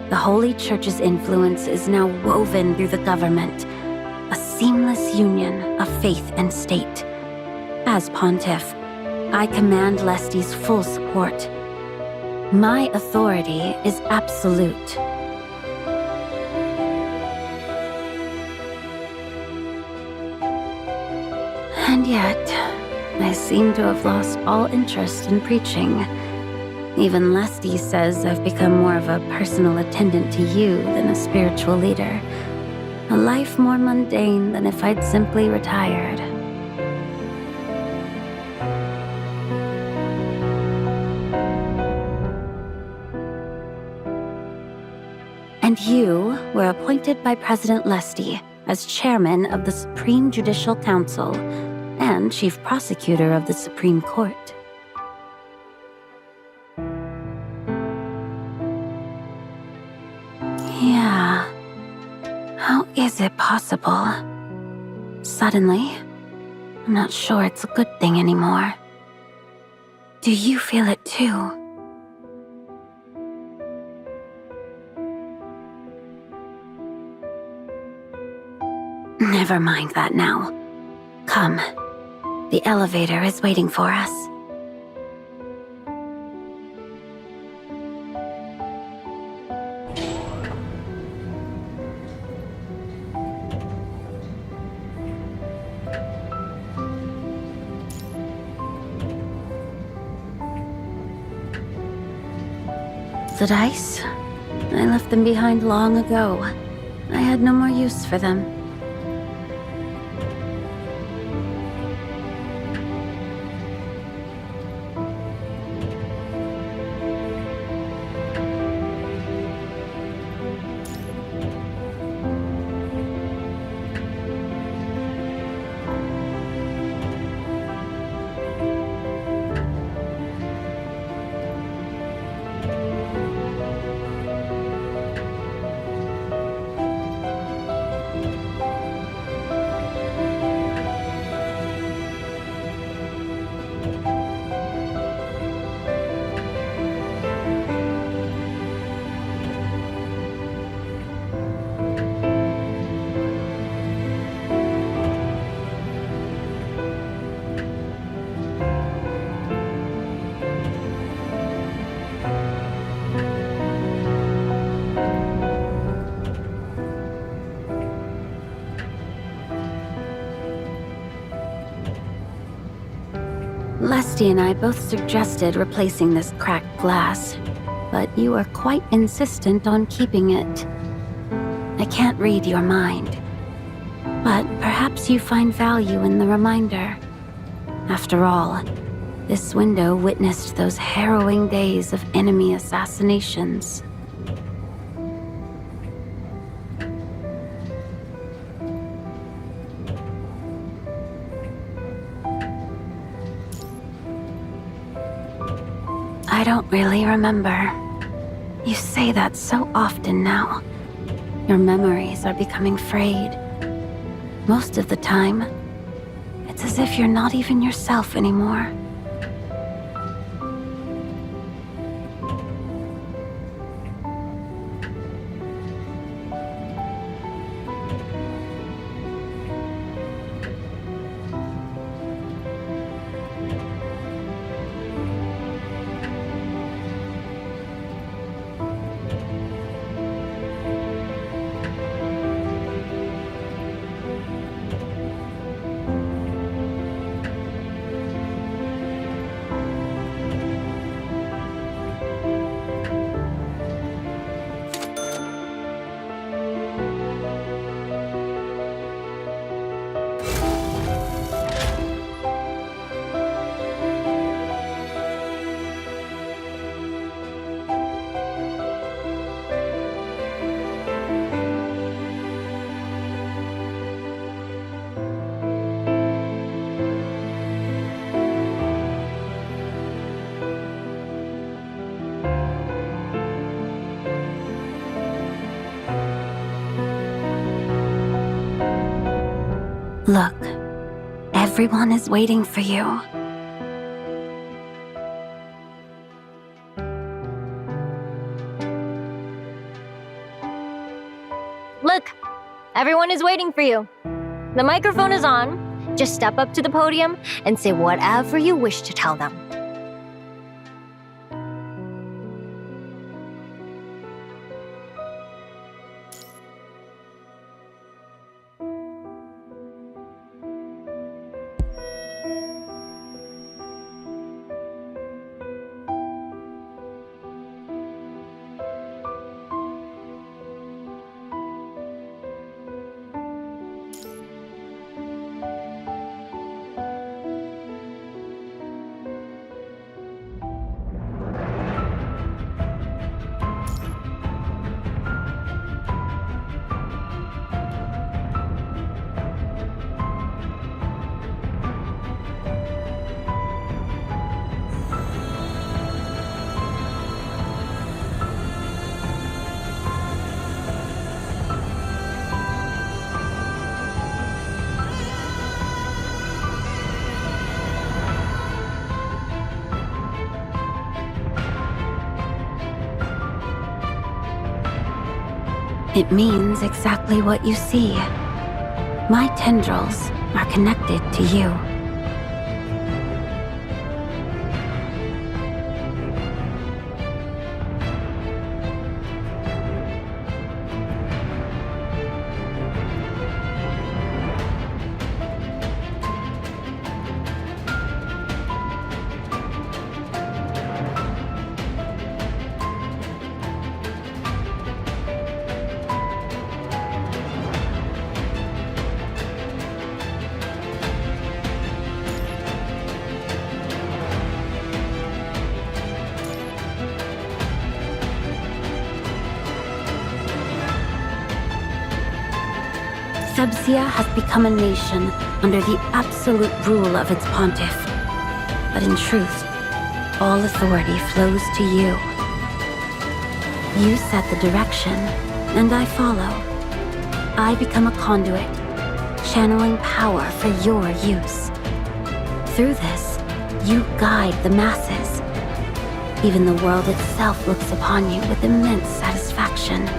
The Holy Church's influence is now woven through the government, a seamless union of faith and state. As Pontiff, I command Lesty's full support. My authority is absolute. And yet, I seem to have lost all interest in preaching. Even Lesty says I've become more of a personal attendant to you than a spiritual leader. A life more mundane than if I'd simply retired. And you were appointed by President Lesty as chairman of the Supreme Judicial Council and chief prosecutor of the Supreme Court. Yeah. How is it possible? Suddenly, I'm not sure it's a good thing anymore. Do you feel it too? Never mind that now. Come. The elevator is waiting for us. The dice? I left them behind long ago. I had no more use for them. Lesty and I both suggested replacing this cracked glass, but you are quite insistent on keeping it. I can't read your mind, but perhaps you find value in the reminder. After all, this window witnessed those harrowing days of enemy assassinations. I don't really remember. You say that so often now. Your memories are becoming frayed. Most of the time, it's as if you're not even yourself anymore. Everyone is waiting for you. Look, everyone is waiting for you. The microphone is on. Just step up to the podium and say whatever you wish to tell them. It means exactly what you see. My tendrils are connected to you. Sebsia has become a nation under the absolute rule of its pontiff. But in truth, all authority flows to you. You set the direction, and I follow. I become a conduit, channeling power for your use. Through this, you guide the masses. Even the world itself looks upon you with immense satisfaction.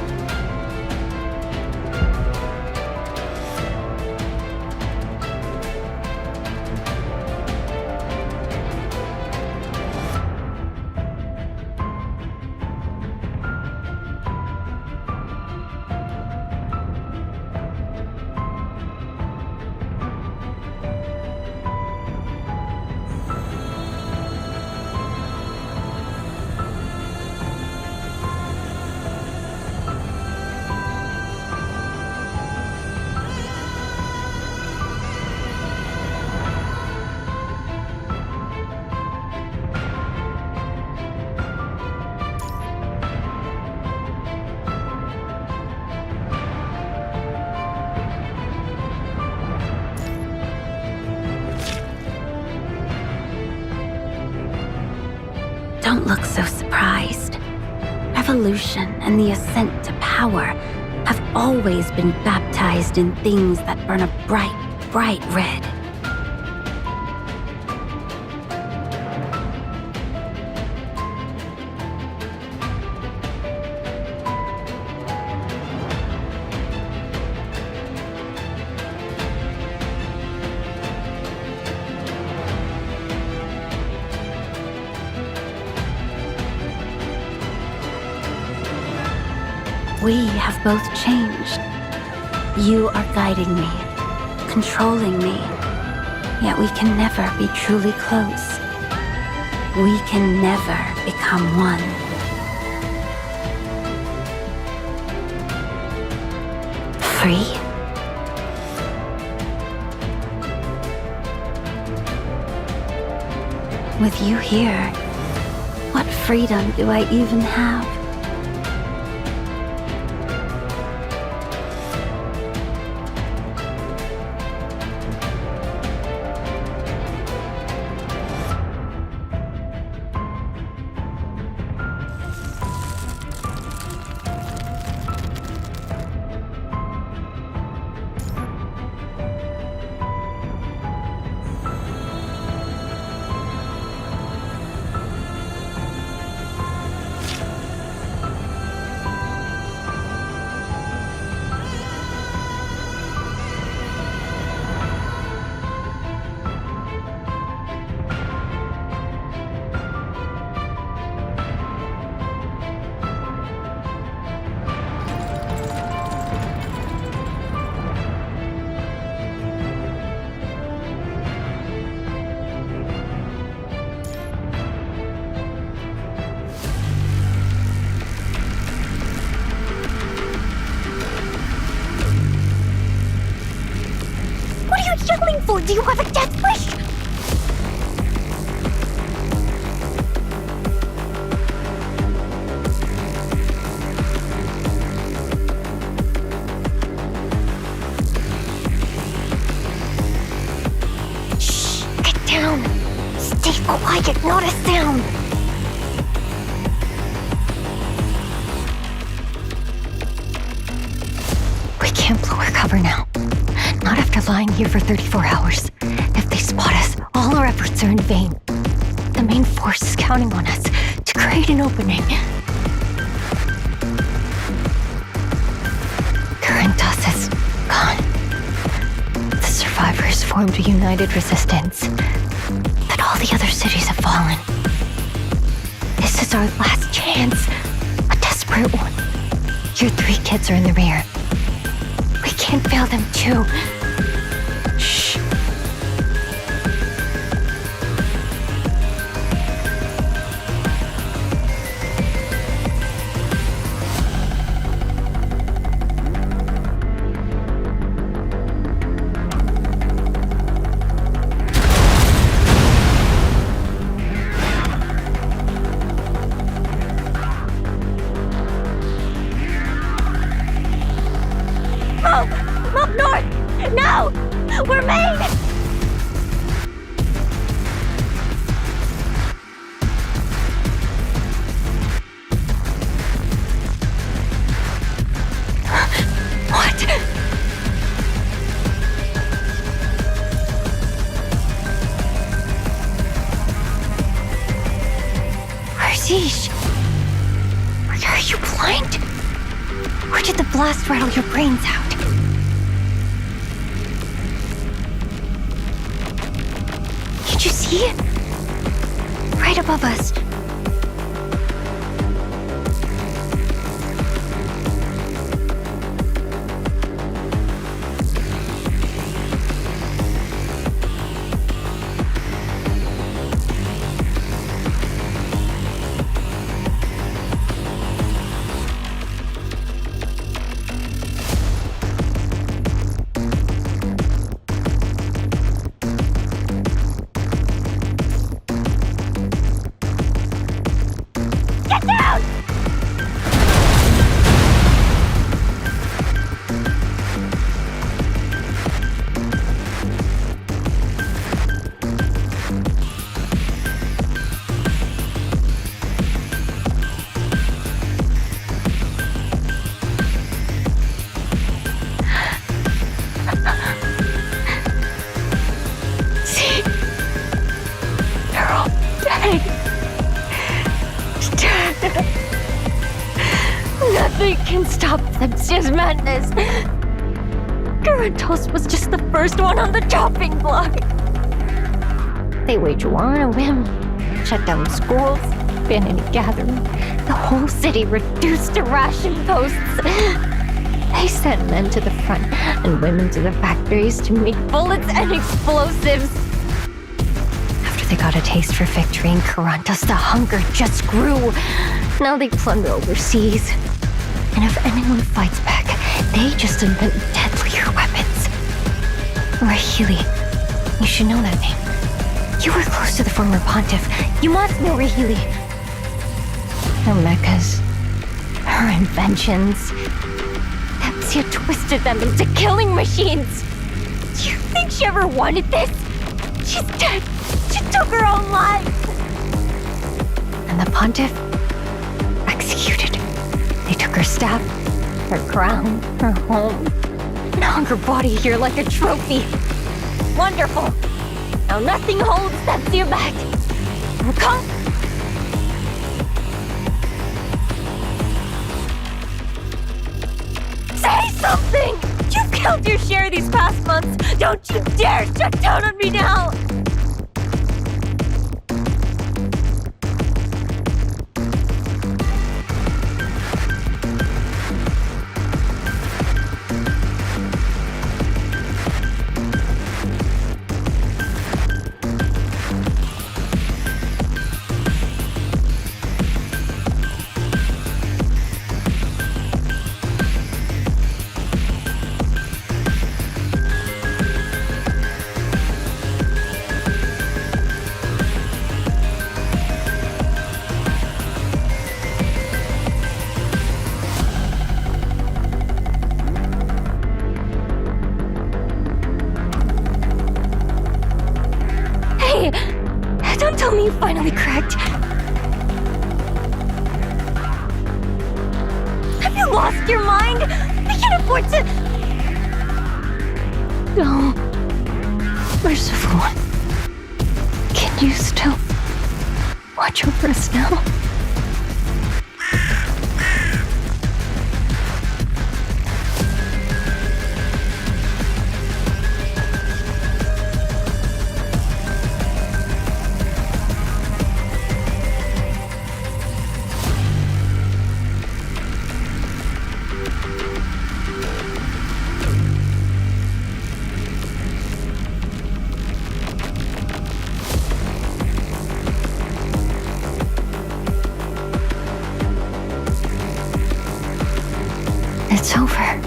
Don't look so surprised. Revolution and the ascent to power have always been baptized in things that burn a bright, bright red. We have both changed. You are guiding me, controlling me, yet we can never be truly close. We can never become one. Free? With you here, what freedom do I even have? painful. Do you have a death wish? Shh, get down. Stay quiet, not a sound. We can't blow our cover now. Not after lying here for 34 hours. If they spot us, all our efforts are in vain. The main force is counting on us to create an opening. Corinthos is gone. The survivors formed a united resistance. But all the other cities have fallen. This is our last chance. A desperate one. Your 3 kids are in the rear. We can't fail them too. Shh. Move north! No! We're made! What? Where's Ish? Are you blind? Or did the blast rattle your brains out? Did you see it? Right above us. Nothing can stop Sepsia's madness. Garantos was just the first one on the chopping block. They wage war on a whim, shut down schools, ban any gathering, the whole city reduced to ration posts. They sent men to the front and women to the factories to make bullets and explosives. After they got a taste for victory in Corantos, the hunger just grew. Now they plunder overseas. And if anyone fights back, they just invent deadlier weapons. Rahili, you should know that name. You were close to the former pontiff. You must know Rahili. Her mechas, her inventions. Sepsia twisted them into killing machines. Do you think she ever wanted this? She's dead. She took her own life. And the pontiff? Executed. They took her staff, her crown, her home, and hung her body here like a trophy. Wonderful. Now nothing holds Sepsia back. Come. Say something! You've killed your share these past months. Don't you dare shut down on me now! me! Don't tell me you finally cracked. Have you lost your mind? We can't afford to... No. Merciful One. Can you still watch over us now? It's over.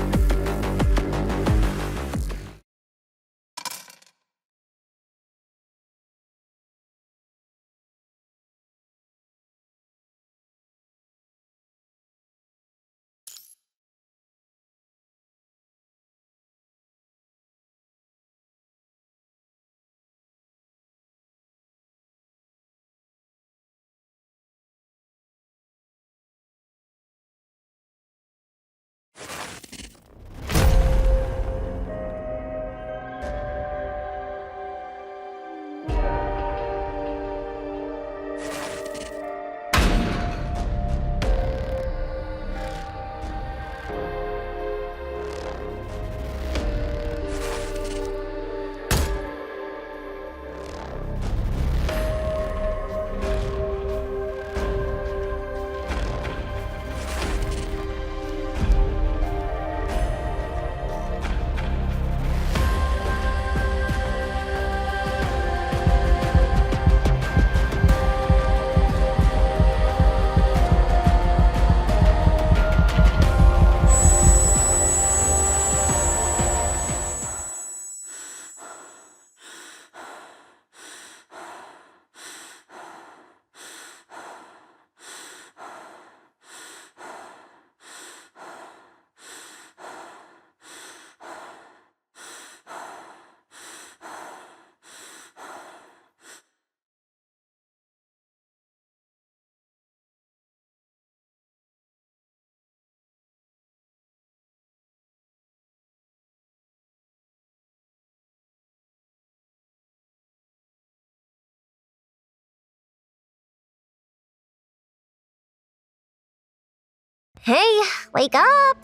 Hey, wake up!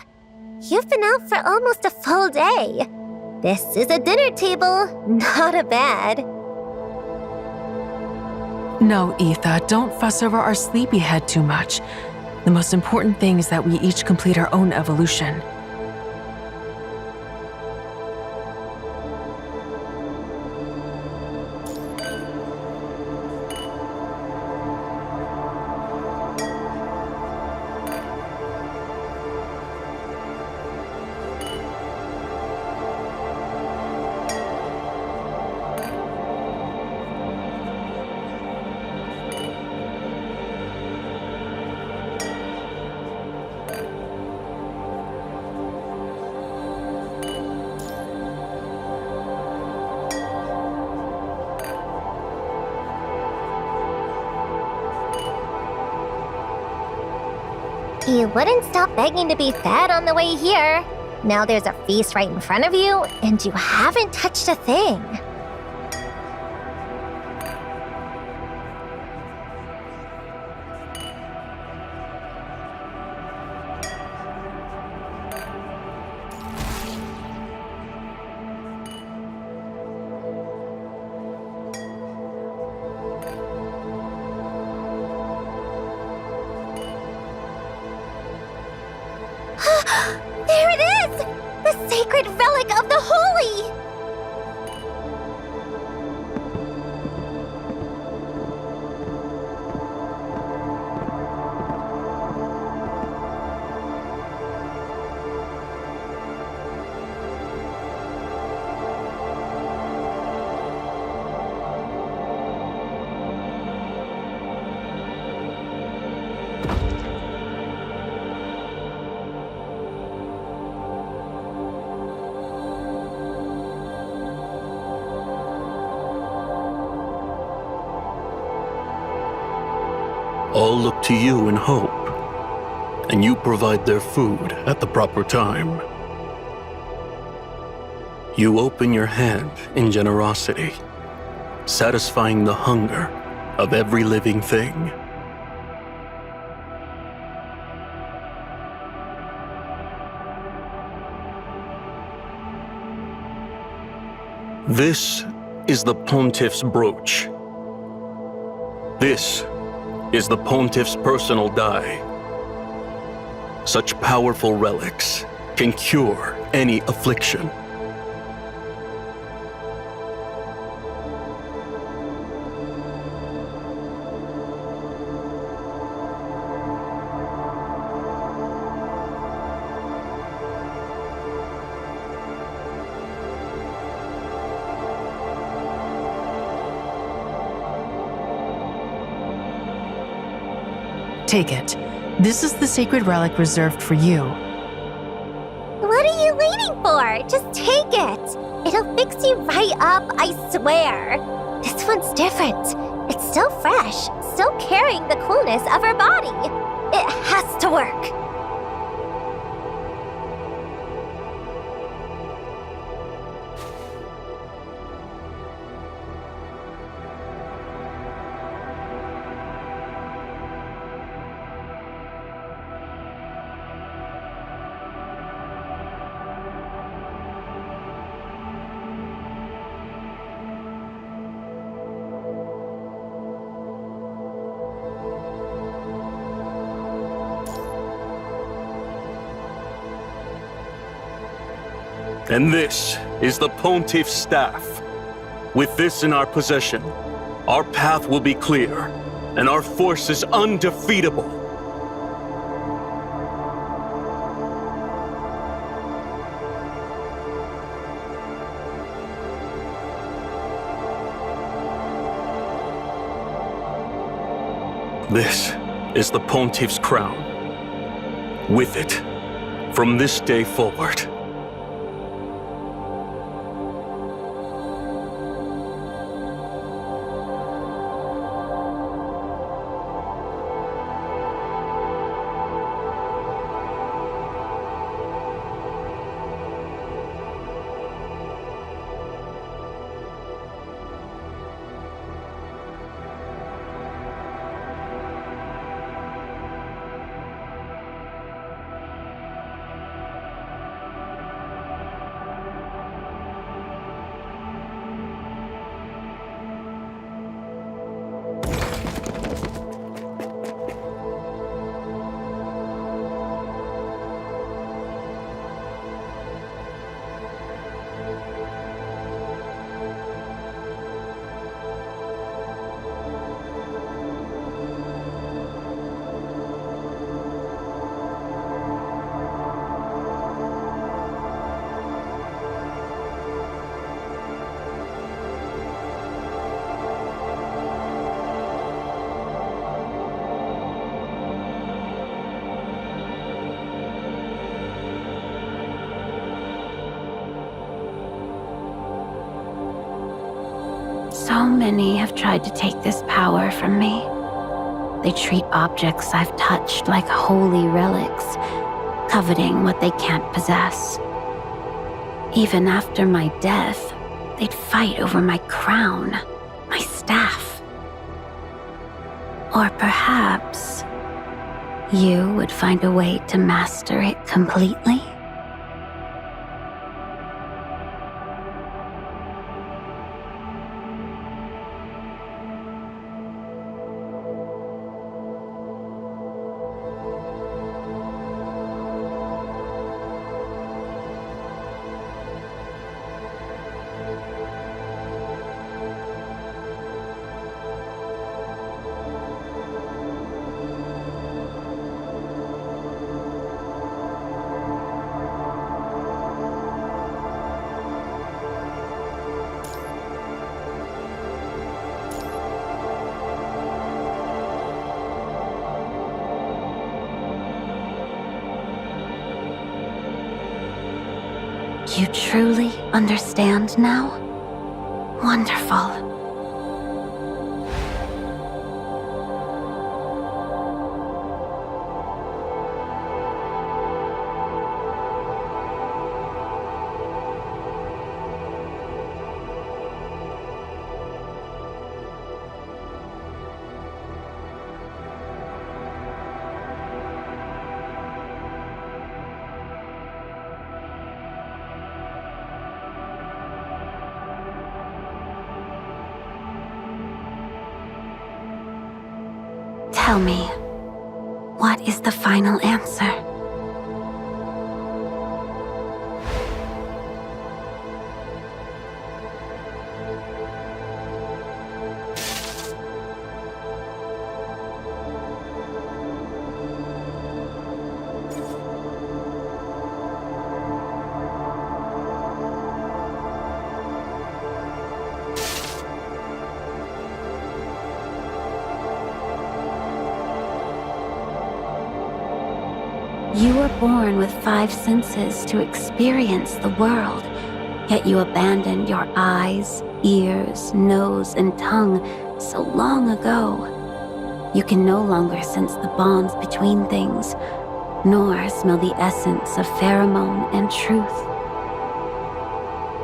You've been out for almost a full day. This is a dinner table, not a bed. No, Etha, don't fuss over our sleepyhead too much. The most important thing is that we each complete our own evolution. You wouldn't stop begging to be fed on the way here. Now there's a feast right in front of you, and you haven't touched a thing. There it is! The sacred relic of the holy! All look to you in hope, and you provide their food at the proper time. You open your hand in generosity, satisfying the hunger of every living thing. This is the Pontiff's brooch. This is the Pontiff's personal die. Such powerful relics can cure any affliction. Take it. This is the sacred relic reserved for you. What are you waiting for? Just take it. It'll fix you right up, I swear. This one's different. It's still fresh, still carrying the coolness of her body. It has to work. And this is the Pontiff's staff. With this in our possession, our path will be clear, and our force is undefeatable. This is the Pontiff's crown. With it, from this day forward, so many have tried to take this power from me. They treat objects I've touched like holy relics, coveting what they can't possess. Even after my death, they'd fight over my crown, my staff. Or perhaps you would find a way to master it completely? You truly understand now? Wonderful. Tell me, what is the final answer? You were born with 5 senses to experience the world, yet you abandoned your eyes, ears, nose, and tongue so long ago. You can no longer sense the bonds between things, nor smell the essence of pheromone and truth.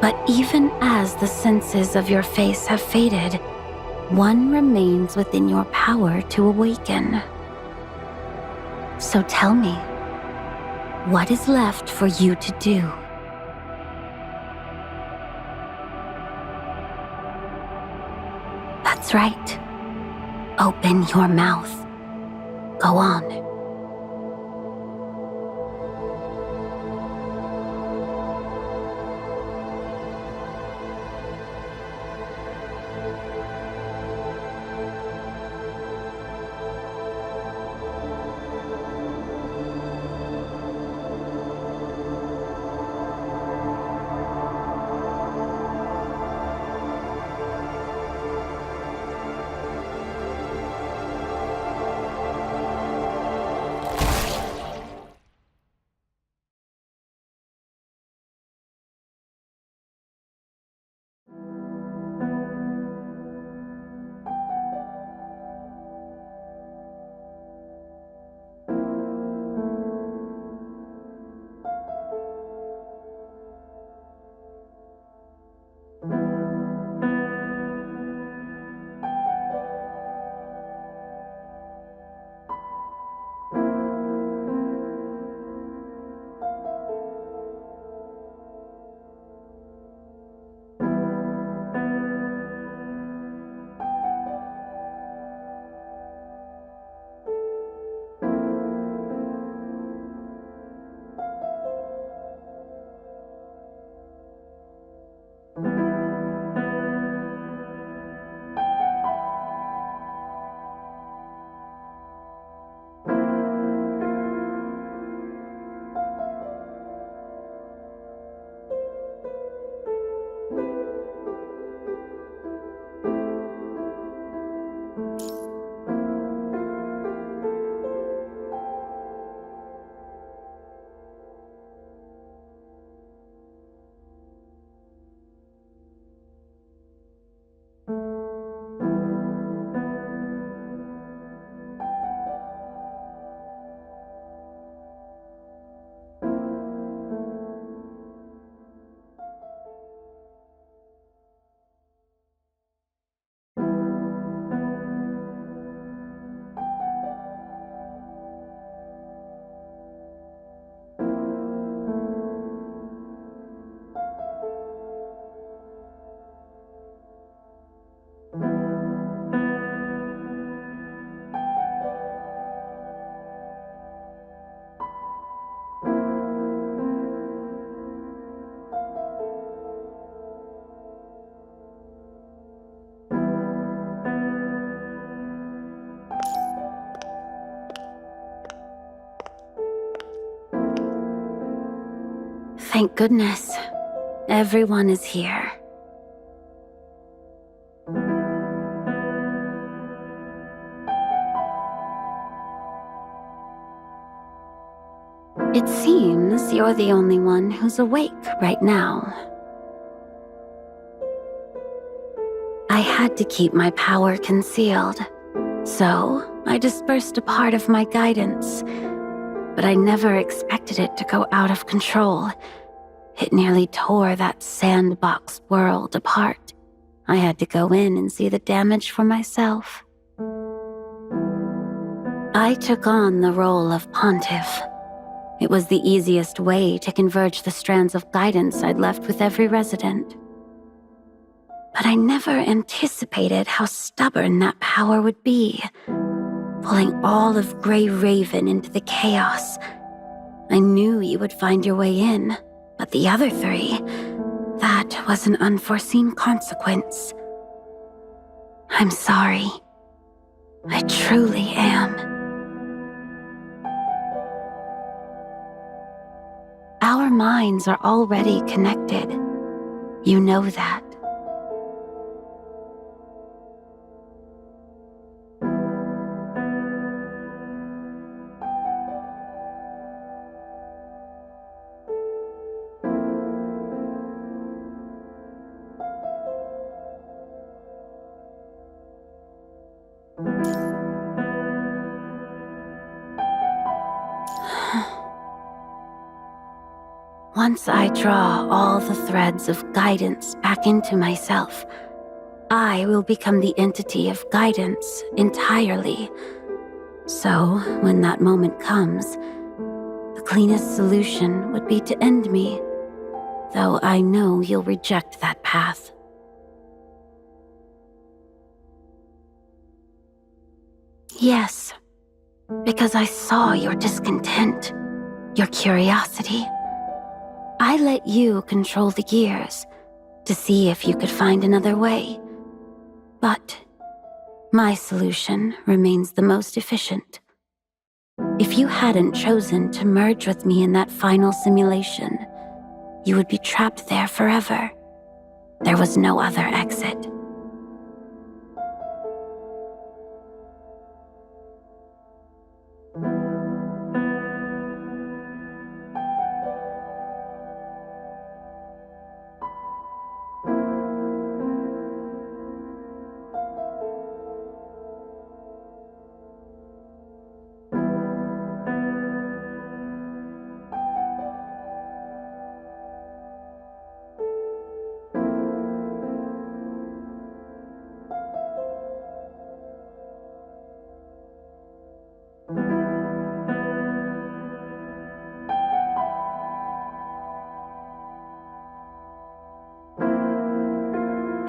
But even as the senses of your face have faded, one remains within your power to awaken. So tell me, what is left for you to do? That's right. Open your mouth. Go on. Thank goodness. Everyone is here. It seems you're the only one who's awake right now. I had to keep my power concealed, so I dispersed a part of my guidance, but I never expected it to go out of control. It nearly tore that sandbox world apart. I had to go in and see the damage for myself. I took on the role of pontiff. It was the easiest way to converge the strands of guidance I'd left with every resident. But I never anticipated how stubborn that power would be. pulling all of Grayraven into the chaos. I knew you would find your way in, but the other three, that was an unforeseen consequence. I'm sorry. I truly am. Our minds are already connected. You know that. Once I draw all the threads of guidance back into myself, I will become the entity of guidance entirely. So, when that moment comes, the cleanest solution would be to end me, though I know you'll reject that path. Yes, because I saw your discontent, your curiosity. I let you control the gears to see if you could find another way. But my solution remains the most efficient. If you hadn't chosen to merge with me in that final simulation, you would be trapped there forever. There was no other exit.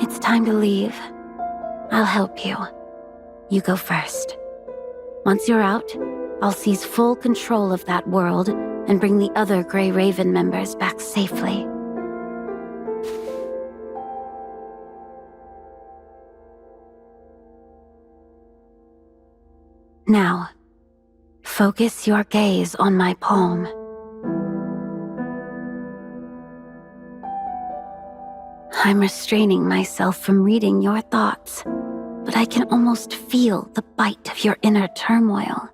It's time to leave. I'll help you. You go first. Once you're out, I'll seize full control of that world and bring the other Grayraven members back safely. Now, focus your gaze on my palm. I'm restraining myself from reading your thoughts, but I can almost feel the bite of your inner turmoil.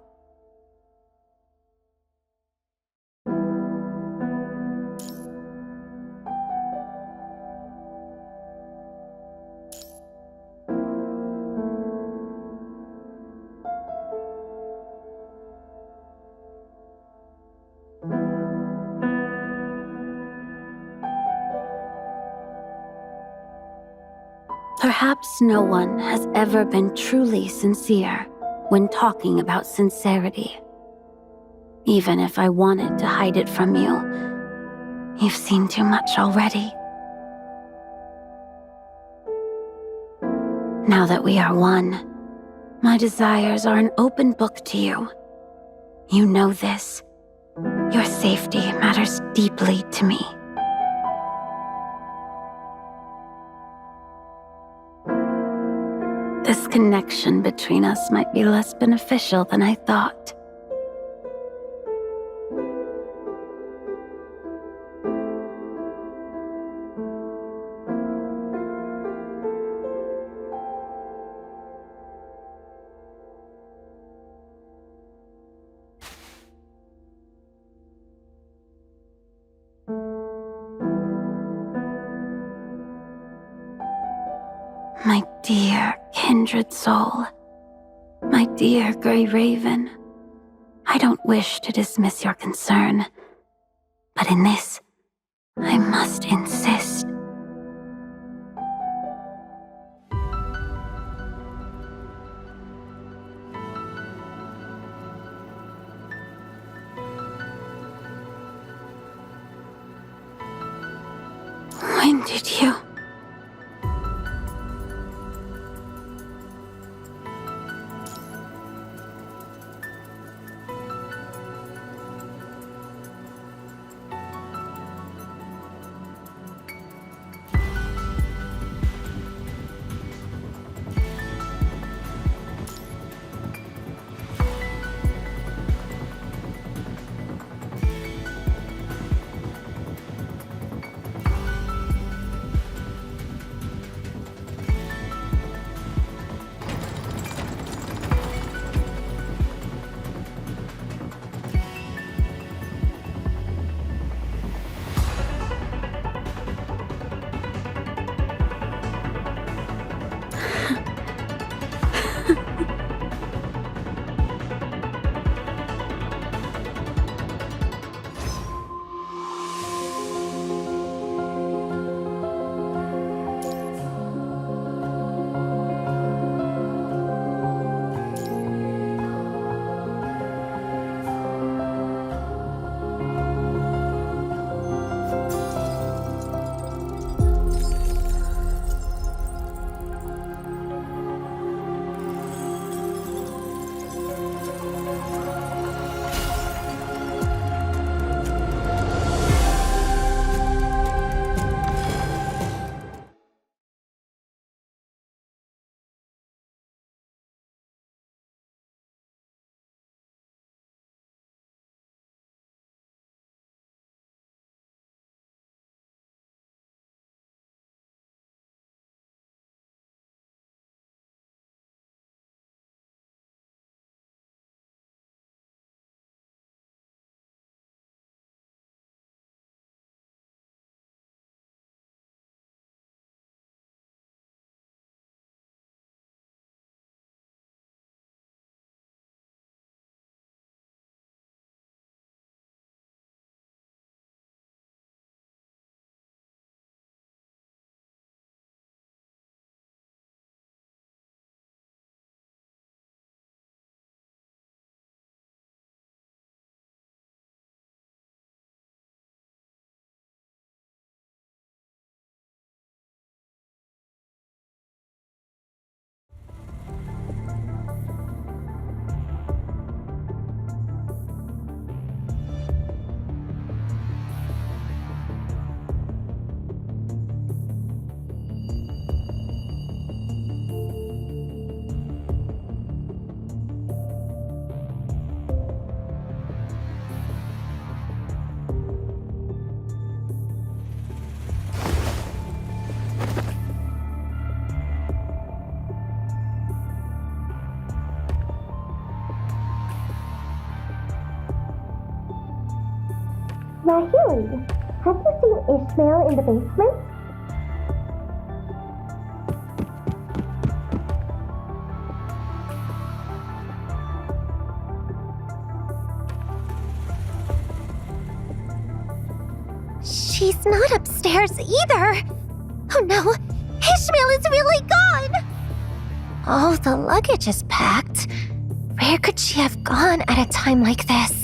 Perhaps no one has ever been truly sincere when talking about sincerity. Even if I wanted to hide it from you, you've seen too much already. Now that we are one, my desires are an open book to you. You know this. Your safety matters deeply to me. This connection between us might be less beneficial than I thought. My dear kindred soul, my dear Grayraven, I don't wish to dismiss your concern, but in this, I must insist. When did you... Parhelion, have you seen Ishmael in the basement? She's not upstairs either. Oh no, Ishmael is really gone! All the luggage is packed. Where could she have gone at a time like this?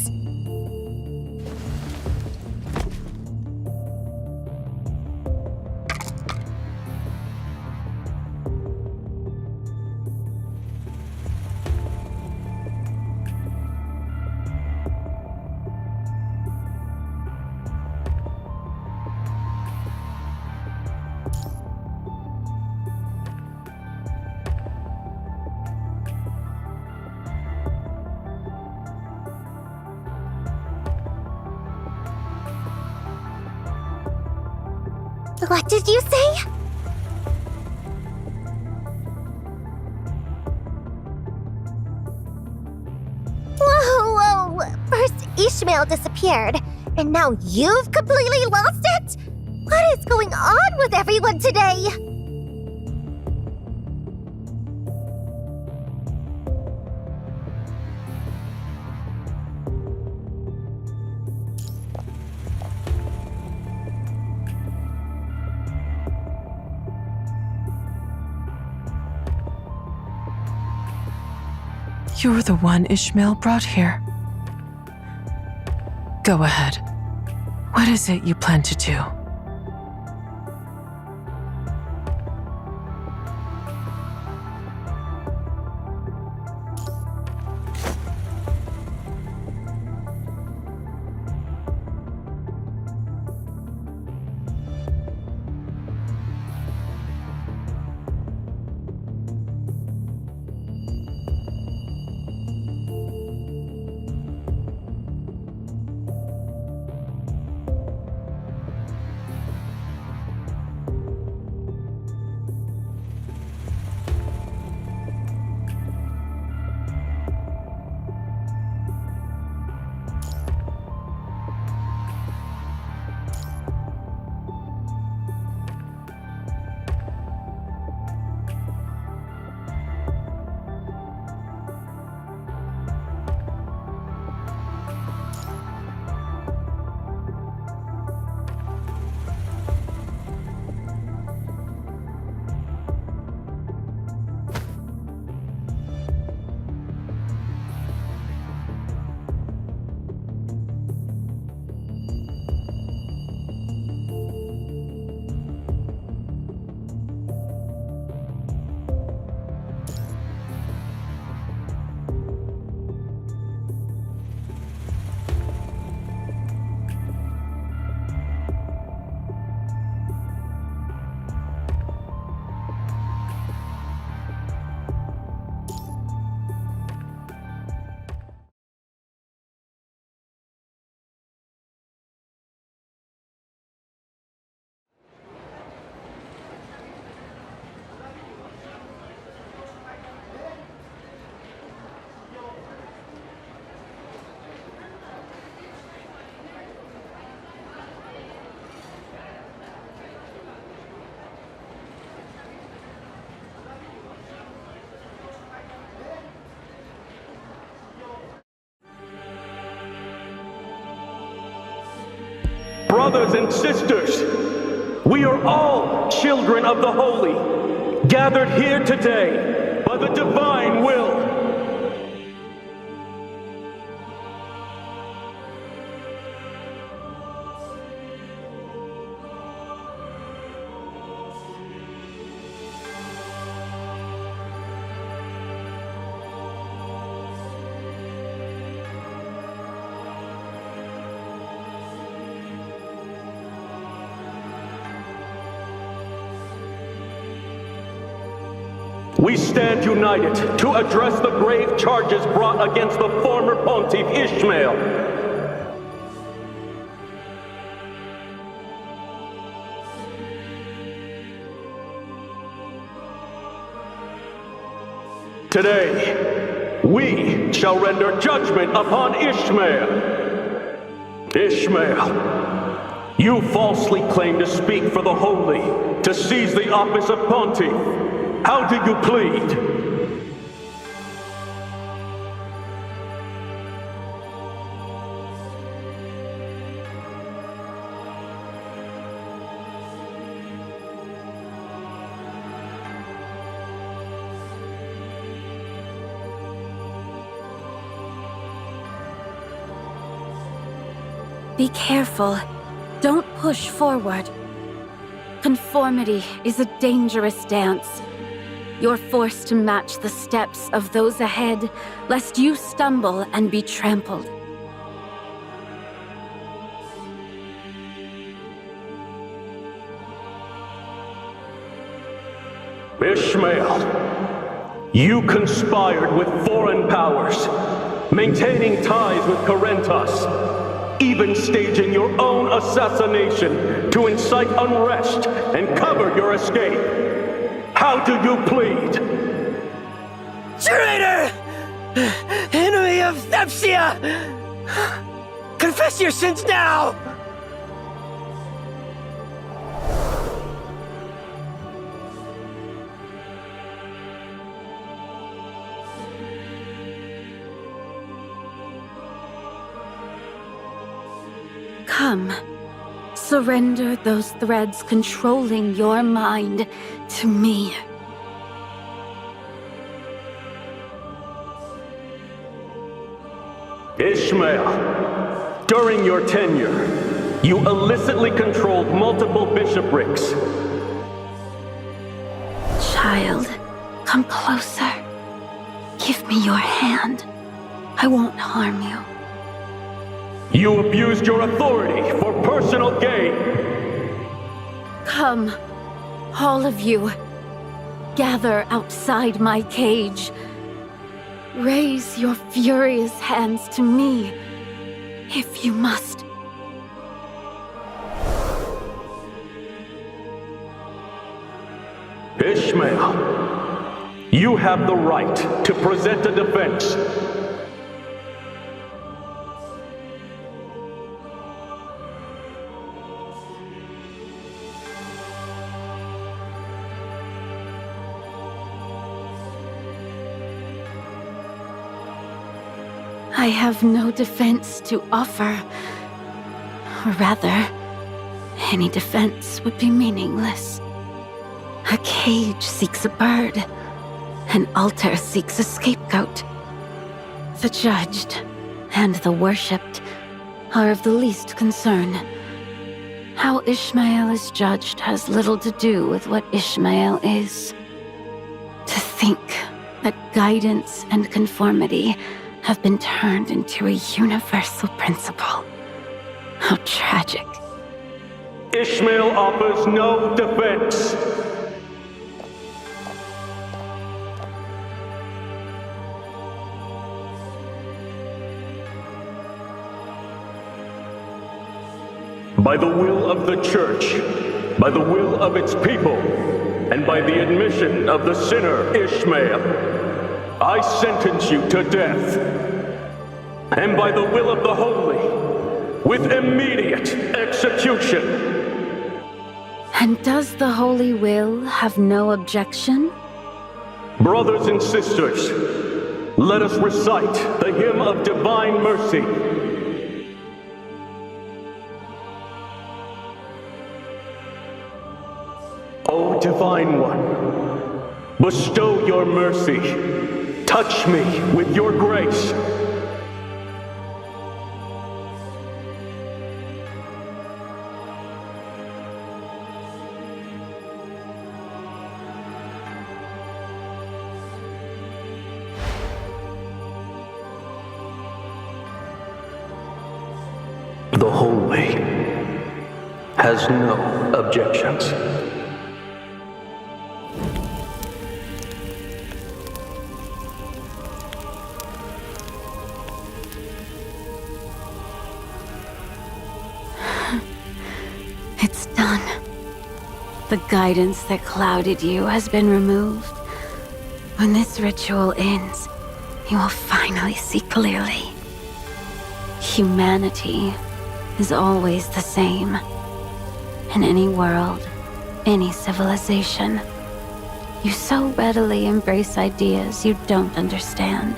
What did you say? Whoa! First Ishmael disappeared, and now you've completely lost it? What is going on with everyone today? You're the one Ishmael brought here. Go ahead. What is it you plan to do? Brothers and sisters, we are all children of the Holy, gathered here today by the divine will. We stand united to address the grave charges brought against the former pontiff Ishmael. Today, we shall render judgment upon Ishmael. Ishmael, you falsely claim to speak for the holy, to seize the office of Pontiff. How do you plead? Be careful. Don't push forward. Conformity is a dangerous dance. You're forced to match the steps of those ahead, lest you stumble and be trampled. Ishmael, you conspired with foreign powers, maintaining ties with Corentos, even staging your own assassination to incite unrest and cover your escape. How do you plead? Traitor! Enemy of Thepsia! Confess your sins now! Come, surrender those threads controlling your mind to me. Ishmael, during your tenure, you illicitly controlled multiple bishoprics. Child, come closer. Give me your hand. I won't harm you. You abused your authority for personal gain. Come, all of you. Gather outside my cage. Raise your furious hands to me, if you must. Ishmael, you have the right to present a defense. I have no defense to offer. Or rather, any defense would be meaningless. A cage seeks a bird. An altar seeks a scapegoat. The judged and the worshipped are of the least concern. How Ishmael is judged has little to do with what Ishmael is. To think that guidance and conformity have been turned into a universal principle. How tragic. Ishmael offers no defense. By the will of the Church, by the will of its people, and by the admission of the sinner Ishmael, I sentence you to death. And by the will of the Holy, with immediate execution. And does the Holy Will have no objection? Brothers and sisters, let us recite the hymn of divine mercy. O Divine One, bestow your mercy. Touch me with your grace. The Holy has no objections. It's done. The guidance that clouded you has been removed. When this ritual ends, you will finally see clearly. Humanity is always the same. In any world, any civilization, you so readily embrace ideas you don't understand,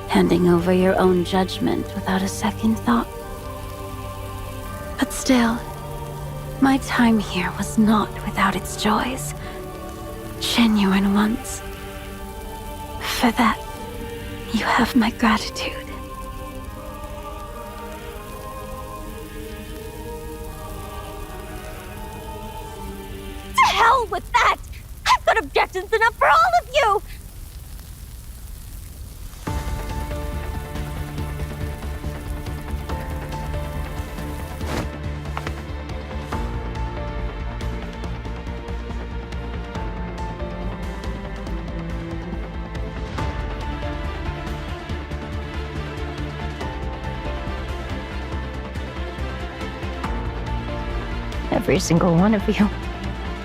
handing over your own judgment without a second thought. But still, my time here was not without its joys. Genuine ones. For that, you have my gratitude. To hell with that! I've got objections enough for all of you! Every single one of you,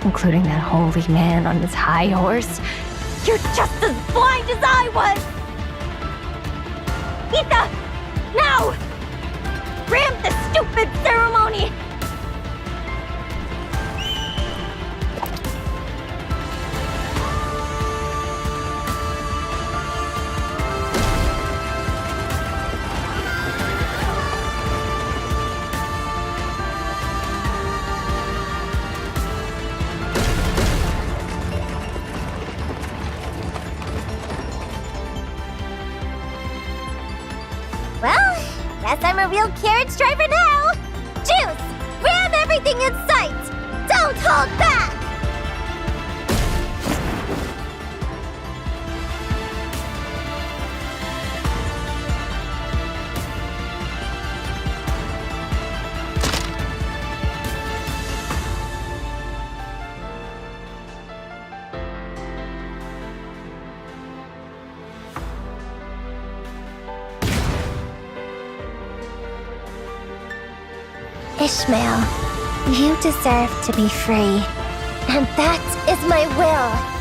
including that holy man on his high horse. You're just as blind as I was! Ita! Now! Ramp the stupid ceremony! Guess I'm a real carriage driver now! Juice! Ram everything in sight! Don't hold back! Ishmael, you deserve to be free. And that is my will.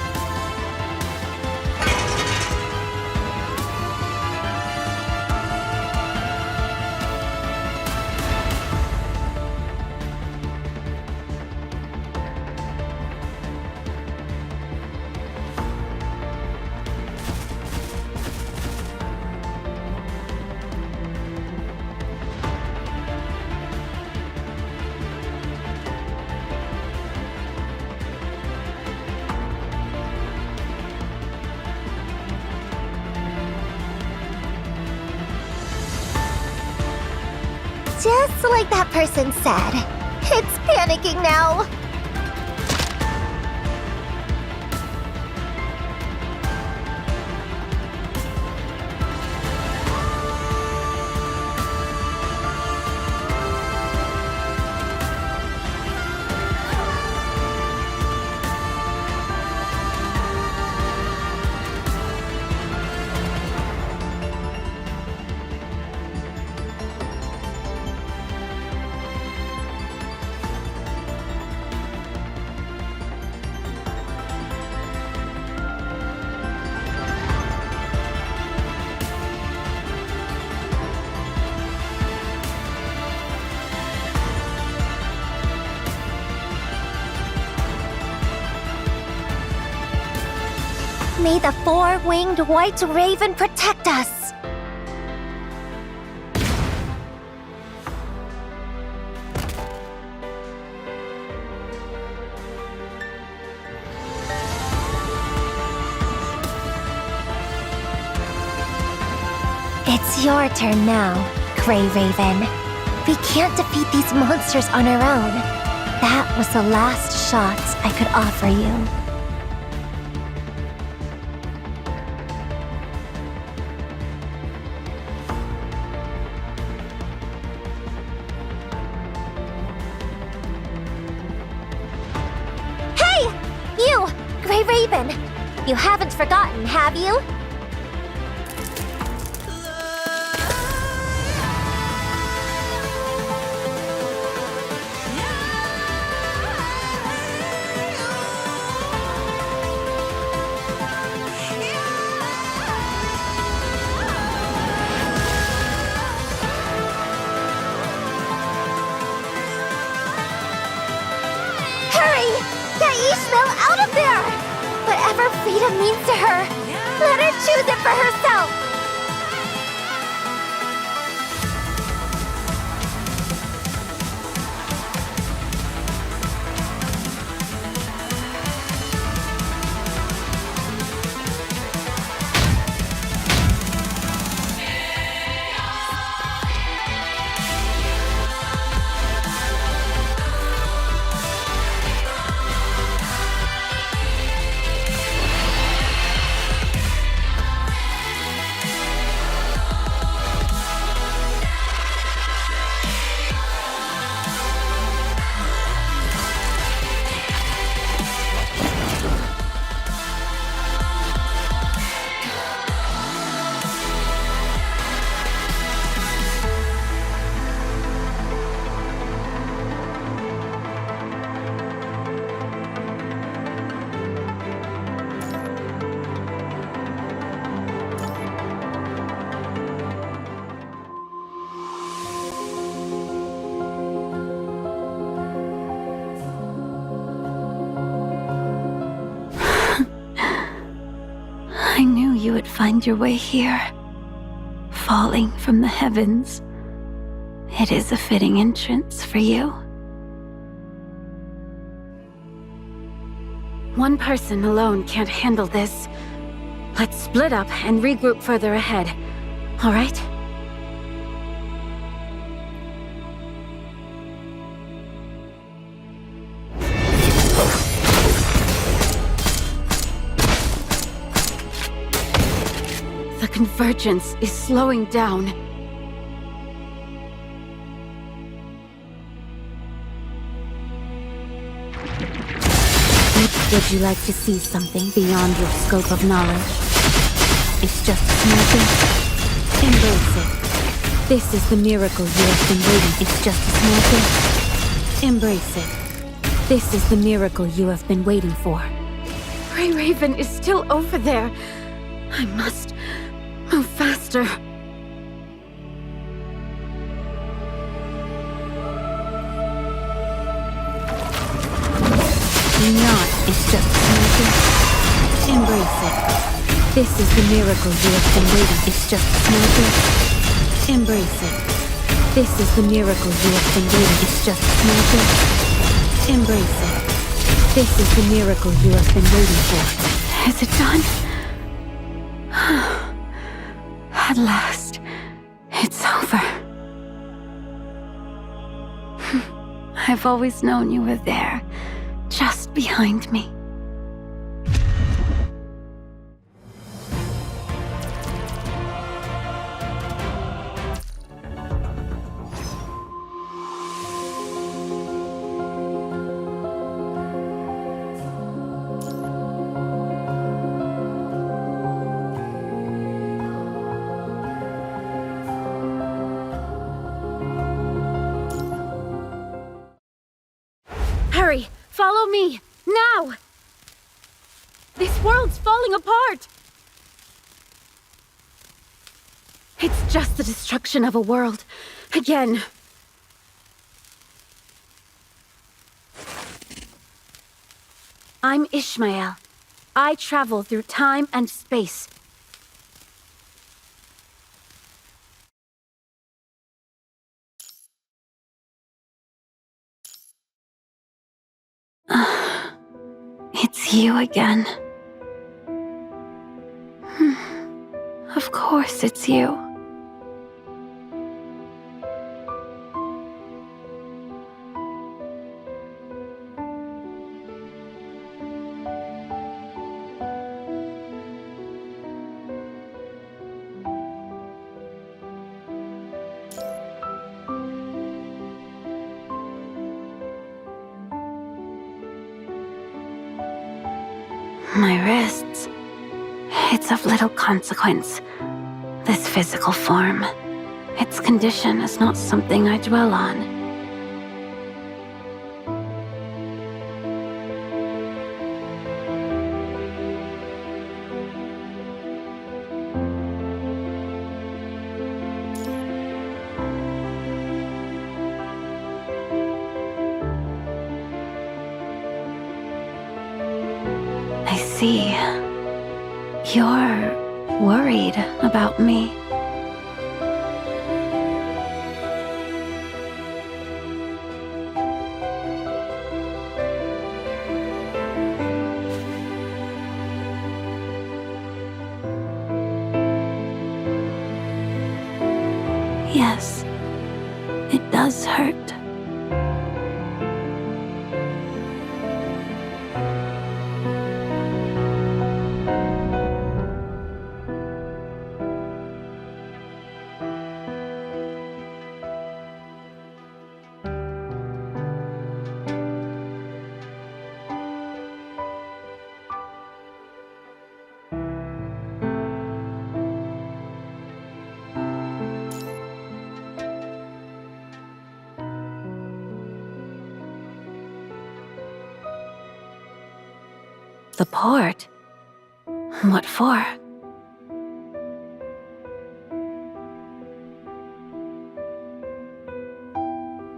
Just like that person said, it's panicking now. May the four-winged white raven protect us! It's your turn now, Gray Raven. We can't defeat these monsters on our own. That was the last shot I could offer you. Raven, you haven't forgotten, have you? freedom means to her. Let her choose it for herself. I knew you would find your way here, falling from the heavens. It is a fitting entrance for you. One person alone can't handle this. Let's split up and regroup further ahead, all right? The convergence is slowing down. Would you like to see something beyond your scope of knowledge? It's just a small thing. Embrace it. This is the miracle you have been waiting. It's just a small thing. Embrace it. This is the miracle you have been waiting for. Grayraven is still over there. I must move faster. Not is just a small thing. Embrace it. This is the miracle you have been waiting. It's just a small thing. Embrace it. This is the miracle you have been waiting. It's just a small thing. Embrace it. This is the miracle you have been waiting for. Is it done? At last, it's over. I've always known you were there, just behind me. Hurry! Follow me! Now! This world's falling apart! It's just the destruction of a world. Again. I'm Ishmael. I travel through time and space. It's you again. Of course it's you. My wrists. It's of little consequence. This physical form. Its condition is not something I dwell on. I see. You're worried about me. Yes, it does hurt. The port? What for?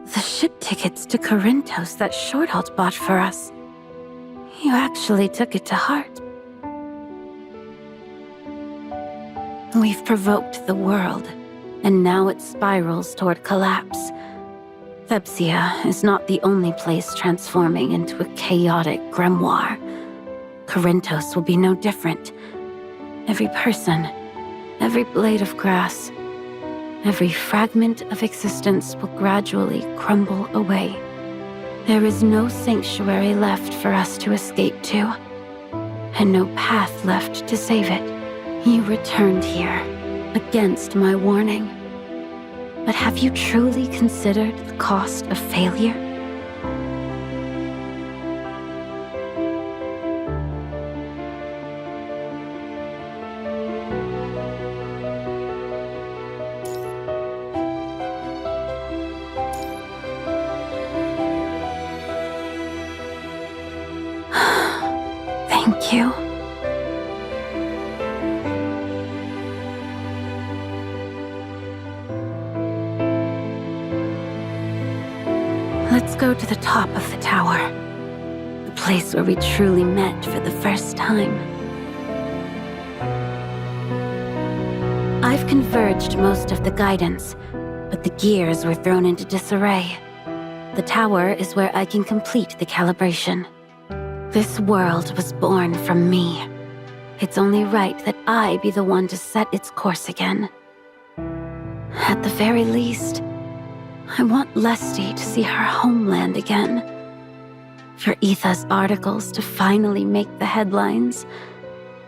The ship tickets to Corinthos that Shorthalt bought for us. You actually took it to heart. We've provoked the world, and now it spirals toward collapse. Thepsia is not the only place transforming into a chaotic grimoire. Corinthos will be no different. Every person, every blade of grass, every fragment of existence will gradually crumble away. There is no sanctuary left for us to escape to, and no path left to save it. You returned here, against my warning. But have you truly considered the cost of failure? Thank you. Let's go to the top of the tower. The place where we truly met for the first time. I've converged most of the guidance, but the gears were thrown into disarray. The tower is where I can complete the calibration. This world was born from me. It's only right that I be the one to set its course again. At the very least, I want Lesty to see her homeland again. For Etha's articles to finally make the headlines.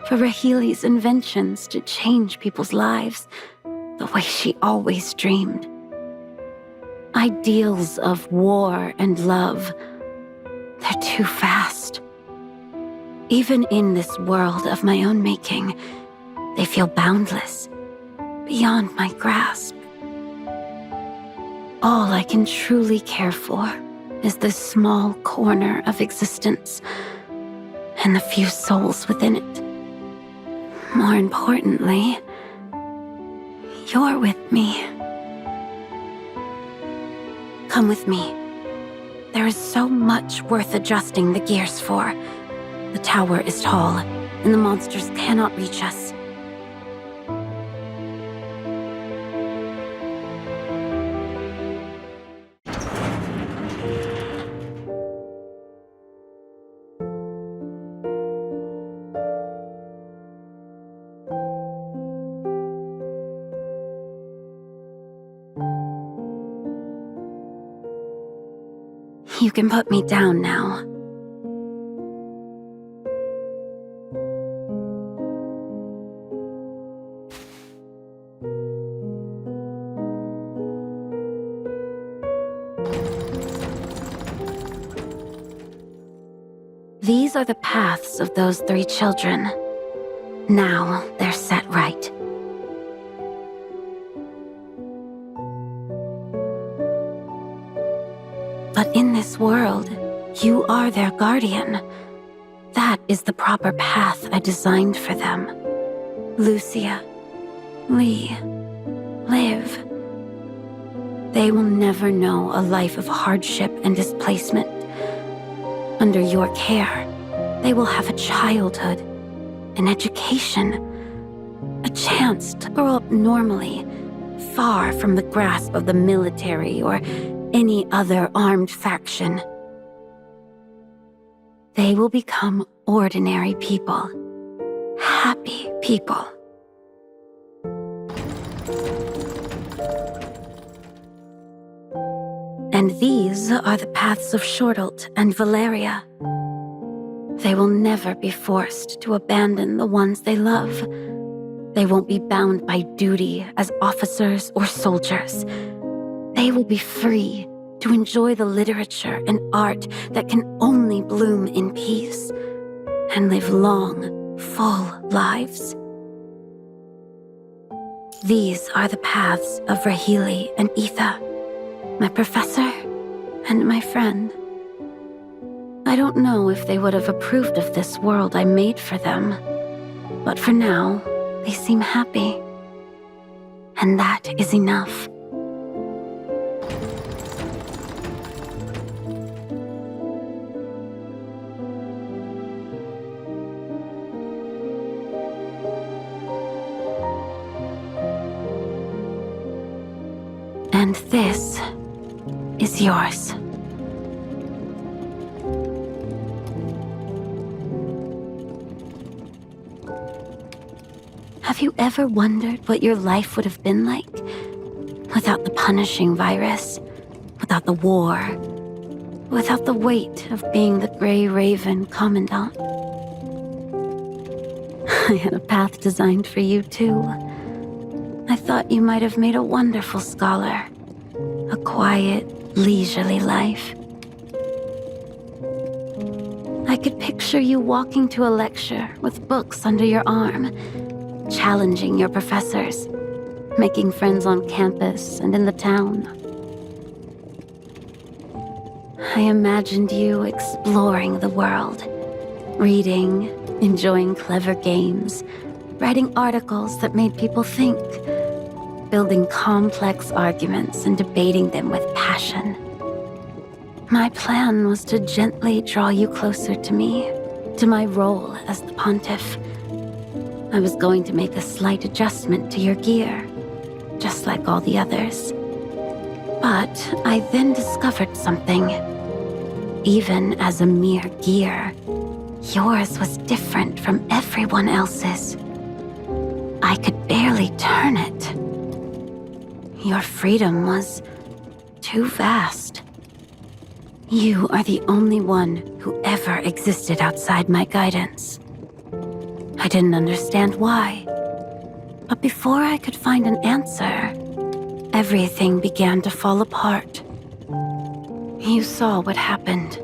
For Raheli's inventions to change people's lives the way she always dreamed. Ideals of war and love, they're too fast. Even in this world of my own making, they feel boundless, beyond my grasp. All I can truly care for is this small corner of existence, and the few souls within it. More importantly, you're with me. Come with me. There is so much worth adjusting the gears for. The tower is tall, and the monsters cannot reach us. You can put me down now. These are the paths of those 3 children. Now they're set right. But in this world, you are their guardian. That is the proper path I designed for them. Lucia, Lee, Liv. They will never know a life of hardship and displacement. Under your care, they will have a childhood, an education, a chance to grow up normally, far from the grasp of the military or any other armed faction. They will become ordinary people, happy people. And these are the paths of Shortalt and Valeria. They will never be forced to abandon the ones they love. They won't be bound by duty as officers or soldiers. They will be free to enjoy the literature and art that can only bloom in peace and live long, full lives. These are the paths of Rahili and Etha, my professor and my friend. I don't know if they would have approved of this world I made for them, but for now, they seem happy. And that is enough. And this is yours. Have you ever wondered what your life would have been like without the punishing virus, without the war, without the weight of being the Gray Raven Commandant? I had a path designed for you too. I thought you might have made a wonderful scholar, a quiet, leisurely life. I could picture you walking to a lecture with books under your arm, challenging your professors, making friends on campus and in the town. I imagined you exploring the world, reading, enjoying clever games, writing articles that made people think, building complex arguments and debating them with passion. My plan was to gently draw you closer to me, to my role as the Pontiff. I was going to make a slight adjustment to your gear, just like all the others. But I then discovered something. Even as a mere gear, yours was different from everyone else's. I could barely turn it. Your freedom was too vast. You are the only one who ever existed outside my guidance. I didn't understand why. But before I could find an answer, everything began to fall apart. You saw what happened.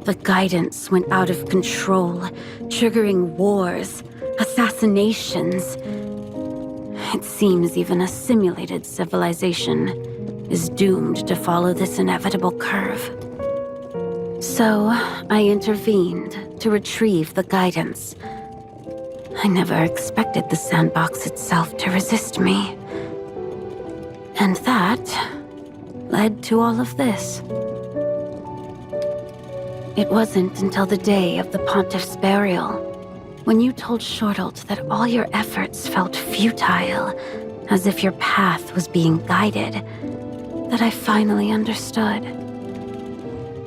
The guidance went out of control, triggering wars, assassinations. It seems even a simulated civilization is doomed to follow this inevitable curve. So, I intervened to retrieve the guidance. I never expected the sandbox itself to resist me. And that led to all of this. It wasn't until the day of the Pontiff's burial, when you told Shortalt that all your efforts felt futile, as if your path was being guided, that I finally understood.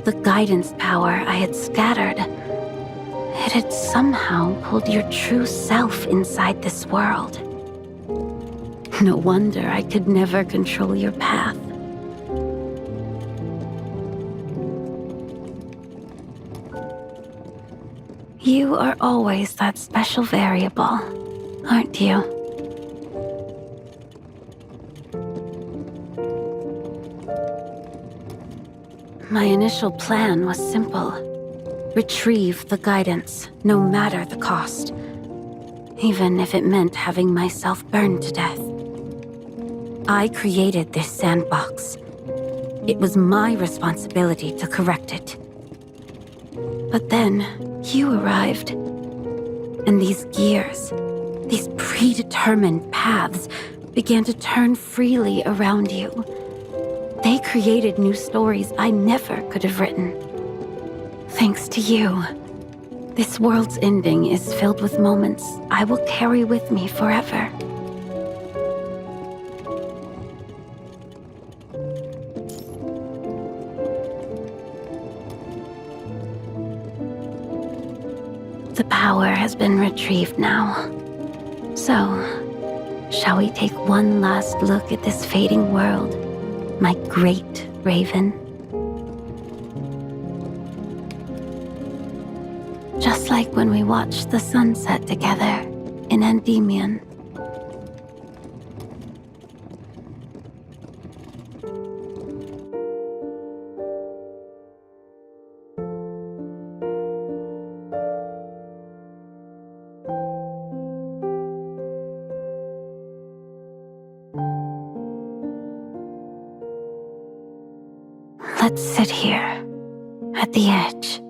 The guidance power I had scattered, it had somehow pulled your true self inside this world. No wonder I could never control your path. You are always that special variable, aren't you? My initial plan was simple. Retrieve the guidance, no matter the cost. Even if it meant having myself burned to death. I created this sandbox. It was my responsibility to correct it. But then, you arrived. And these gears, these predetermined paths, began to turn freely around you. They created new stories I never could have written. Thanks to you. This world's ending is filled with moments I will carry with me forever. The power has been retrieved now. So, shall we take one last look at this fading world, my great Raven? Just like when we watched the sunset together in Endymion. Let's sit here, at the edge.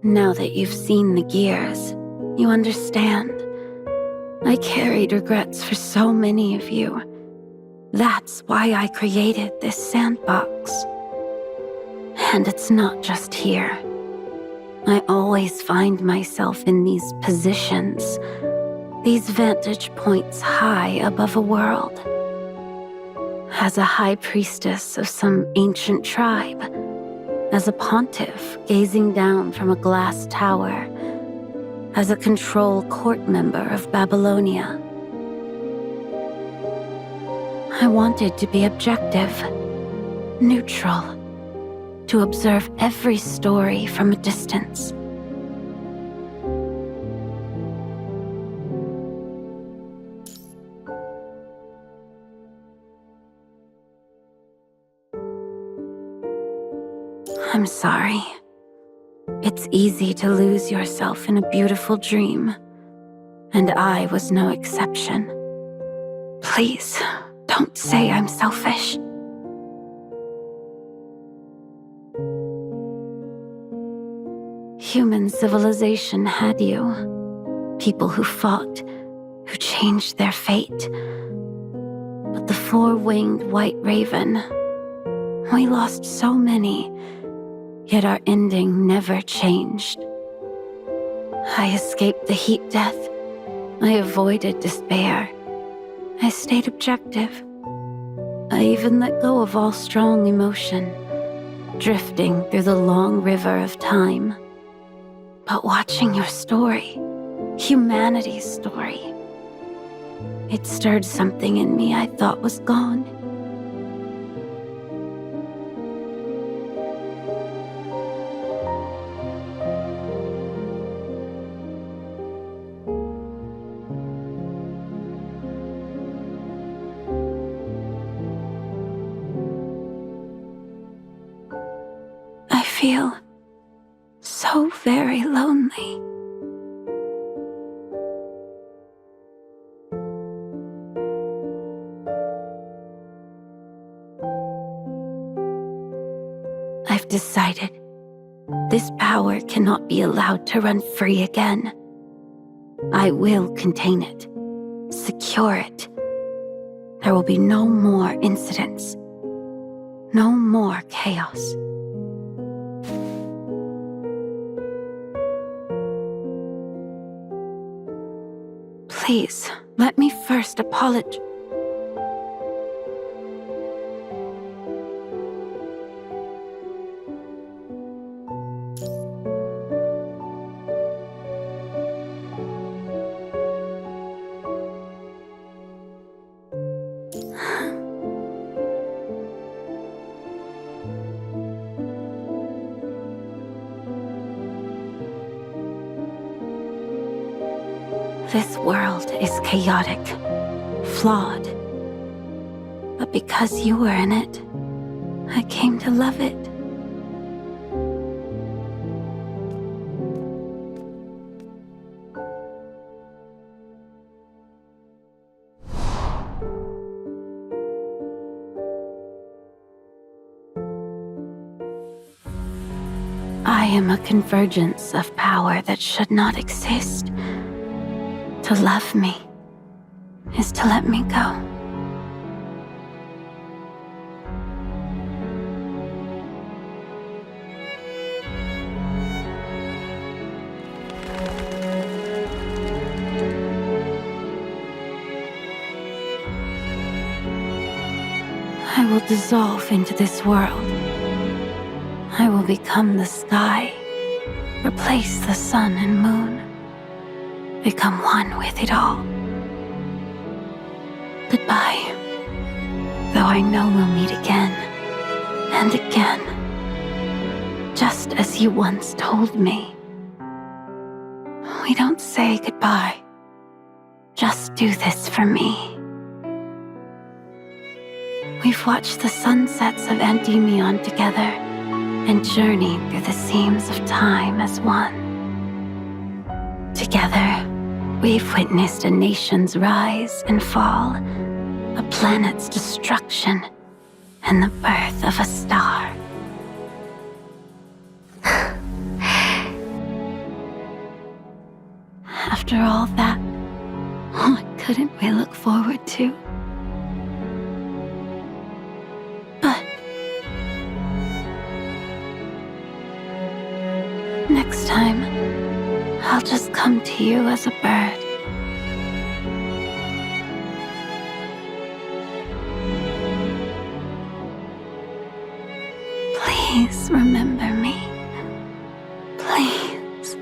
Now that you've seen the gears, you understand. I carried regrets for so many of you. That's why I created this sandbox. And it's not just here. I always find myself in these positions, these vantage points high above a world. As a high priestess of some ancient tribe, as a pontiff gazing down from a glass tower, as a control court member of Babylonia. I wanted to be objective, neutral, to observe every story from a distance. I'm sorry. It's easy to lose yourself in a beautiful dream, and I was no exception. Please, don't say I'm selfish. Human civilization had you. People who fought, who changed their fate. But the four-winged white raven, we lost so many. Yet our ending never changed. I escaped the heat death. I avoided despair. I stayed objective. I even let go of all strong emotion, drifting through the long river of time. But watching your story, humanity's story, it stirred something in me I thought was gone. I feel so very lonely. I've decided this power cannot be allowed to run free again. I will contain it, secure it. There will be no more incidents, no more chaos. Please, let me first apologize. This world is chaotic, flawed. But because you were in it, I came to love it. I am a convergence of power that should not exist. To love me is to let me go. will dissolve into this world. I will become the sky, replace the sun and moon, become one with it all. Goodbye, though I know we'll meet again and again, just as you once told me. We don't say goodbye. Just do this for me. We've watched the sunsets of Endymion together and journeyed through the seams of time as one. Together, we've witnessed a nation's rise and fall, a planet's destruction, and the birth of a star. After all that, what couldn't we look forward to? But next time, I'll just come to you as a bird. Please remember me. Please.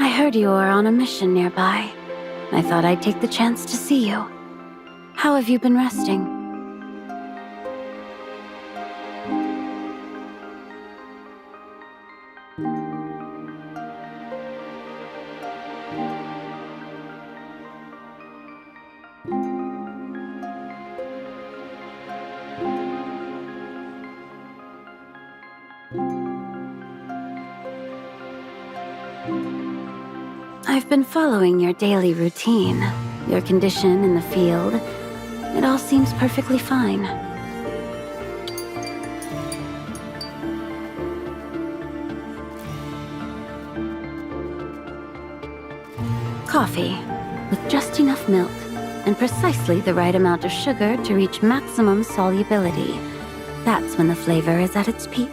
I heard you were on a mission nearby. I thought I'd take the chance to see you. How have you been resting? I've been following your daily routine, your condition in the field. It all seems perfectly fine. Coffee, with just enough milk, and precisely the right amount of sugar to reach maximum solubility. That's when the flavor is at its peak.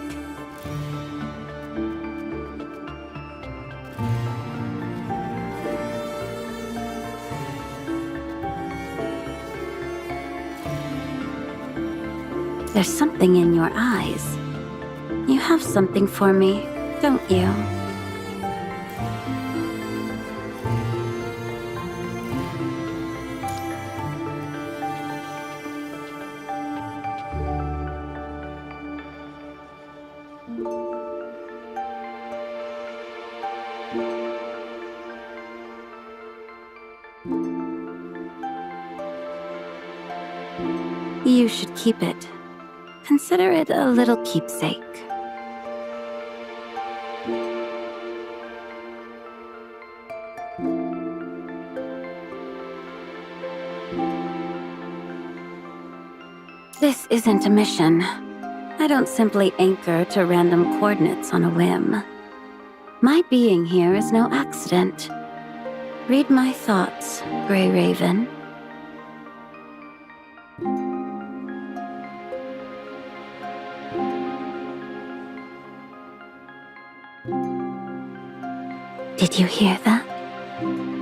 There's something in your eyes. You have something for me, don't you? You should keep it. Consider it a little keepsake. This isn't a mission. I don't simply anchor to random coordinates on a whim. My being here is no accident. Read my thoughts, Gray Raven. Did you hear that?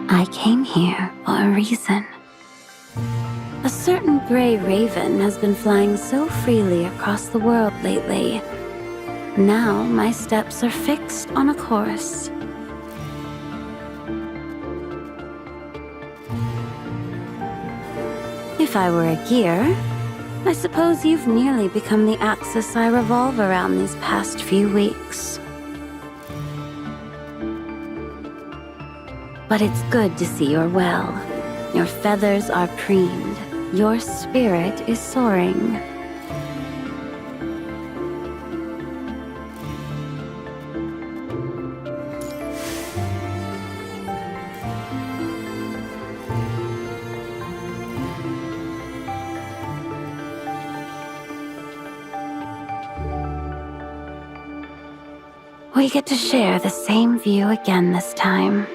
I came here for a reason. A certain gray raven has been flying so freely across the world lately. Now my steps are fixed on a course. If I were a gear, I suppose you've nearly become the axis I revolve around these past few weeks. But it's good to see you're well. Your feathers are preened. Your spirit is soaring. We get to share the same view again this time.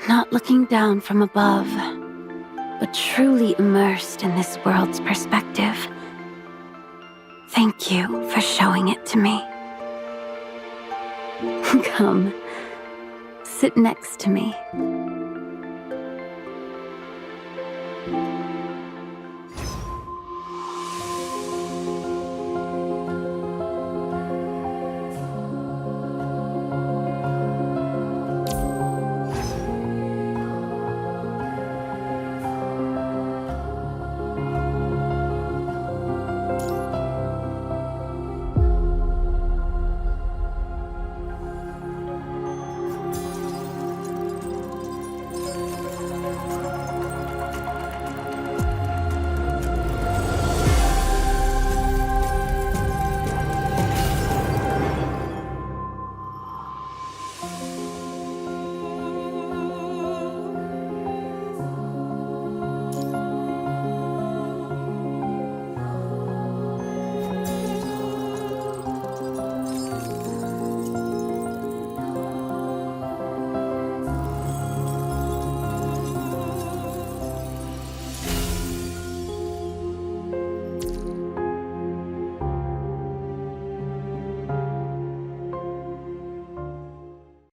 Not looking down from above, but truly immersed in this world's perspective. Thank you for showing it to me. Come, sit next to me.